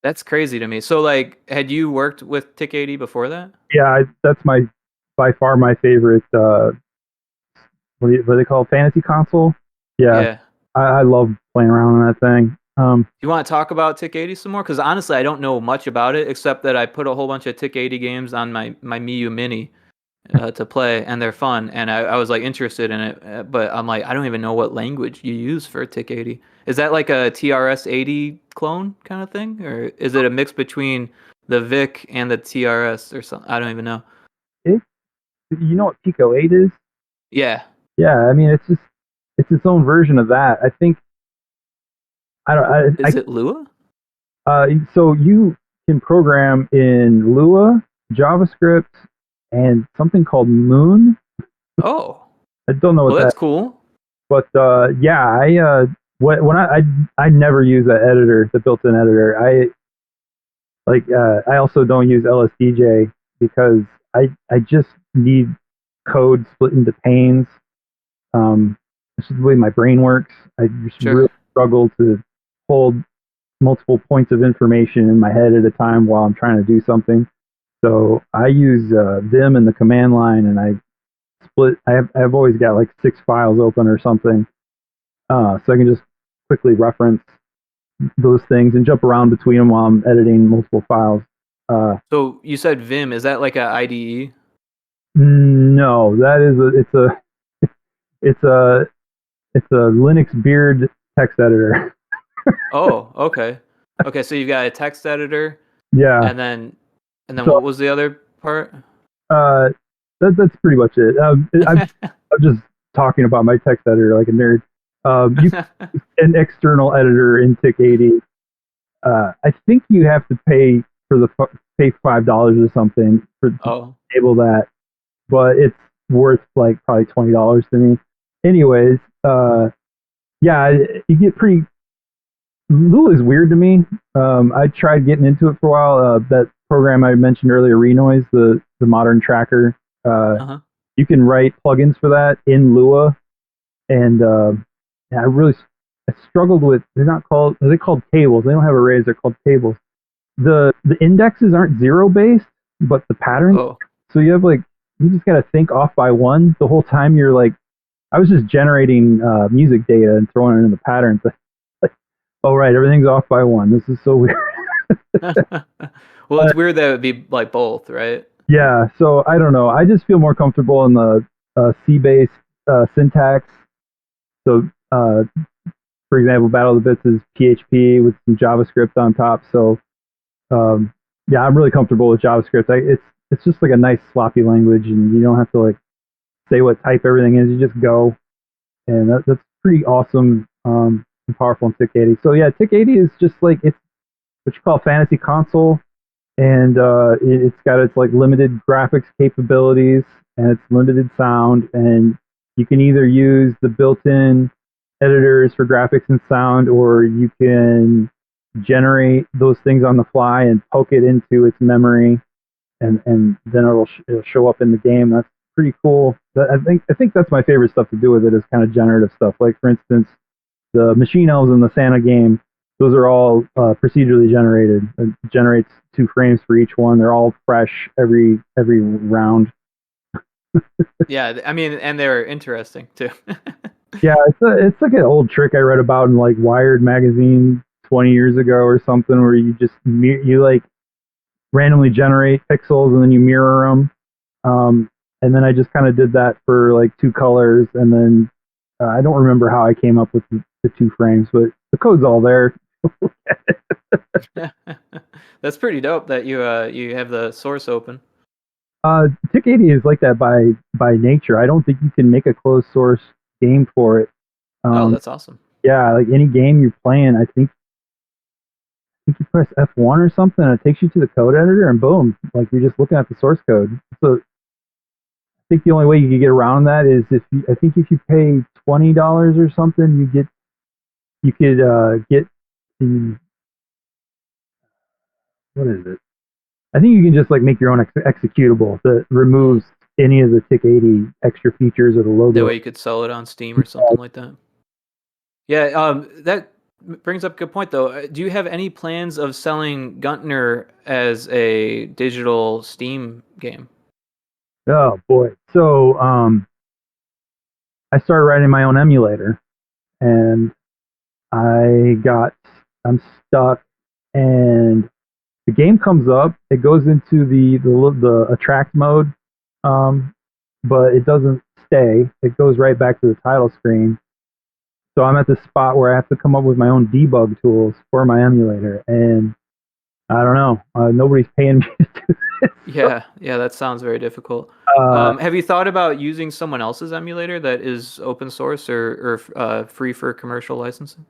That's crazy to me. So like, had you worked with Tick 80 before that? Yeah, that's by far my favorite. What do they call it? Fantasy console? Yeah, Yeah. I love playing around on that thing. Do you want to talk about Tick 80 some more? Because honestly, I don't know much about it except that I put a whole bunch of Tick 80 games on my Miu Mini to play, and they're fun. And I was like interested in it, but I'm like, I don't even know what language you use for Tick 80. Is that like a TRS 80 clone kind of thing, or is it a mix between the Vic and the TRS or something? I don't even know. It, you know what Pico 8 is? Yeah. Yeah, I mean it's its own version of that. I think I don't Is it Lua? so you can program in Lua, JavaScript, and something called Moon. Oh, I don't know what well, that, that's cool. but yeah, when I never use that editor, the built-in editor. I also don't use LSDJ because I just need code split into panes. This is the way my brain works. I just Sure. really struggle to hold multiple points of information in my head at a time while I'm trying to do something. So I use Vim in the command line, and I split. I've always got like 6 files open or something, so I can just quickly reference those things and jump around between them while I'm editing multiple files. Uh, So you said Vim. Is that like a IDE? no, that is it's a it's a Linux beard text editor. Oh, okay. Okay, so you've got a text editor, Yeah, and then so what was the other part? uh, that's pretty much it. I'm just talking about my text editor like a nerd. You an external editor in TIC80. I think you have to pay $5 or something to Oh, enable that, but it's worth like probably $20 to me. Anyways, yeah, you get pretty. Lua is weird to me. I tried getting into it for a while. That program I mentioned earlier, Renoise, the modern tracker. Uh, uh-huh. you can write plugins for that in Lua, and yeah, I struggled with. They're called tables. They don't have arrays. They're called tables. The indexes aren't zero based, but the patterns. Oh, So you just got to think off by one the whole time. You're like, I was just generating music data and throwing it in the patterns. Like, oh right, everything's off by one. This is so weird. well, it's weird that it would be like both, right? Yeah, so I don't know. I just feel more comfortable in the C-based syntax. So, for example, Battle of the Bits is PHP with some JavaScript on top. So, um, yeah, I'm really comfortable with JavaScript. It's just like a nice sloppy language, and you don't have to like say what type everything is. You just go, and that's pretty awesome and powerful in TIC80. So yeah, TIC80 is just like it's what you call fantasy console, and it's got its like limited graphics capabilities and its limited sound, and you can either use the built-in editors for graphics and sound, or you can generate those things on the fly and poke it into its memory, and then it'll show up in the game. That's pretty cool. I think that's my favorite stuff to do with it is kind of generative stuff. Like for instance, the Machine Elves in the Santa game, those are all procedurally generated. It generates 2 frames for each one. They're all fresh every round. Yeah, I mean, and they're interesting too. Yeah, it's like an old trick I read about in like Wired magazine 20 years ago or something, where you like randomly generate pixels and then you mirror them. And then I just kind of did that for like 2 colors, and then I don't remember how I came up with the 2 frames, but the code's all there. That's pretty dope that you have the source open. TIC80 is like that by nature. I don't think you can make a closed source game for it. Oh, Um, that's awesome. yeah, like any game you're playing, I think think you press F1 or something, and it takes you to the code editor, and boom, like you're just looking at the source code. So I think the only way you could get around that is if you pay $20 or something, you could get the, what is it? I think you can just like make your own executable that removes any of the TIC80 extra features of the That logo. way you could sell it on Steam or something like that. Yeah, that brings up a good point, though. Do you have any plans of selling Guntner as a digital Steam game? Oh boy! So I started writing my own emulator, and I'm stuck, and the game comes up. It goes into the attract mode, but it doesn't stay. It goes right back to the title screen. So I'm at this spot where I have to come up with my own debug tools for my emulator, and I don't know. Nobody's paying me to do this. Yeah, that sounds very difficult. Have you thought about using someone else's emulator that is open source or free for commercial licensing?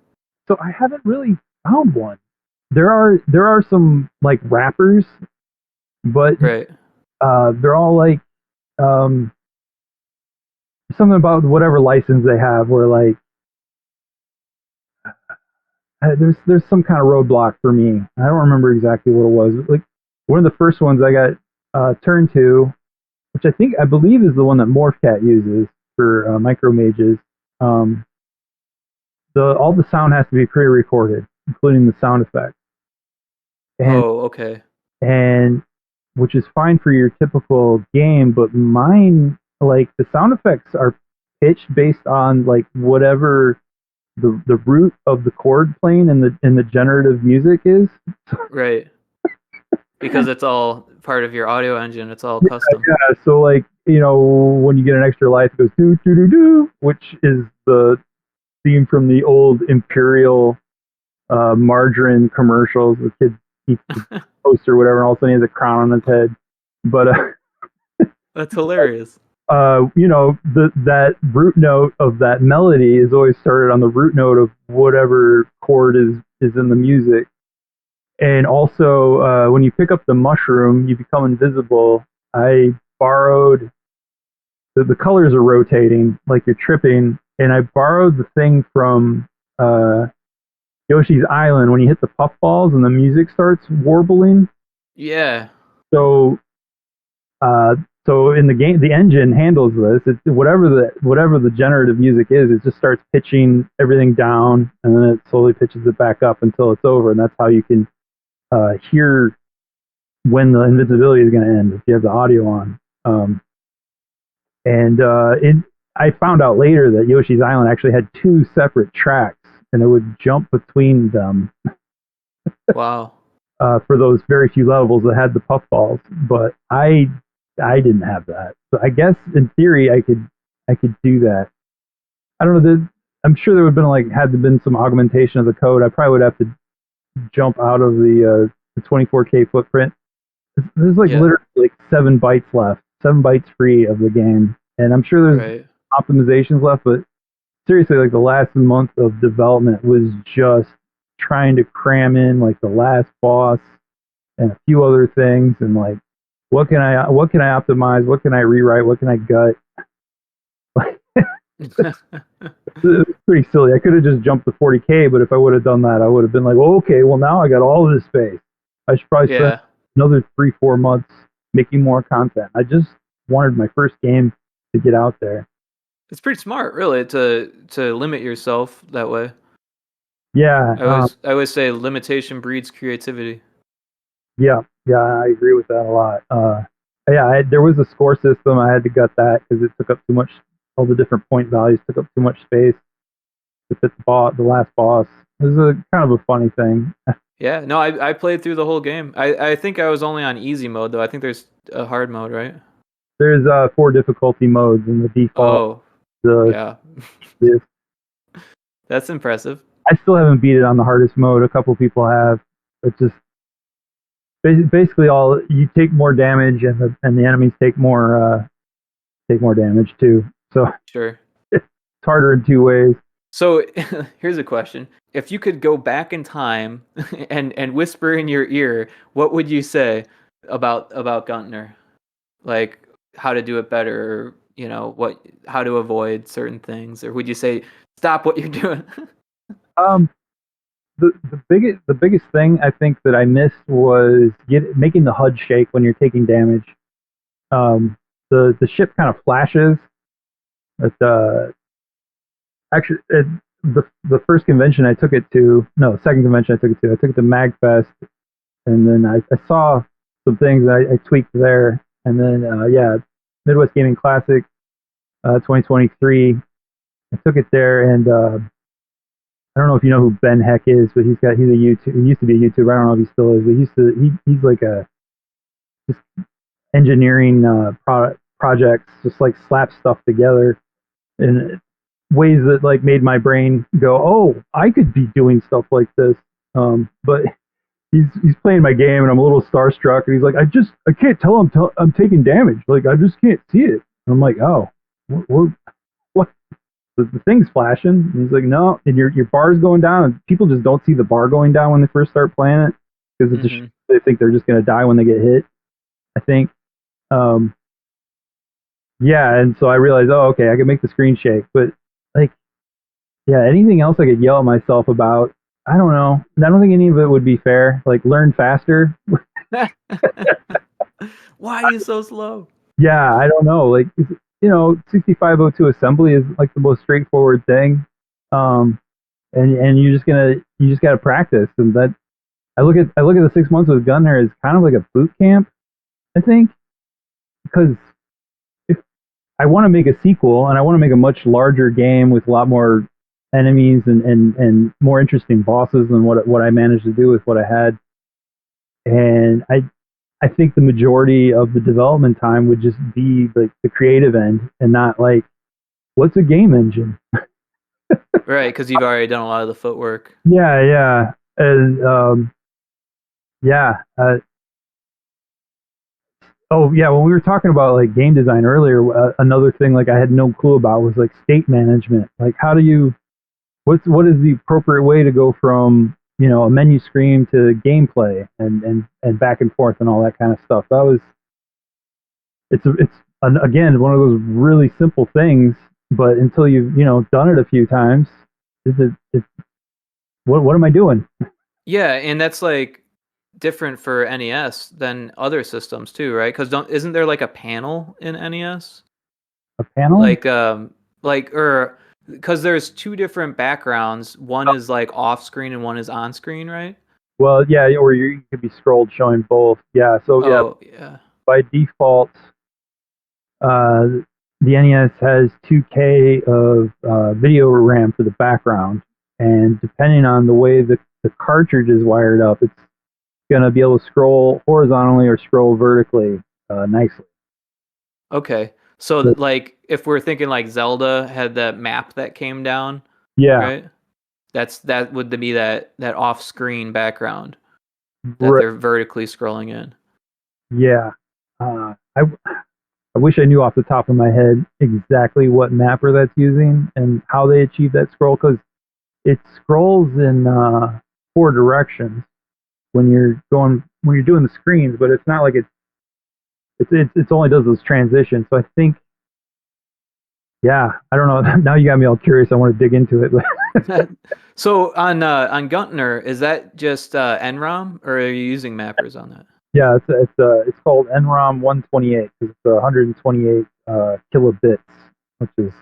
So I haven't really found one. There are some like wrappers, but Right. they're all like um, something about whatever license they have, where like there's some kind of roadblock for me. I don't remember exactly what it was. Like one of the first ones I got turned to, which I believe is the one that MorphCat uses for micro mages. Um, all the sound has to be pre-recorded, including the sound effects. Oh, okay. And which is fine for your typical game, but mine, like the sound effects are pitched based on like whatever the root of the chord plane in the generative music is. Right. Because it's all part of your audio engine. It's all custom. Yeah, so like, when you get an extra life, it goes doo doo doo doo, which is the theme from the old Imperial margarine commercials. The kid eats the toast or whatever, and all of a sudden he has a crown on his head. But That's hilarious. that root note of that melody is always started on the root note of whatever chord is in the music. And also, when you pick up the mushroom, you become invisible. I borrowed the colors are rotating like you're tripping, and I borrowed the thing from Yoshi's Island when you hit the puffballs and the music starts warbling. Yeah. So, uh, so in the game, the engine handles this. It's whatever the generative music is. It just starts pitching everything down, and then it slowly pitches it back up until it's over, and that's how you can hear when the invisibility is going to end if you have the audio on. I found out later that Yoshi's Island actually had two separate tracks, and it would jump between them. Wow. For those very few levels that had the puffballs, but I didn't have that. So I guess in theory I could do that. I don't know. I'm sure there would have been had there been some augmentation of the code. I probably would have to jump out of the 24K footprint. There's literally 7 bytes left, 7 bytes free of the game, and I'm sure there's optimizations left. But seriously, like the last month of development was just trying to cram in like the last boss and a few other things, and like what can I optimize, what can I rewrite, what can I gut. It's pretty silly. I could have just jumped to 40K, but if I would have done that, I would have been like, well, okay, well now I got all of this space. I should probably spend another 3-4 months making more content. I just wanted my first game to get out there. It's pretty smart, really, to limit yourself that way. Yeah. I always say limitation breeds creativity. Yeah, I agree with that a lot. There was a score system. I had to gut that because it took up too much. All the different point values took up too much space to fit the last boss. It was a kind of a funny thing. Yeah, no, I played through the whole game. I think I was only on easy mode, though. I think there's a hard mode, right? There's 4 difficulty modes in the default. Yeah. That's impressive. I still haven't beat it on the hardest mode. A couple people have. It's just basically all you take more damage, and the enemies take more damage too. So sure, it's harder in 2 ways. So here's a question: if you could go back in time and whisper in your ear, what would you say about Guntner? Like how to do it better, or, how to avoid certain things, or would you say stop what you're doing? Um, the biggest thing I think that I missed was making the HUD shake when you're taking damage. The ship kind of flashes. At actually the first convention I took it to, no, second convention I took it to MagFest, and then I saw some things I tweaked there, and then yeah, Midwest Gaming Classic 2023. I took it there, and I don't know if you know who Ben Heck is, but he's a YouTube. He used to be a YouTuber. I don't know if he still is, but he's like a just engineering projects, just like slap stuff together in ways that like made my brain go, oh, I could be doing stuff like this. But he's playing my game, and I'm a little starstruck, and he's like, I can't tell I'm taking damage. Like I just can't see it. And I'm like, oh, what? The thing's flashing. And he's like, no, and your bar's going down. And people just don't see the bar going down when they first start playing it because they think they're just gonna die when they get hit. I think. Um, yeah, and so I realized, oh, okay, I can make the screen shake, but like, yeah, anything else I could yell at myself about, I don't know. I don't think any of it would be fair. Like, learn faster. Why are you so slow? Yeah, I don't know. Like, 6502 assembly is like the most straightforward thing. And you just gotta practice. And that I look at the 6 months with Guntner as kind of like a boot camp, I think, because if I want to make a sequel and I want to make a much larger game with a lot more enemies and more interesting bosses than what I managed to do with what I had. And I think the majority of the development time would just be like the creative end and not like what's a game engine. Right, because you've already done a lot of the footwork. Yeah. And yeah. Oh yeah, when we were talking about like game design earlier, another thing like I had no clue about was like state management. Like how do you what is the appropriate way to go from a menu screen to gameplay and back and forth and all that kind of stuff. That was again one of those really simple things, but until you've done it a few times, it's what am I doing? Yeah, and that's like different for NES than other systems too, right? Because isn't there like a panel in NES? A panel? Or because there's two different backgrounds. One is like off screen and one is on screen, right? Well, yeah, or you could be scrolled showing both. Yeah, so yeah, Oh, yeah. by default, the NES has 2K of video RAM for the background, and depending on the way the cartridge is wired up, it's going to be able to scroll horizontally or scroll vertically nicely. Okay. So like if we're thinking like Zelda had that map that came down, yeah, right? That would be that off-screen background that right. they're vertically scrolling in. Yeah. I wish I knew off the top of my head exactly what mapper that's using and how they achieve that scroll, because it scrolls in 4 directions when you're doing the screens, but it's not like it's only does those transitions. So I think, yeah, I don't know. Now you got me all curious. I want to dig into it. So on Guntner, is that just NROM, or are you using mappers on that? Yeah, it's called NROM 128 because it's 128 kilobits, which is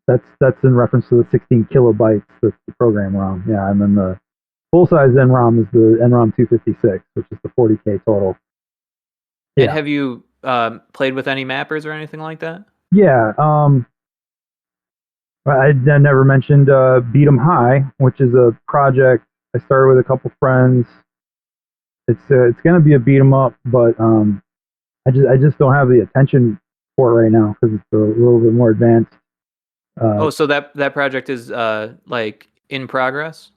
that's in reference to the 16 kilobytes that's the program ROM. Yeah, and then the full size NROM is the NROM 256, which is the 40K total. Yeah. Yeah. And have you played with any mappers or anything like that? Yeah. I never mentioned Beat 'em High, which is a project I started with a couple friends. It's gonna be a beat 'em up, but I just don't have the attention for it right now because it's a little bit more advanced. So that project is like in progress?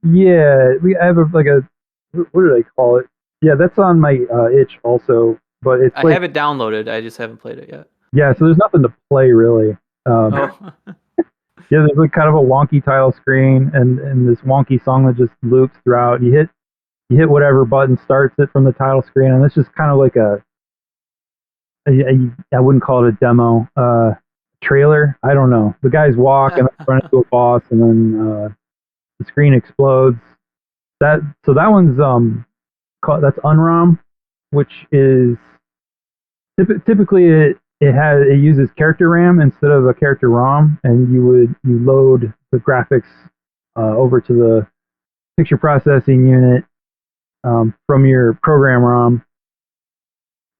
Yeah, I have what do they call it? Yeah, that's on my itch also, but it's I have it downloaded. I just haven't played it yet. yeah, so there's nothing to play really. Oh. Yeah, there's like kind of a wonky title screen and this wonky song that just loops throughout. You hit whatever button starts it from the title screen, and it's just kind of like I wouldn't call it a demo, trailer. I don't know. The guys walk and run into a boss, and then the screen explodes. That one's that's Unrom, which is typically it uses character RAM instead of a character ROM, and you load the graphics over to the picture processing unit from your program ROM,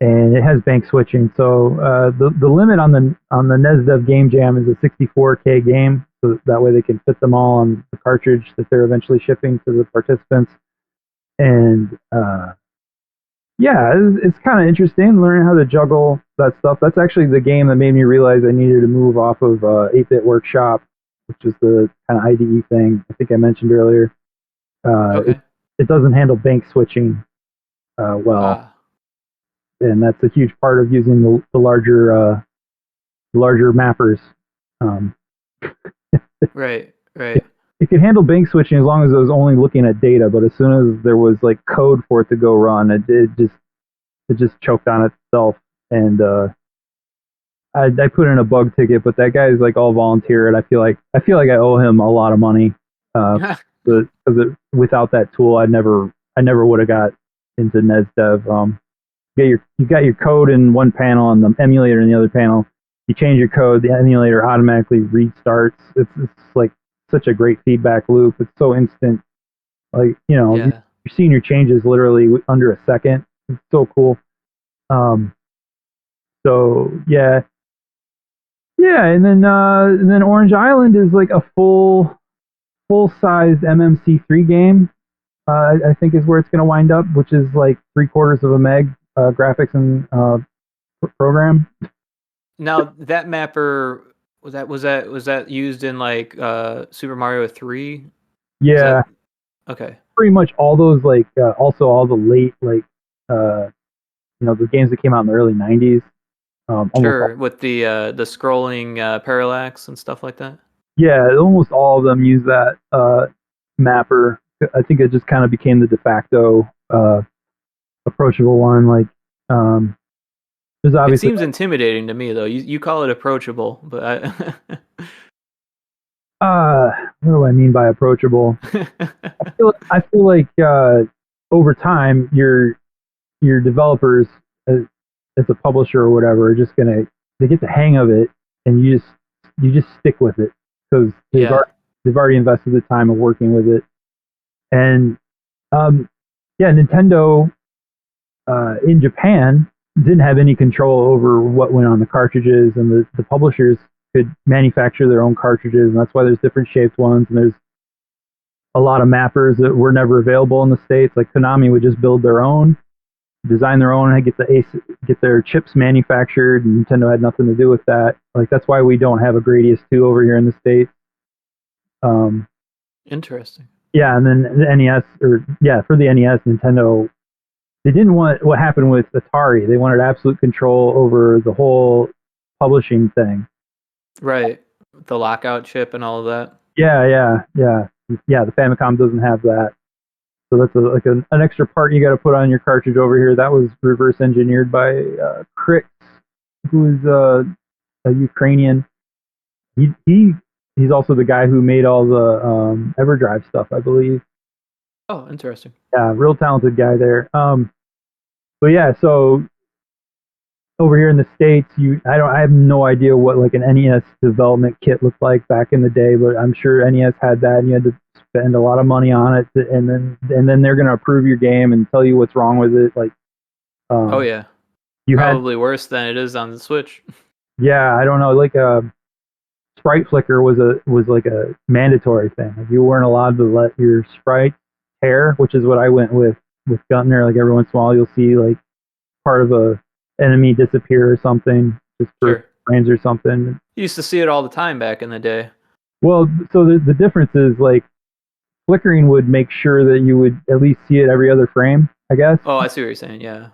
and it has bank switching. So the limit on the NESDev Game Jam is a 64K game, so that way they can fit them all on the cartridge that they're eventually shipping to the participants. And yeah, it's kind of interesting learning how to juggle that stuff. That's actually the game that made me realize I needed to move off of 8-Bit Workshop, which is the kind of IDE thing I think I mentioned earlier. Okay. It doesn't handle bank switching well, and that's a huge part of using the larger mappers. Right. It could handle bank switching as long as it was only looking at data, but as soon as there was like code for it to go run, it just choked on itself. And I put in a bug ticket, but that guy is like all volunteer, and I feel like I owe him a lot of money because without that tool, I never would have got into NESDev. You got your code in one panel and the emulator in the other panel. You change your code, the emulator automatically restarts. It's like such a great feedback loop. It's so instant. Like, you're seeing your changes literally under a second. It's so cool. So yeah, and then Orange Island is like a full sized MMC3 game. I think is where it's going to wind up, which is like 3/4 of a meg graphics and program. Now that mapper was that used in like Super Mario 3? Yeah. Okay. Pretty much all those like also all the late like the games that came out in the early 90s. Sure, with the scrolling parallax and stuff like that. Yeah, almost all of them use that mapper. I think it just kind of became the de facto approachable one. Like, there's obviously. It seems intimidating to me, though. You call it approachable, but what do I mean by approachable? I feel like over time, your developers as a publisher or whatever are just they get the hang of it, and you just stick with it because they've already invested the time of working with it. And Nintendo in Japan didn't have any control over what went on the cartridges, and the publishers could manufacture their own cartridges, and that's why there's different shaped ones, and there's a lot of mappers that were never available in the States. Like Konami would just build their own, design their own, and get their chips manufactured, and Nintendo had nothing to do with that. Like that's why we don't have a Gradius 2 over here in the States. Interesting. Yeah, and then the NES, for the NES, Nintendo, they didn't want what happened with Atari. They wanted absolute control over the whole publishing thing. Right. The lockout chip and all of that. Yeah. The Famicom doesn't have that. So that's an extra part you got to put on your cartridge over here. That was reverse engineered by Krix, who's a Ukrainian. He's also the guy who made all the EverDrive stuff, I believe. Oh, interesting. Yeah, real talented guy there. But yeah, so over here in the States, I have no idea what like an NES development kit looked like back in the day, but I'm sure NES had that, and you had to spend a lot of money on it, and then they're going to approve your game and tell you what's wrong with it. Like, oh yeah, probably worse than it is on the Switch. Yeah, I don't know. Like sprite flicker was like a mandatory thing. Like, you weren't allowed to let your sprite tear, which is what I went with Guntner. Like every once in a while, you'll see like part of a enemy disappear or something, just for frames or something. You used to see it all the time back in the day. Well, so the difference is like flickering would make sure that you would at least see it every other frame, I guess. Oh, I see what you're saying. Yeah.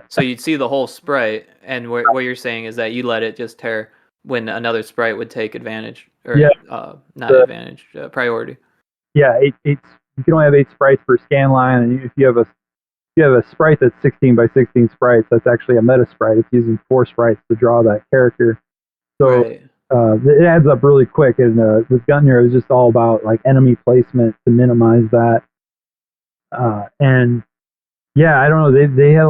So you'd see the whole sprite, and what you're saying is that you let it just tear. when another sprite would take advantage Yeah, or not advantage, priority. Yeah, it's you can only have 8 sprites per scan line, and if you have a sprite that's 16 by 16 sprites, that's actually a meta sprite. It's using 4 sprites to draw that character. So Right. it adds up really quick. And with Guntner, it was just all about like enemy placement to minimize that. And yeah, I don't know. They had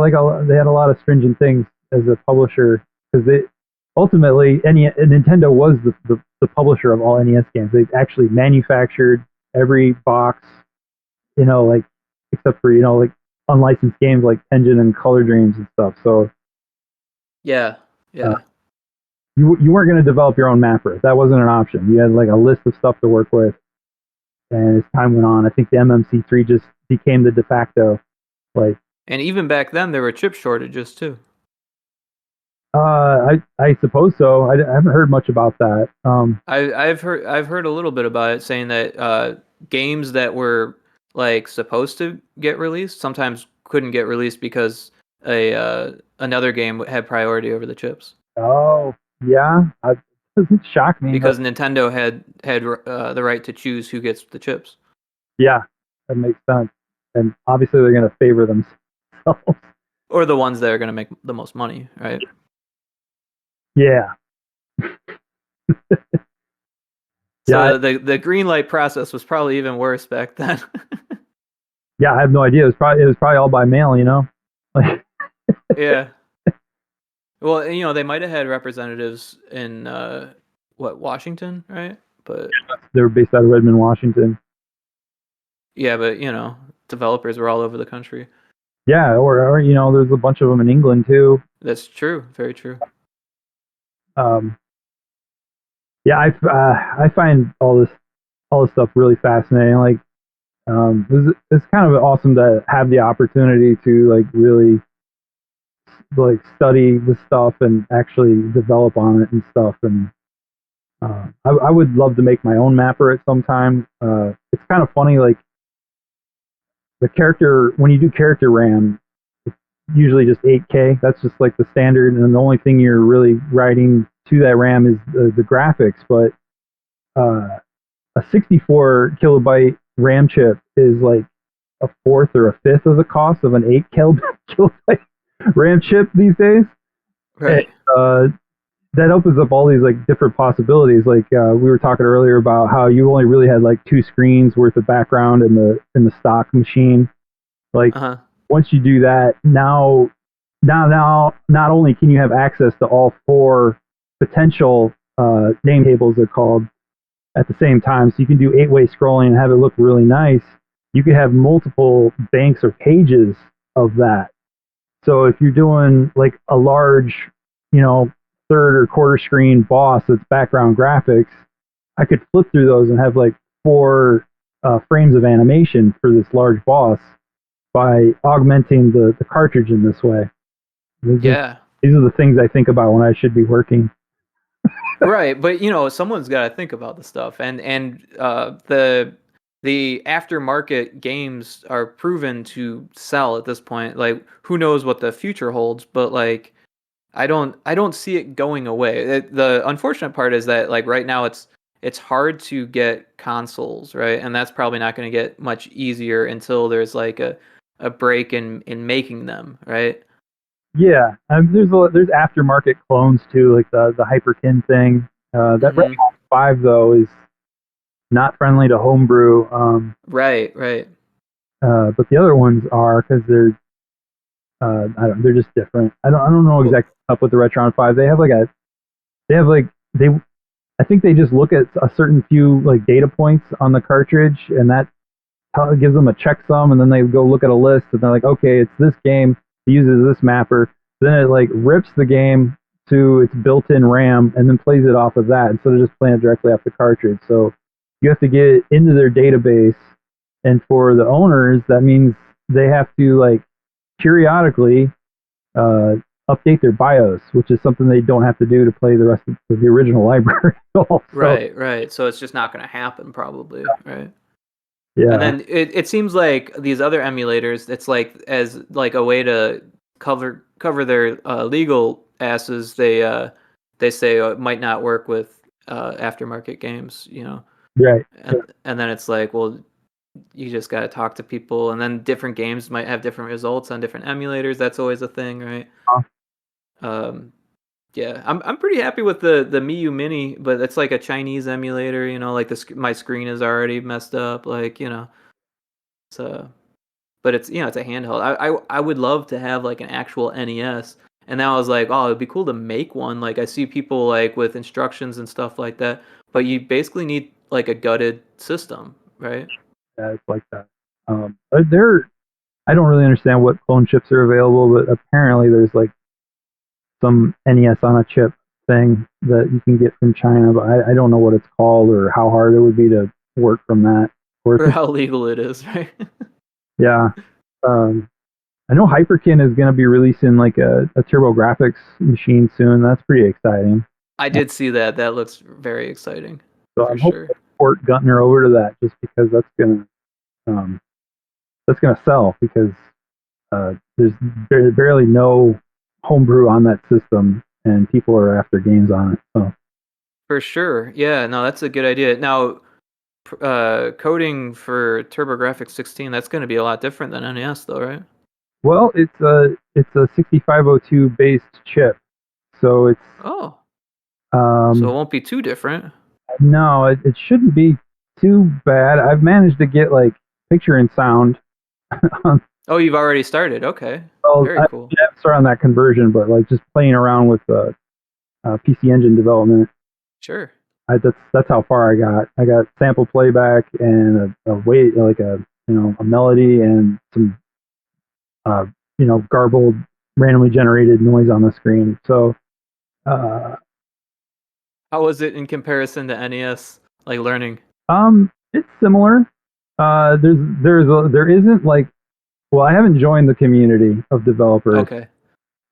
they had a lot of stringent things as a publisher because they ultimately Nintendo was the publisher of all NES games. They actually manufactured every box, like except for like unlicensed games like Tengen and Color Dreams and stuff. So Yeah. uh, Yeah. you weren't going to develop your own mapper. That wasn't an option. You had like a list of stuff to work with, and as time went on, I think the MMC3 just became the de facto. Like, And even back then, there were chip shortages too. I suppose so. I haven't heard much about that. I've heard a little bit about it, saying that games that were like supposed to get released sometimes couldn't get released because another game had priority over the chips. Oh, yeah, it doesn't shock me. Because Nintendo had the right to choose who gets the chips. Yeah, that makes sense. And obviously, they're going to favor themselves. Or the ones that are going to make the most money, right? Yeah. So the green light process was probably even worse back then. Yeah, I have no idea. It was probably all by mail, Like, yeah. Well, they might have had representatives in Washington, right? But they were based out of Redmond, Washington. yeah, but developers were all over the country. Yeah, or there's a bunch of them in England too. That's true. Very true. Yeah, I find all this stuff really fascinating. Like, it's kind of awesome to have the opportunity to like really like study the stuff and actually develop on it and stuff. And I would love to make my own mapper at some time. It's kind of funny, like the character when you do character RAM, it's usually just 8K. That's just like the standard, and the only thing you're really writing to that RAM is the graphics. But a 64 kilobyte RAM chip is like a fourth or a fifth of the cost of an 8 kilobyte RAM chip these days. Right. And, that opens up all these like different possibilities. Like we were talking earlier about how you only really had like 2 screens worth of background in the stock machine. Like once you do that, now not only can you have access to all 4 potential name tables, they're called, at the same time, so you can do 8-way scrolling and have it look really nice. You could have multiple banks or pages of that. So if you're doing like a large, third or quarter screen boss that's background graphics, I could flip through those and have like 4 frames of animation for this large boss by augmenting the cartridge in this way. These are the things I think about when I should be working. Right, but someone's got to think about the stuff, and the aftermarket games are proven to sell at this point. Like, who knows what the future holds, but like, I don't see it going away. The unfortunate part is that like right now it's hard to get consoles, right? And that's probably not going to get much easier until there's like a break in making them, right? Yeah, there's aftermarket clones too, like the Hyperkin thing. That Red 5 though is not friendly to homebrew. Right. But the other ones are because they're they're just different. I don't know exactly what's up with the Retron 5. They I think they just look at a certain few like data points on the cartridge, and that gives them a checksum, and then they go look at a list, and they're like, okay, it's this game, it uses this mapper. Then it like rips the game to its built-in RAM and then plays it off of that instead of just playing it directly off the cartridge. So you have to get into their database, and for the owners, that means they have to like periodically update their BIOS, which is something they don't have to do to play the rest of the original library. Right. So it's just not going to happen, probably. Yeah. Right. Yeah. And then it seems like these other emulators, it's like as like a way to cover their legal asses. They they say it might not work with aftermarket games, Right. and then it's like, well, you just got to talk to people, and then different games might have different results on different emulators. That's always a thing, right? Uh, Um, yeah, I'm pretty happy with the Miu Mini, but it's like a Chinese emulator, like my screen is already messed up, like, it's but it's it's a handheld. I would love to have like an actual NES, and now I was like, oh, it'd be cool to make one. Like I see people like with instructions and stuff like that, but you basically need like a gutted system, right? yeah, it's like that. I don't really understand what clone chips are available, but apparently there's like some NES on a chip thing that you can get from China, but I don't know what it's called or how hard it would be to work from that. Or Or how legal it is, right? yeah. Um, I know Hyperkin is going to be releasing like a TurboGrafx machine soon. That's pretty exciting. I did see that. That looks very exciting, So for I'm hoping sure. to port Guntner over to that just because um, that's gonna sell because there's barely no homebrew on that system and people are after games on it. So For sure. Yeah, no, that's a good idea. Now, coding for TurboGrafx 16, that's going to be a lot different than NES, though, right? well, it's a 6502 based chip, so it's Oh, so it um, won't be too different. no, it shouldn't be too bad. I've managed to get like picture and sound on. Oh, you've already started. Okay. Well, Very I cool. haven't started on that conversion, but like just playing around with PC Engine development. Sure. That's how far I got. I got sample playback and a weight like a melody and some uh, garbled randomly generated noise on the screen. So uh, How was it in comparison to NES, like learning? it's similar. There isn't like, well, I haven't joined the community of developers. Okay.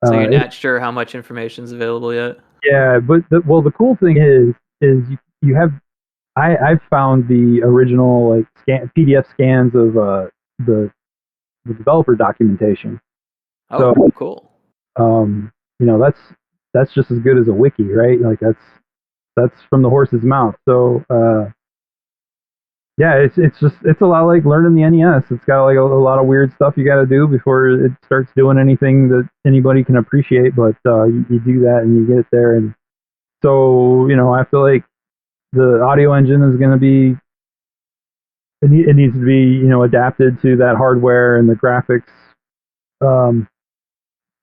So you're It, not sure how much information is available yet? yeah, but the cool thing is you have I've found the original like PDF scans of the the developer documentation. So Oh, cool. um, that's just as good as a wiki, right? Like that's from the horse's mouth. So yeah, it's a lot like learning the NES. It's got like a lot of weird stuff you got to do before it starts doing anything that anybody can appreciate. But you do that and you get it there, and so I feel like the audio engine is going to be it needs to be adapted to that hardware and the graphics. Um,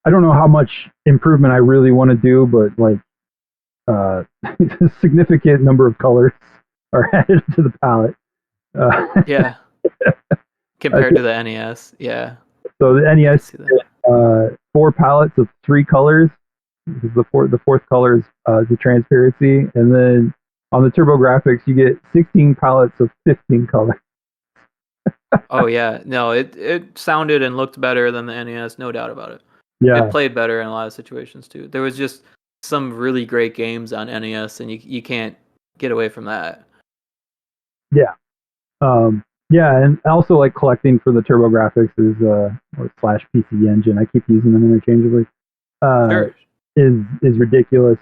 I don't know how much improvement I really want to do, but like a significant number of colors are added to the palette. Yeah. I Compared think, to the NES. Yeah. so the I NES can see that. four palettes of three colors. Because the fourth color is the transparency, and then on the TurboGrafx you get 16 palettes of 15 colors. Oh yeah. No, it sounded and looked better than the NES, no doubt about it. It Yeah, played better in a lot of situations too. There was just some really great games on NES, and you can't get away from that. yeah, yeah, and also like collecting for the TurboGrafx is or slash PC Engine. I keep using them interchangeably. Uh, Sure. is ridiculous.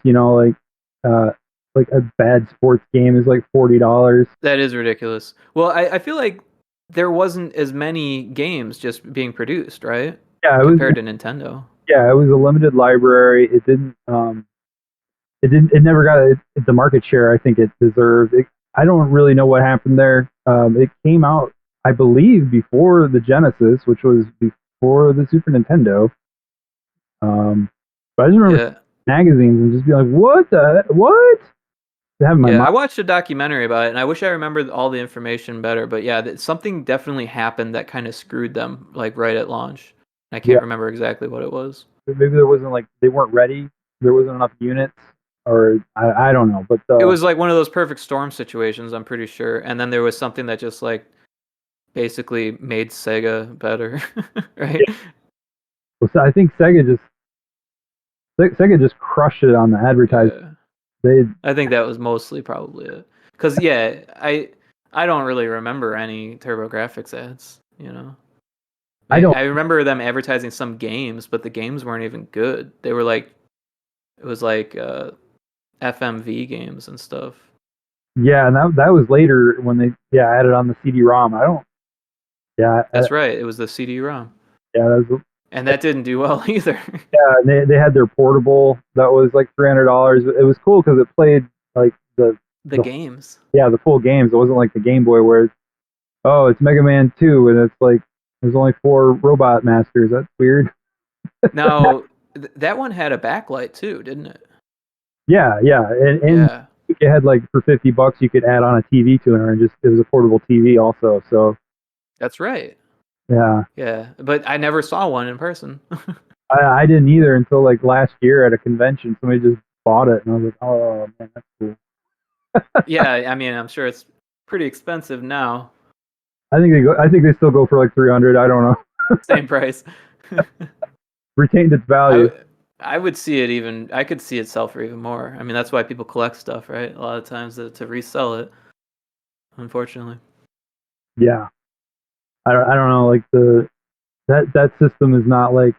Uh, like a bad sports game is like $40. That is ridiculous. Well, I feel like there wasn't as many games just being produced, right? Yeah, it was. Compared to Nintendo. Yeah, it was a limited library. It never got the market share I think it deserved. I don't really know what happened there. It came out, I believe, before the Genesis, which was before the Super Nintendo. But I just remember Yeah. magazines and just be like, what? Having my Yeah, mind. I watched a documentary about it, and I wish I remembered all the information better. But yeah, something definitely happened that kind of screwed them, like right at launch. I Yeah, can't remember exactly what it was. maybe there wasn't like they weren't ready. There wasn't enough units, or I don't know. But It was like one of those perfect storm situations, I'm pretty sure. And then there was something that just like basically made Sega better, right? yeah, I think Sega just crushed it on the advertising. Yeah. They I think that was mostly probably it. Cause yeah, I don't really remember any TurboGrafx ads, you know. I don't. I remember them advertising some games, but the games weren't even good. They were like it was like FMV games and stuff. Yeah, and that was later when they added on the CD-ROM. I don't. Yeah, That's right. It was the CD-ROM, yeah, that was, and that didn't do well either. yeah. And they had their portable that was like $300. It was cool because it played like The games. the full games. It wasn't like the Game Boy where it's Mega Man 2 and it's like there's only 4 Robot Masters. That's weird. Now, that one had a backlight too, didn't it? Yeah, and Yeah, it had like for $50 you could add on a TV tuner and just it was a portable TV also. So that's right. yeah, Yeah, but I never saw one in person. I didn't either until like last year at a convention. Somebody just bought it and I was like, oh man, that's cool. Yeah, I mean, I'm sure it's pretty expensive now. I think they still go for like 300. I don't know. Same price. Retained its value. I would see it even. I could see it sell for even more. I mean, that's why people collect stuff, right? A lot of times to resell it. Unfortunately. Yeah, I don't know. Like that system is not like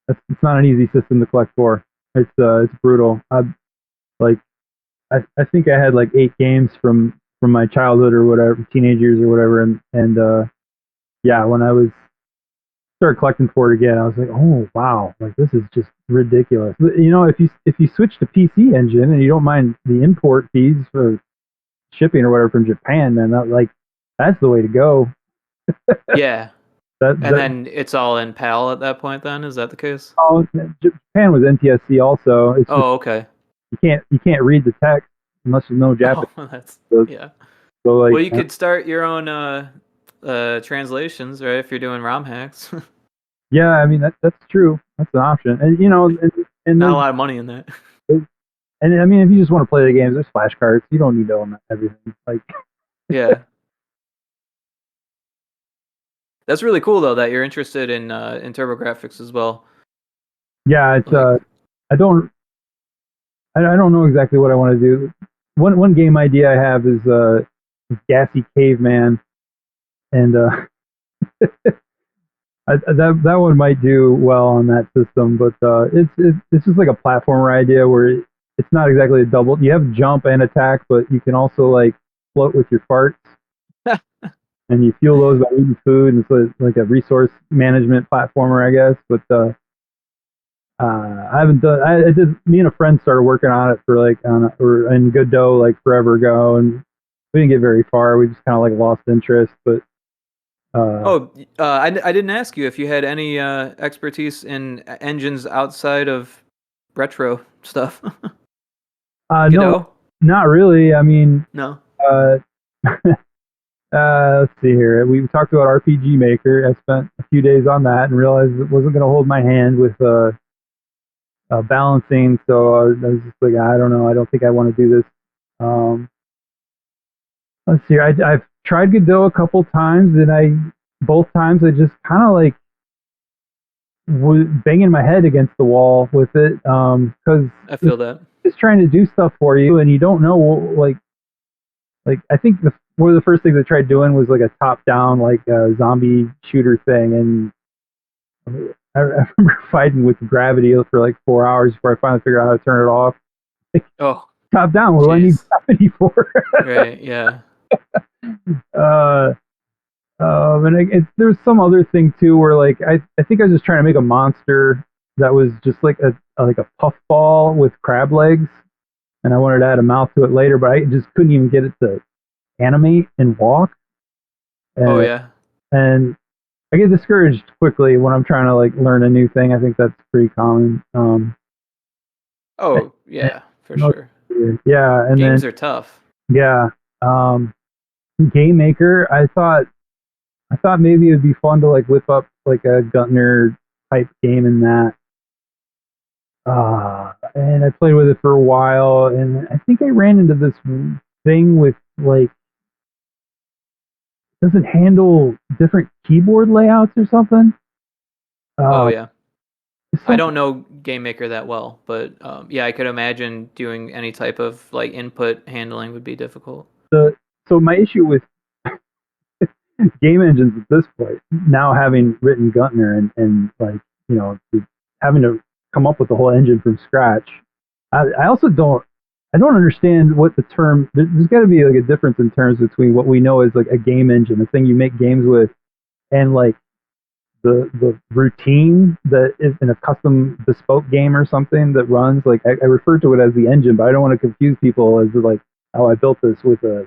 it's not an easy system to collect for. It's brutal. I think I had like 8 games from my childhood or whatever, teenage years or whatever, and yeah, when I was started collecting for it again, I was like, oh wow, like this is just ridiculous. You know, if you switch to PC Engine and you don't mind the import fees for shipping or whatever from Japan, man, that's the way to go. Yeah. And then it's all in PAL at that point. Then is that the case? Oh, Japan was NTSC also. It's just, Okay. you can't read the text unless you know Japanese. Oh, that's yeah. So like, Well, you could start your own translations, right? If you're doing ROM hacks. yeah, I mean that's true. That's an option, and you know, and Not a lot of money in that. and I mean, if you just want to play the games, there's flashcards. You don't need to own everything. Like, Yeah. That's really cool though that you're interested in TurboGrafx as well. yeah, it's I don't know exactly what I want to do. One game idea I have is Gassy Caveman, and that one might do well on that system, but it's just like a platformer idea where it's not exactly a double. You have jump and attack, but you can also like float with your farts, and you fuel those by eating food, and so it's like a resource management platformer, I guess. But I haven't done. I did. Me and a friend started working on it for like or in Godot like forever ago, and we didn't get very far. We just kind of like lost interest, but. I didn't ask you if you had any expertise in engines outside of retro stuff. No, not really. I mean, No. Let's see here. We talked about RPG Maker. I spent a few days on that and realized it wasn't going to hold my hand with balancing. So I was just like, I don't know. I don't think I want to do this. Let's see. I've tried Godot a couple times, and both times I just kind of like was banging my head against the wall with it because I feel that it's trying to do stuff for you, and you don't know like I think one of the first things I tried doing was like a top-down like zombie shooter thing, and I remember fighting with gravity for like 4 hours before I finally figured out how to turn it off. Like, top down. What do I need gravity for? Right. Yeah. And there's some other thing too where like I think I was just trying to make a monster that was just like a puffball with crab legs, and I wanted to add a mouth to it later, but I just couldn't even get it to animate and walk. And, and I get discouraged quickly when I'm trying to like learn a new thing. I think that's pretty common. For sure. Yeah, and games are tough. Yeah, Game Maker. I thought maybe it'd be fun to like whip up like a Guntner type game in that. And I played with it for a while, and I think I ran into this thing with like doesn't handle different keyboard layouts or something. I don't know Game Maker that well, but I could imagine doing any type of like input handling would be difficult. So my issue with game engines at this point, now having written Guntner and like, you know, having to come up with the whole engine from scratch, I also don't understand what the term. There's got to be like a difference in terms between what we know as like a game engine, the thing you make games with, and like the routine that is in a custom bespoke game or something that runs. Like I refer to it as the engine, but I don't want to confuse people as to, like, oh, I built this with a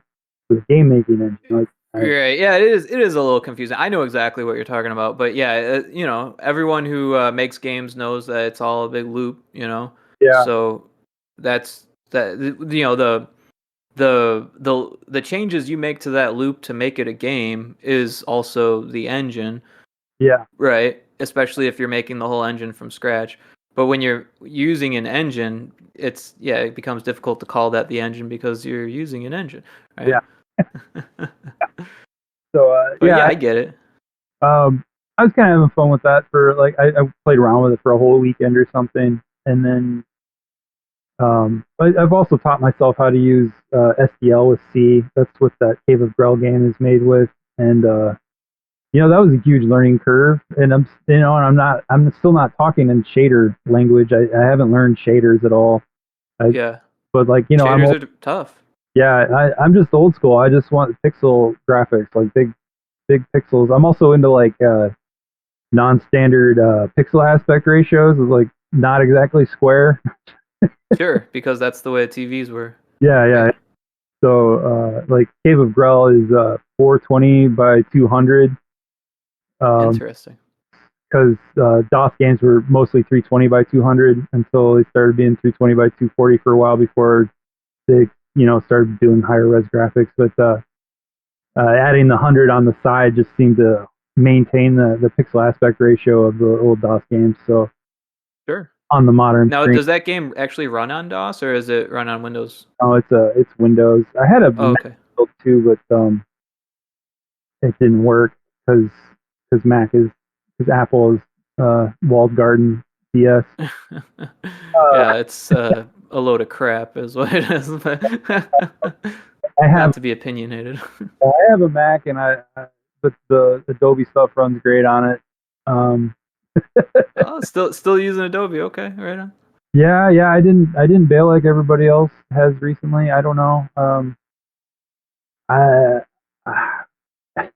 game making engine. Like, Right. Yeah, it is a little confusing. I know exactly what you're talking about, but yeah, everyone who makes games knows that it's all a big loop, yeah, So that's that the changes you make to that loop to make it a game is also the engine, yeah, right? Especially if you're making the whole engine from scratch. But when you're using an engine, it becomes difficult to call that the engine because you're using an engine, right? yeah. So But yeah, I get it. I was kind of having fun with that for like I played around with it for a whole weekend or something, and then I've also taught myself how to use SDL with C. That's what that Cave of Grell game is made with, and that was a huge learning curve. And I'm still not talking in shader language. I haven't learned shaders at all. Yeah. But like I'm Shaders old, are tough. yeah, I'm just old school. I just want pixel graphics, like big pixels. I'm also into like non-standard pixel aspect ratios, is like not exactly square. Sure, because that's the way TVs were, Yeah, yeah. right? So like Cave of Grell is 420 by 200 Interesting. because DOS games were mostly 320 by 200 until they started being 320 by 240 for a while before they started doing higher res graphics. But adding the 100 on the side just seemed to maintain the pixel aspect ratio of the old DOS games. So Sure. on the modern Now, screen, does that game actually run on DOS or is it run on Windows? oh, it's Windows. I had a Oh, Mac okay. built too, but it didn't work because Mac is because Apple is walled garden BS. Uh, Yeah, it's a load of crap, is what it is. But I not have to be opinionated. I have a Mac, and but the Adobe stuff runs great on it. Um, Oh, still using Adobe. Okay, right on. yeah, I didn't bail like everybody else has recently. I don't know. I I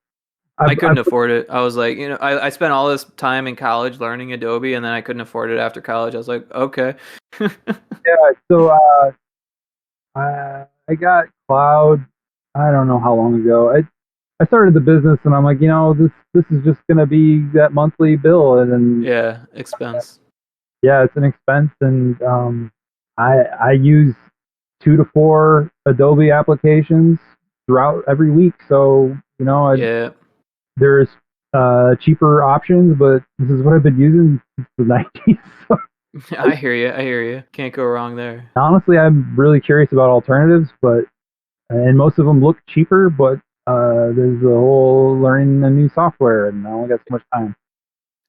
I've couldn't afford it. I was like, I spent all this time in college learning Adobe, and then I couldn't afford it after college. I was like, okay. yeah. So I got cloud. I don't know how long ago. I started the business, and I'm like, this is just gonna be that monthly bill, and then Yeah, expense. yeah, it's an expense, and I use 2 to 4 Adobe applications throughout every week. So Yeah. there's cheaper options, but this is what I've been using since the 90s. So I hear you. I hear you. Can't go wrong there. honestly, I'm really curious about alternatives, but and most of them look cheaper, but there's the whole learning the new software, and I only got so much time.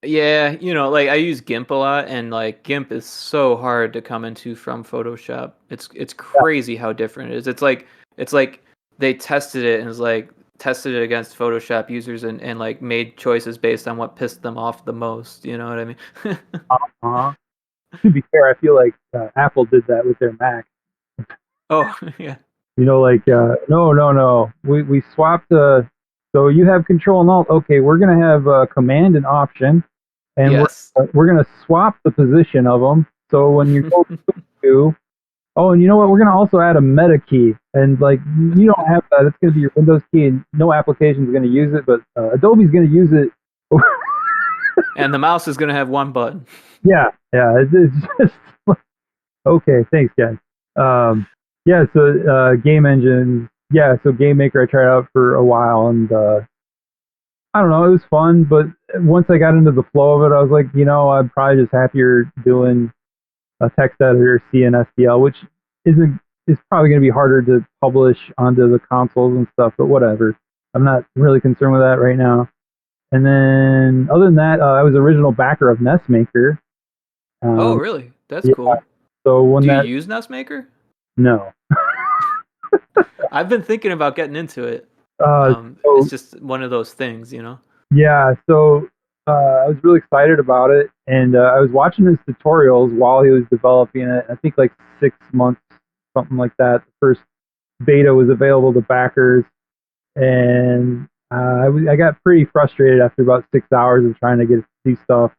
Yeah, like I use GIMP a lot, and like GIMP is so hard to come into from Photoshop. It's Yeah, crazy how different it is. It's like they tested it and it's like tested it against Photoshop users and like made choices based on what pissed them off the most. You know what I mean? uh-huh. To be fair, I feel like Apple did that with their Mac. Oh, yeah. Like no, we swapped. So you have Control and Alt. Okay, we're gonna have Command and Option, and Yes. we're gonna swap the position of them. So when you go to, oh, and you know what? We're gonna also add a Meta key, and like you don't have that. It's gonna be your Windows key, and no application is gonna use it, but Adobe's gonna use it. And the mouse is gonna have one button. Yeah, yeah. It's just like, okay. Thanks, guys. Um, yeah. So game engine. Yeah. So Game Maker, I tried out for a while, and I don't know. It was fun, but once I got into the flow of it, I was like, I'm probably just happier doing a text editor, C and STL, which isn't is probably going to be harder to publish onto the consoles and stuff. But whatever. I'm not really concerned with that right now. And then other than that, I was original backer of Nestmaker. Oh, Um, really? That's yeah. cool. So when Do you that use NestMaker? no. I've been thinking about getting into it. Uh, It's so just one of those things. yeah. So I was really excited about it, and I was watching his tutorials while he was developing it. I think like 6 months, something like that. The first beta was available to backers, and I got pretty frustrated after about 6 hours of trying to get to see stuff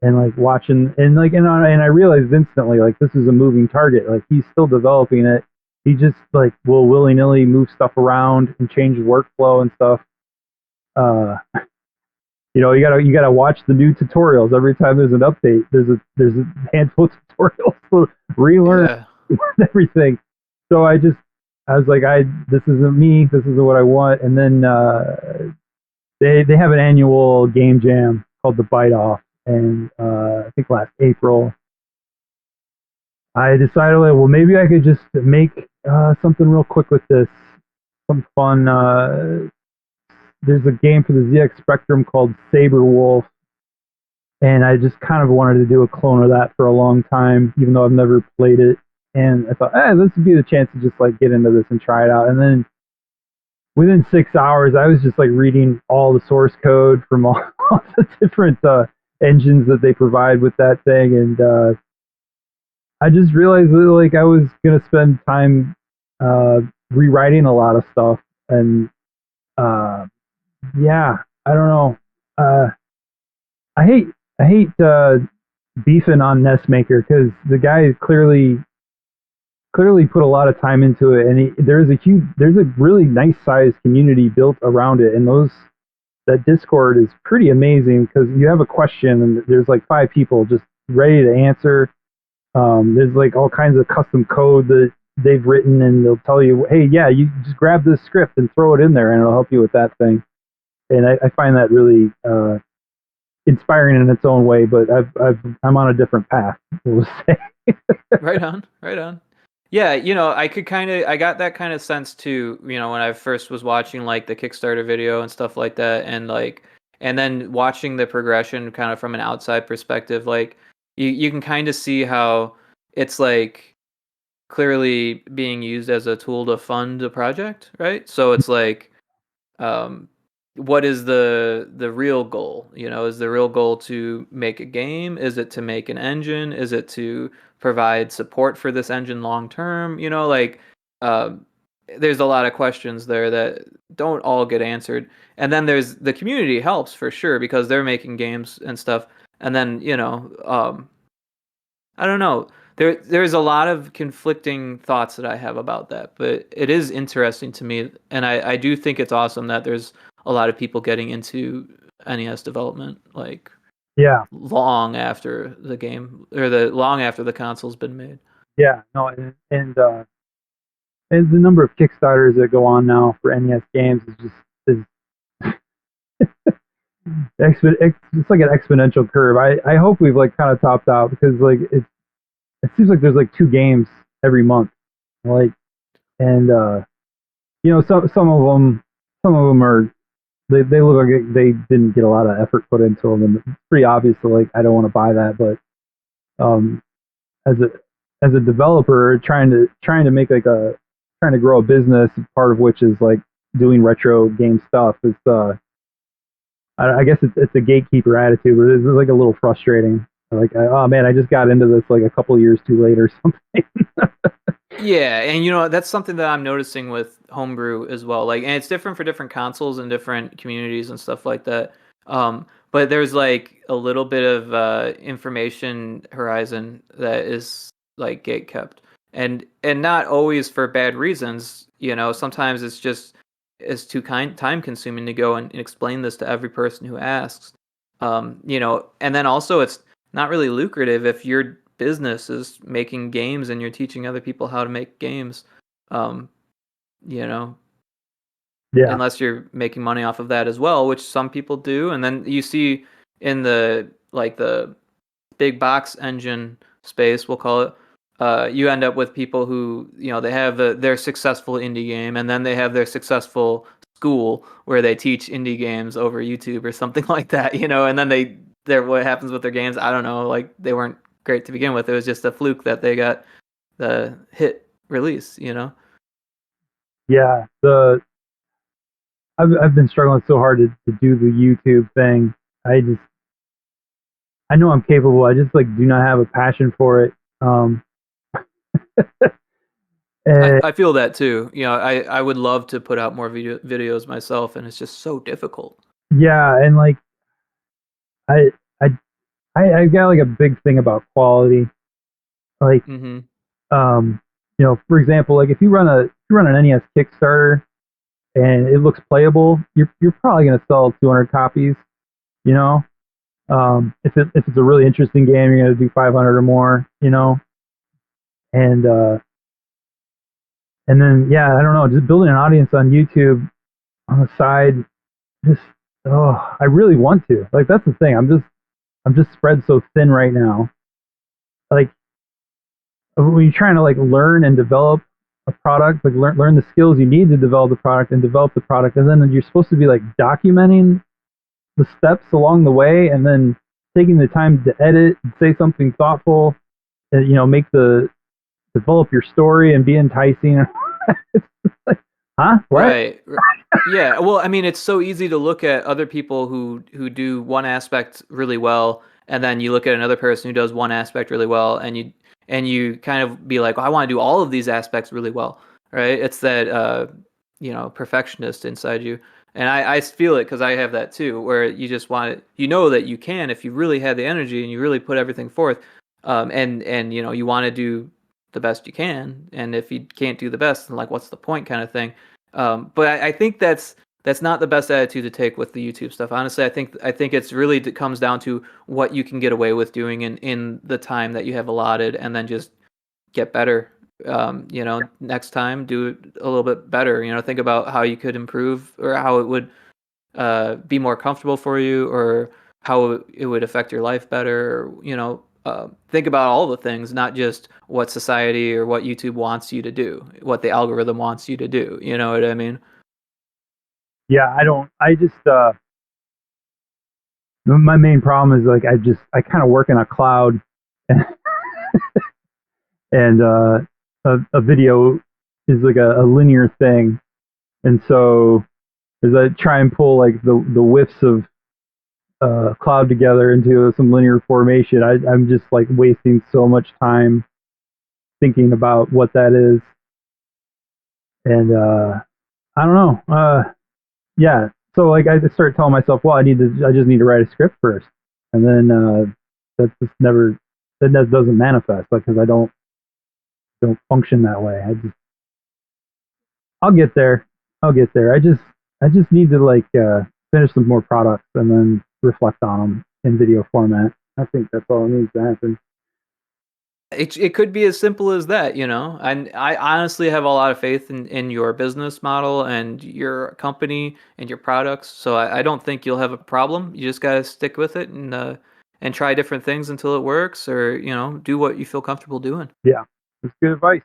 and like watching and I realized instantly like this is a moving target. Like he's still developing it. He just like will willy nilly move stuff around and change the workflow and stuff. Uh, you gotta watch the new tutorials every time there's an update. There's a handful of tutorials to relearn Yeah. everything. So I was like this isn't me. This isn't what I want. And then they have an annual game jam called the Bite Off, and I think last April I decided, like, well, maybe I could just make something real quick with this, some fun. There's a game for the ZX Spectrum called Saber Wolf, and I just kind of wanted to do a clone of that for a long time, even though I've never played it. And I thought, this would be the chance to just like get into this and try it out. And then within 6 hours, I was just like reading all the source code from all, all the different engines that they provide with that thing, and I just realized that like I was gonna spend time uh, rewriting a lot of stuff, and uh, yeah, I don't know. Uh, I hate I hate beefing on Nestmaker because the guy clearly put a lot of time into it, and there's a really nice sized community built around it, and those that Discord is pretty amazing because you have a question and there's like 5 people just ready to answer. There's like all kinds of custom code that they've written, and they'll tell you, hey, yeah, you just grab this script and throw it in there, and it'll help you with that thing. And I find that really inspiring in its own way. But I'm on a different path, we'll say. Right on, right on. Yeah, I got that kind of sense too, when I first was watching like the Kickstarter video and stuff like that, and then watching the progression kind of from an outside perspective, like you can kind of see how it's like clearly being used as a tool to fund a project, right? So it's like um, what is the real goal? Is the real goal to make a game? Is it to make an engine? Is it to provide support for this engine long term? Um, there's a lot of questions there that don't all get answered. And then there's the community helps for sure because they're making games and stuff. And then I don't know. There's a lot of conflicting thoughts that I have about that, but it is interesting to me, and I do think it's awesome that there's a lot of people getting into NES development like Yeah, long after the game or the long after the console's been made. yeah, no, and the number of Kickstarters that go on now for NES games is just is it's like an exponential curve. I hope we've like kind of topped out because like it seems like there's like 2 games every month, like, and some of them are they look like they didn't get a lot of effort put into them, and it's pretty obvious that like I don't want to buy that. But um, as a developer trying to make like a trying to grow a business, part of which is like doing retro game stuff, it's I guess it's a gatekeeper attitude, but it's like a little frustrating. Like, oh man, I just got into this like a couple years too late or something. Yeah, and that's something that I'm noticing with homebrew as well. Like, and it's different for different consoles and different communities and stuff like that. But there's like a little bit of information horizon that is like gate kept, and not always for bad reasons. Sometimes it's too time consuming to go and explain this to every person who asks. And then also it's not really lucrative if your business is making games and you're teaching other people how to make games. Um, you know, Yeah, unless you're making money off of that as well, which some people do. And then you see in the big box engine space, we'll call it, you end up with people who, they have their successful indie game and then they have their successful school where they teach indie games over YouTube or something like that, and then what happens with their games, I don't know, like they weren't great to begin with. It was just a fluke that they got the hit release. yeah. I've been struggling so hard to do the YouTube thing. I know I'm capable. I just like do not have a passion for it. Um, and I feel that too. I would love to put out more videos myself, and it's just so difficult. yeah, and like I I I got like a big thing about quality. Like Mm-hmm. um, for example, like if you run an NES Kickstarter and it looks playable, you're probably gonna sell 200 copies. You know, if it's a really interesting game, you're gonna do 500 or more. And and then yeah, I don't know, just building an audience on YouTube on the side, just I really want to. Like that's the thing. I'm just spread so thin right now. Like when you're trying to like learn and develop a product, like learn the skills you need to develop the product and develop the product, and then you're supposed to be like documenting the steps along the way, and then taking the time to edit and say something thoughtful, and make the develop your story and be enticing. It's like, huh? What? Right. Yeah. Well, I mean, it's so easy to look at other people who do one aspect really well, and then you look at another person who does one aspect really well, and you kind of be like, well, I want to do all of these aspects really well, right? It's that perfectionist inside you, and I feel it because I have that too, where you just want it, that you can if you really had the energy and you really put everything forth, and you want to do the best you can, and if you can't do the best, then like what's the point, kind of thing. But I think that's not the best attitude to take with the YouTube stuff. Honestly, I think it's really it comes down to what you can get away with doing in the time that you have allotted, and then just get better. Next time do it a little bit better. Think about how you could improve, or how it would be more comfortable for you, or how it would affect your life better. Think about all the things, not just what society or what YouTube wants you to do, what the algorithm wants you to do. You know what I mean? Yeah, I don't. I just my main problem is like I kind of work in a cloud, and a video is like a linear thing, and so as I try and pull like the whiffs of cloud together into some linear formation, I'm just like wasting so much time thinking about what that is, and I don't know. Yeah, so like I just started telling myself, well, I just need to write a script first, and then that's just never that doesn't manifest, like because I don't function that way. I'll get there. I'll get there. I just need to like finish some more products and then reflect on them in video format. I think that's all that needs to happen. It could be as simple as that, And I honestly have a lot of faith in your business model and your company and your products. So I don't think you'll have a problem. You just gotta stick with it and try different things until it works, or do what you feel comfortable doing. Yeah, that's good advice.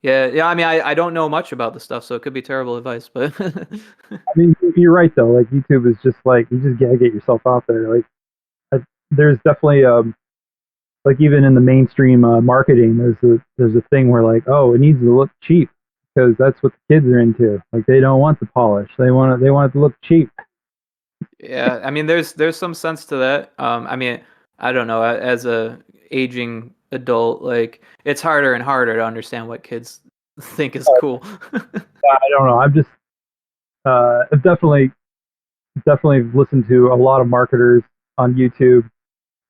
Yeah, yeah. I mean, I don't know much about the stuff, so it could be terrible advice, but I mean, you're right though. Like YouTube is just like you just gotta get yourself out there. Like there's definitely like even in the mainstream marketing, there's a thing where like, oh, it needs to look cheap because that's what the kids are into. Like they don't want the polish. They want it to look cheap. yeah. I mean, there's some sense to that. I mean, I don't know. As a aging adult, like it's harder and harder to understand what kids think is cool. I don't know. I'm just I've definitely listened to a lot of marketers on YouTube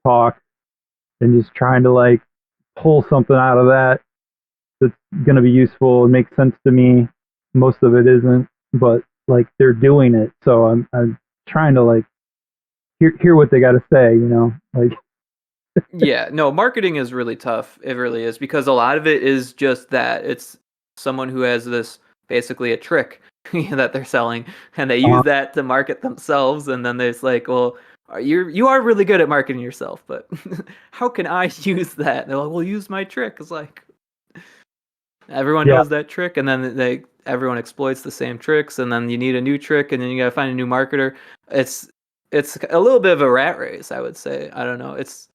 talk and just trying to like pull something out of that that's going to be useful and make sense to me. Most of it isn't, but like they're doing it, so I'm trying to like hear what they got to say. Like Yeah, no, marketing is really tough. It really is, because a lot of it is just that. It's someone who has this basically a trick that they're selling, and they use that to market themselves, and then there's like, well, you are really good at marketing yourself, but how can I use that? And they're like, well, use my trick. It's like everyone yeah, knows that trick, and then everyone exploits the same tricks, and then you need a new trick, and then you gotta find a new marketer. It's it's a little bit of a rat race, I would say. I don't know. It's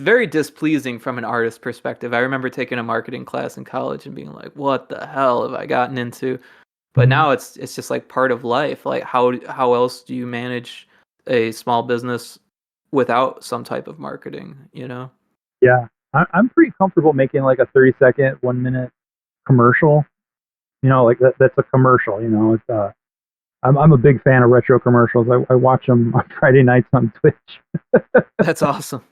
very displeasing from an artist perspective. I remember taking a marketing class in college and being like, "What the hell have I gotten into?" But mhm. now it's just like part of life. Like how else do you manage a small business without some type of marketing, you know? Yeah, I'm pretty comfortable making like a 30-second, 1 minute commercial. You know, like that's a commercial. You know, it's I'm a big fan of retro commercials. I watch them on Friday nights on Twitch. That's awesome.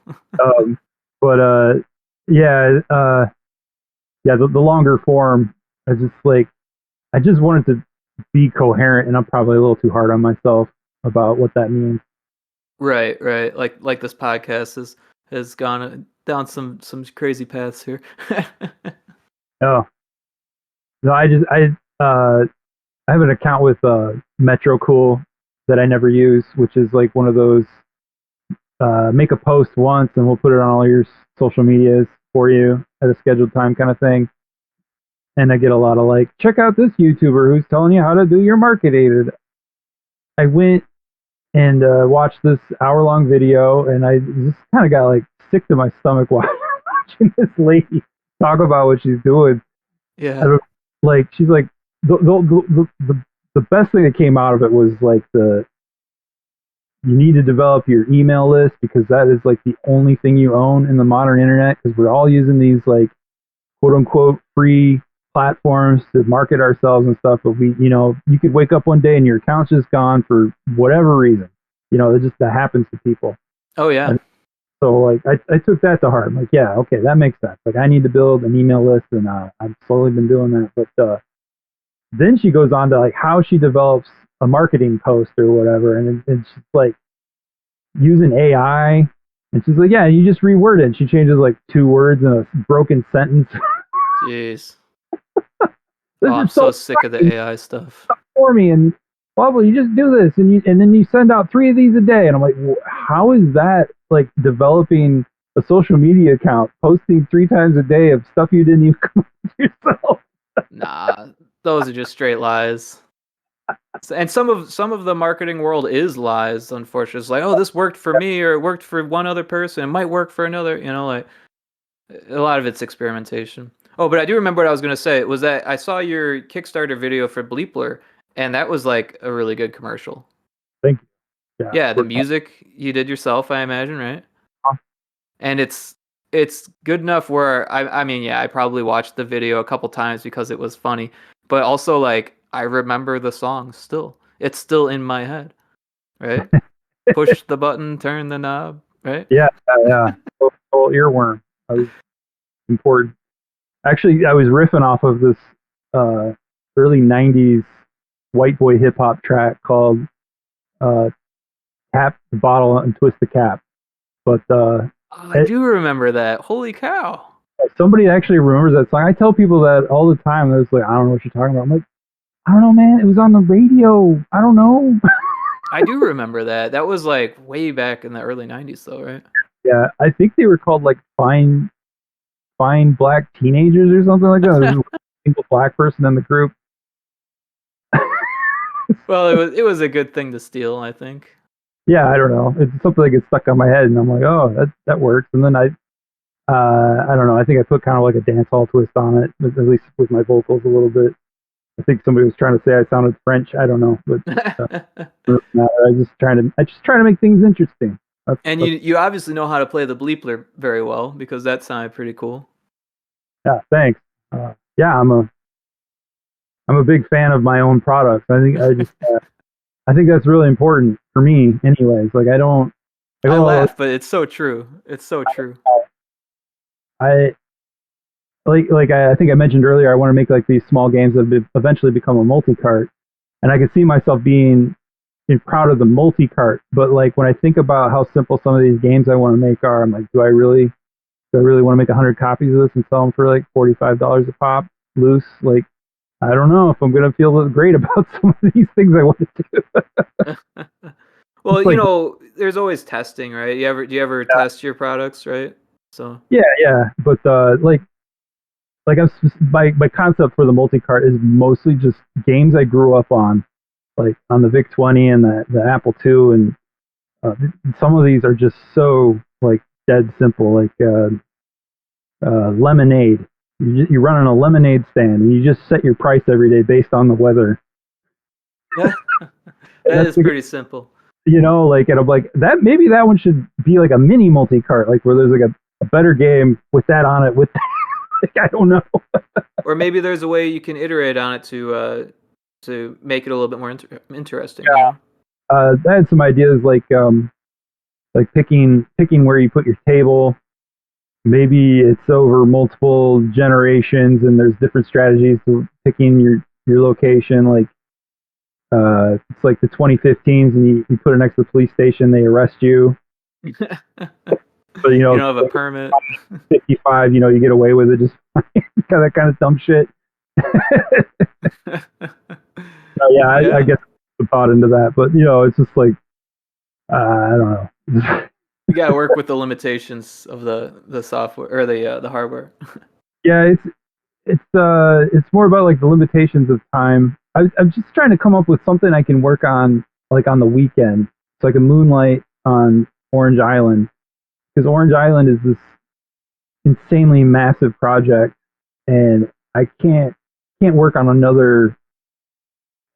um, but yeah, yeah, the longer form, I just like I just wanted to be coherent, and I'm probably a little too hard on myself about what that means. Right, right. Like this podcast has gone down some crazy paths here. Oh no, I have an account with Metro Cool that I never use, which is like one of those make a post once and we'll put it on all your social medias for you at a scheduled time kind of thing. And I get a lot of like, check out this YouTuber who's telling you how to do your marketing. I went and watched this hour-long video, and I just kind of got like sick to my stomach watching this lady talk about what she's doing. I Yeah. don't, like she's like the best thing that came out of it was like you need to develop your email list because that is like the only thing you own in the modern internet because we're all using these like quote unquote free platforms to market ourselves and stuff. But you could wake up one day and your account's just gone for whatever reason. That happens to people. Oh yeah. And so like I took that to heart. I'm like, yeah, okay, that makes sense. Like I need to build an email list, and I've slowly been doing that. But then she goes on to like how she develops a marketing post or whatever, and she's like using AI, and she's like, yeah, you just reword it. And she changes like 2 words in a broken sentence. Jeez. This Oh, I'm is so so sick of the AI stuff. for me, and well, you just do this, and then you send out 3 of these a day, and I'm like, how is that like developing a social media account, posting 3 times a day of stuff you didn't even come up with yourself? Nah, those are just straight lies. And some of the marketing world is lies, unfortunately. It's like, oh, this worked for me or it worked for one other person. It might work for another, like a lot of it's experimentation. Oh, but I do remember what I was going to say. It was that I saw your Kickstarter video for Bleepler, and that was like a really good commercial. Thank you. Yeah. Yeah, the music you did yourself, I imagine, right? And it's good enough where I mean, yeah, I probably watched the video a couple times because it was funny, but also like I remember the song still. It's still in my head, right? Push the button, turn the knob, right? Yeah, yeah. Whole earworm. I was important. Actually, I was riffing off of this early '90s white boy hip hop track called uh, "Tap the Bottle and Twist the Cap." But Oh, I do remember that. Holy cow. somebody actually remembers that song. I tell people that all the time. They're just like, I don't know what you're talking about. I'm like, I don't know, man. It was on the radio. I don't know. I do remember that. That was like way back in the early 90s though, right? Yeah, I think they were called like fine black teenagers or something like that. There was a single black person in the group. Well, it was a good thing to steal, I think. Yeah, I don't know. It's something that gets stuck on my head, and I'm like, oh, that works. And then I don't know. I think I put kind of like a dance hall twist on it, at least with my vocals a little bit. I think somebody was trying to say I sounded French. I don't know, but it doesn't matter. I just try to make things interesting. And you obviously know how to play the bleepler very well because that sounded pretty cool. Yeah, thanks. Yeah, I'm a big fan of my own products. I think that's really important for me, anyways. Like I laugh, but it's so true. It's so true. I I think I mentioned earlier. I want to make like these small games that eventually become a multi-cart, and I can see myself being proud of the multi-cart. But like when I think about how simple some of these games I want to make are, I'm like, do I really want to make 100 copies of this and sell them for like $45 a pop loose? Like, I don't know if I'm gonna feel great about some of these things I want to do. Well, like, there's always testing, right? Do you ever test your products, right? So yeah. But my concept for the multi-cart is mostly just games I grew up on, like on the VIC 20 and the Apple II, and some of these are just so like dead simple, like lemonade. You run on a lemonade stand and you just set your price every day based on the weather. yeah, that is pretty simple. Like, and I'm like, that maybe that one should be like a mini multi-cart, like where there's like a better game with that on it. With like, I don't know. Or maybe there's a way you can iterate on it to make it a little bit more interesting. Yeah. I had some ideas like picking where you put your table. Maybe it's over multiple generations, and there's different strategies to picking your location. Like it's like the 2015s, and you put it next to the police station, they arrest you. But you don't have a permit. 55, you get away with it. Just kind of dumb shit. I guess I thought into that, but it's just like I don't know. You gotta work with the limitations of the software or the hardware. Yeah, it's more about like the limitations of time. I'm just trying to come up with something I can work on like on the weekend, so I can moonlight on Orange Island, because Orange Island is this insanely massive project, and I can't work on another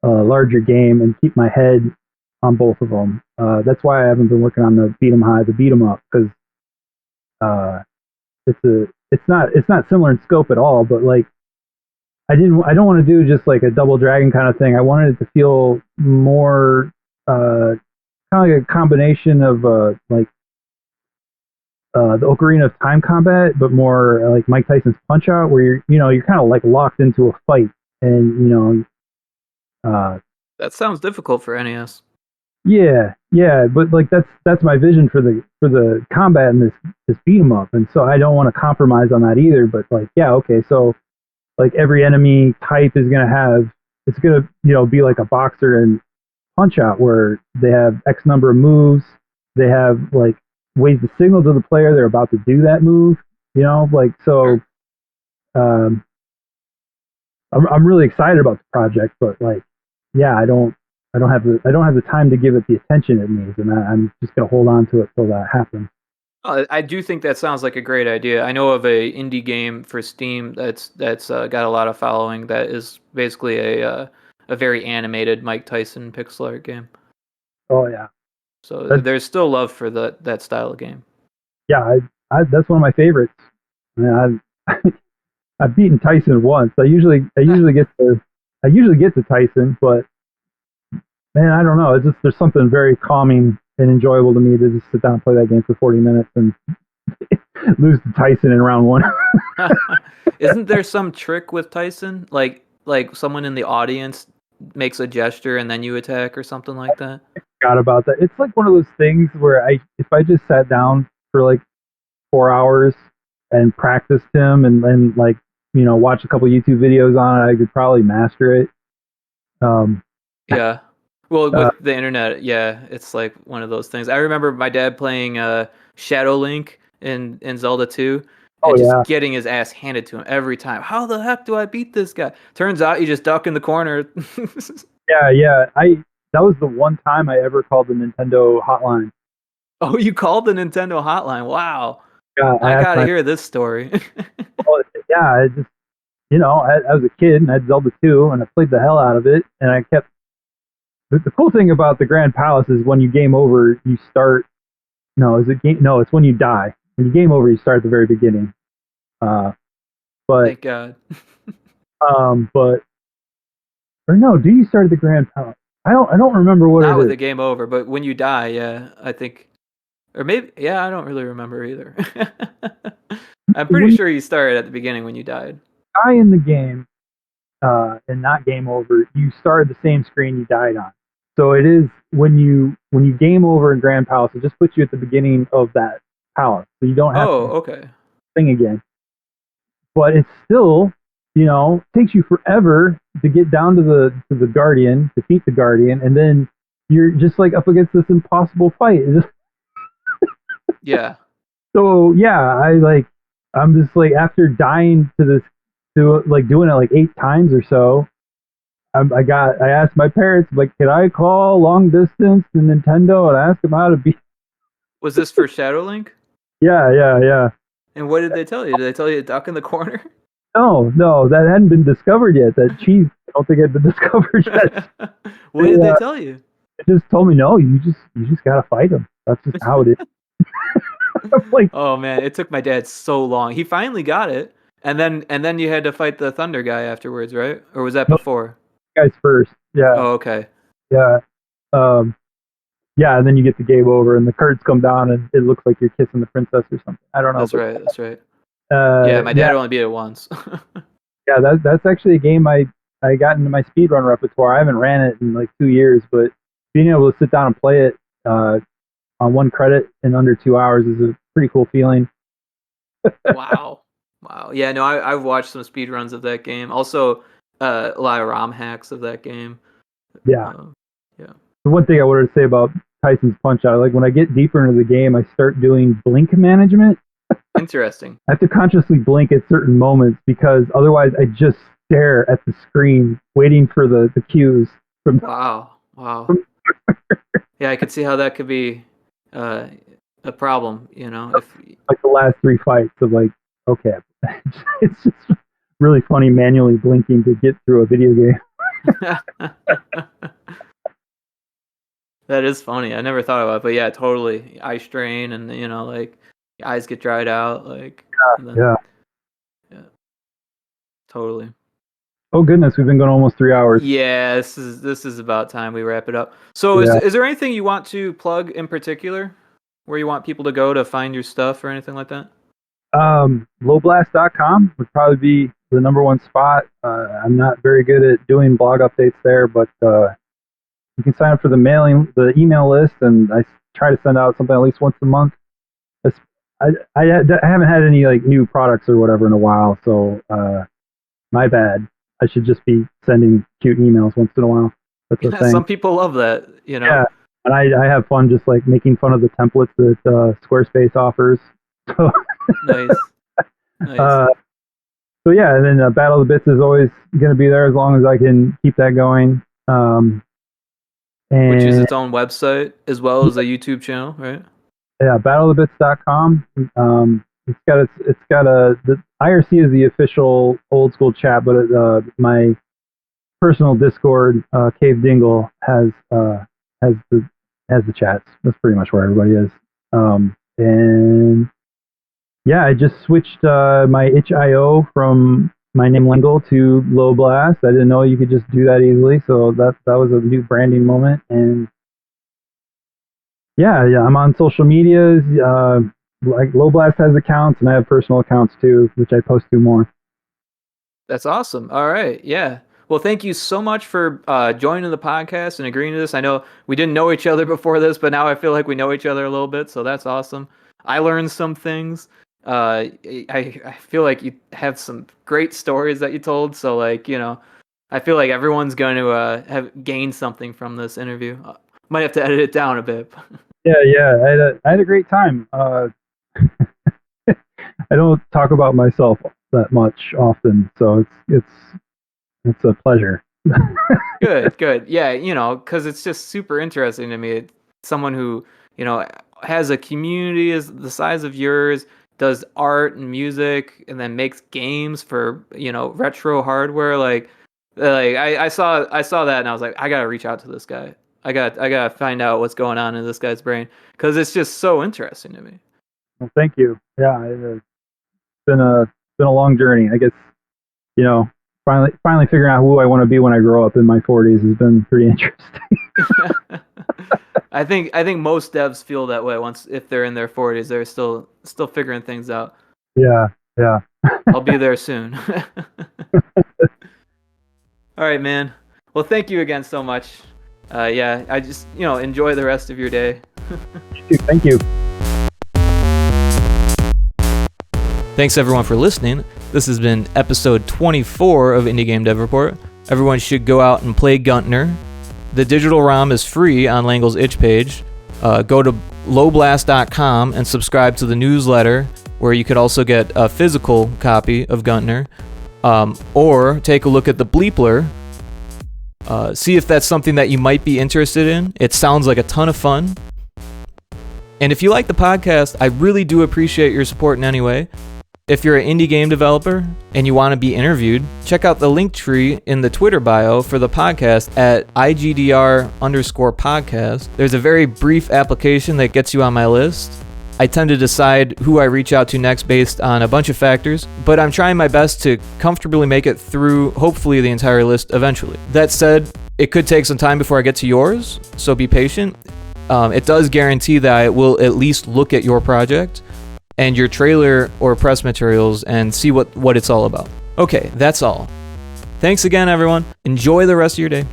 larger game and keep my head on both of them. That's why I haven't been working on the beat 'em high, the beat 'em up, because it's not similar in scope at all. But like I don't want to do just like a Double Dragon kind of thing. I wanted it to feel more kind of like a combination of like the Ocarina of Time combat, but more like Mike Tyson's Punch Out, where you're kind of like locked into a fight, and that sounds difficult for NES. Yeah, but like that's my vision for the combat in this beat 'em up, and so I don't want to compromise on that either. But like, yeah, okay, so like every enemy type is it's gonna be like a boxer and Punch Out, where they have X number of moves, they have like ways to signal to the player they're about to do that move, like so. I'm really excited about the project, but like, yeah, I don't have the time to give it the attention it needs, and I'm just gonna hold on to it till that happens. I do think that sounds like a great idea. I know of a indie game for Steam that's got a lot of following. That is basically a very animated Mike Tyson pixel art game. Oh yeah. So there's still love for that style of game. Yeah, that's one of my favorites. I I've beaten Tyson once. I usually get to Tyson, but man, I don't know. It's just there's something very calming and enjoyable to me to just sit down and play that game for 40 minutes and lose to Tyson in round one. Isn't there some trick with Tyson? Like someone in the audience makes a gesture and then you attack or something like that? I forgot about that. It's like one of those things where if I just sat down for like 4 hours and practiced him and like watch a couple YouTube videos on it, I could probably master it. Yeah. Well, with the internet, yeah, it's like one of those things. I remember my dad playing Shadow Link in Zelda 2 and just getting his ass handed to him every time. How the heck do I beat this guy? Turns out you just duck in the corner. Yeah. That was the one time I ever called the Nintendo hotline. Oh, you called the Nintendo hotline? Wow. Yeah, I gotta hear this story. Well, yeah, I just I was a kid and I had Zelda 2 and I played the hell out of it, and I kept. The cool thing about the Grand Palace is when you game over, you start. No, is it game? No, it's when you die. When you game over, you start at the very beginning. But thank God. But or no, do you start at the Grand Palace? I don't remember what Not it with is. the game over, but when you die, yeah, I think, or maybe, yeah, I don't really remember either. I'm pretty sure you started at the beginning when you died. Die in the game, and not game over. You start at the same screen you died on. So it is when you game over in Grand Palace, it just puts you at the beginning of that palace, so you don't have okay. Thing again. But it's still, takes you forever to get down to the Guardian, defeat the Guardian, and then you're just like up against this impossible fight. Yeah. So yeah, I'm just like after dying to like doing it like 8 times or so. I asked my parents, like, can I call long distance to Nintendo and ask them how to beat? Was this for Shadow Link? Yeah. And what did they tell you? Did they tell you to duck in the corner? No, that hadn't been discovered yet. That cheese, I don't think had been discovered yet. What did they tell you? It just told me, no, you just gotta fight him. That's just how it is. I'm like, Oh man, it took my dad so long. He finally got it, and then you had to fight the Thunder guy afterwards, right? Or was that no, before? guys first. Yeah, Oh, okay. yeah. Um, yeah, and then you get the game over, and the cards come down, and it looks like you're kissing the princess or something. I don't know. That's But, right. That's right. Yeah, my yeah, dad only beat it once. yeah. That's actually a game I got into my speedrun repertoire. I haven't ran it in like 2 years, but being able to sit down and play it on one credit in under 2 hours is a pretty cool feeling. Wow. Yeah, no, I've watched some speedruns of that game. Also, a lot of ROM hacks of that game. Yeah. Yeah. The one thing I wanted to say about Tyson's Punch Out, like when I get deeper into the game, I start doing blink management. Interesting. I have to consciously blink at certain moments because otherwise I just stare at the screen waiting for the cues from. Wow. Yeah, I could see how that could be a problem, if like the last 3 fights of like, okay, it's just really funny manually blinking to get through a video game. That is funny. I never thought about it, but yeah, totally. Eye strain and like your eyes get dried out, like Yeah. Totally. Oh goodness, we've been going almost 3 hours. Yeah, this is about time we wrap it up. So is there anything you want to plug in particular, where you want people to go to find your stuff or anything like that? LoBlast.com would probably be the number one spot. I'm not very good at doing blog updates there, but you can sign up for the email list, and I try to send out something at least once a month. I haven't had any like new products or whatever in a while, so my bad. I should just be sending cute emails once in a while. That's the thing. Some people love that, Yeah, and I have fun just like making fun of the templates that Squarespace offers. So nice. So yeah, and then Battle of the Bits is always going to be there as long as I can keep that going. Which is its own website as well as a YouTube channel, right? Yeah, battleofthebits.com. The IRC is the official old school chat, but my personal Discord, Cave Dingle, has the chats. That's pretty much where everybody is. And yeah, I just switched my itch.io from my name Langel to LoBlast. I didn't know you could just do that easily, so that was a new branding moment. And yeah, I'm on social medias. Like LoBlast has accounts, and I have personal accounts too, which I post to more. That's awesome. All right, yeah. Well, thank you so much for joining the podcast and agreeing to this. I know we didn't know each other before this, but now I feel like we know each other a little bit, so that's awesome. I learned some things. I feel like you have some great stories that you told, so like I feel like everyone's going to have gained something from this interview. Might have to edit it down a bit. Yeah. I had a great time. I don't talk about myself that much often, so it's a pleasure. Good. Yeah, because it's just super interesting to me. Someone who has a community is the size of yours, does art and music, and then makes games for retro hardware. Like I saw that and I was like, I gotta reach out to this guy. I gotta find out what's going on in this guy's brain because it's just so interesting to me. Well, thank you. Yeah, it's been a long journey. I guess finally figuring out who I want to be when I grow up in my 40s has been pretty interesting. I think most devs feel that way if they're in their 40s. They're still figuring things out. Yeah. I'll be there soon. All right, man. Well, thank you again so much. Yeah, I just enjoy the rest of your day. Thank you. Thanks everyone for listening. This has been episode 24 of Indie Game Dev Report. Everyone should go out and play Guntner. The digital ROM is free on Langel's itch page. Go to LoBlast.com and subscribe to the newsletter, where you could also get a physical copy of Guntner. Or take a look at the Bleepler. See if that's something that you might be interested in. It sounds like a ton of fun. And if you like the podcast, I really do appreciate your support in any way. If you're an indie game developer and you want to be interviewed, check out the link tree in the Twitter bio for the podcast at IGDR_podcast. There's a very brief application that gets you on my list. I tend to decide who I reach out to next based on a bunch of factors, but I'm trying my best to comfortably make it through, hopefully, the entire list eventually. That said, it could take some time before I get to yours, so be patient. It does guarantee that I will at least look at your project and your trailer or press materials and see what it's all about. Okay, that's all. Thanks again, everyone. Enjoy the rest of your day.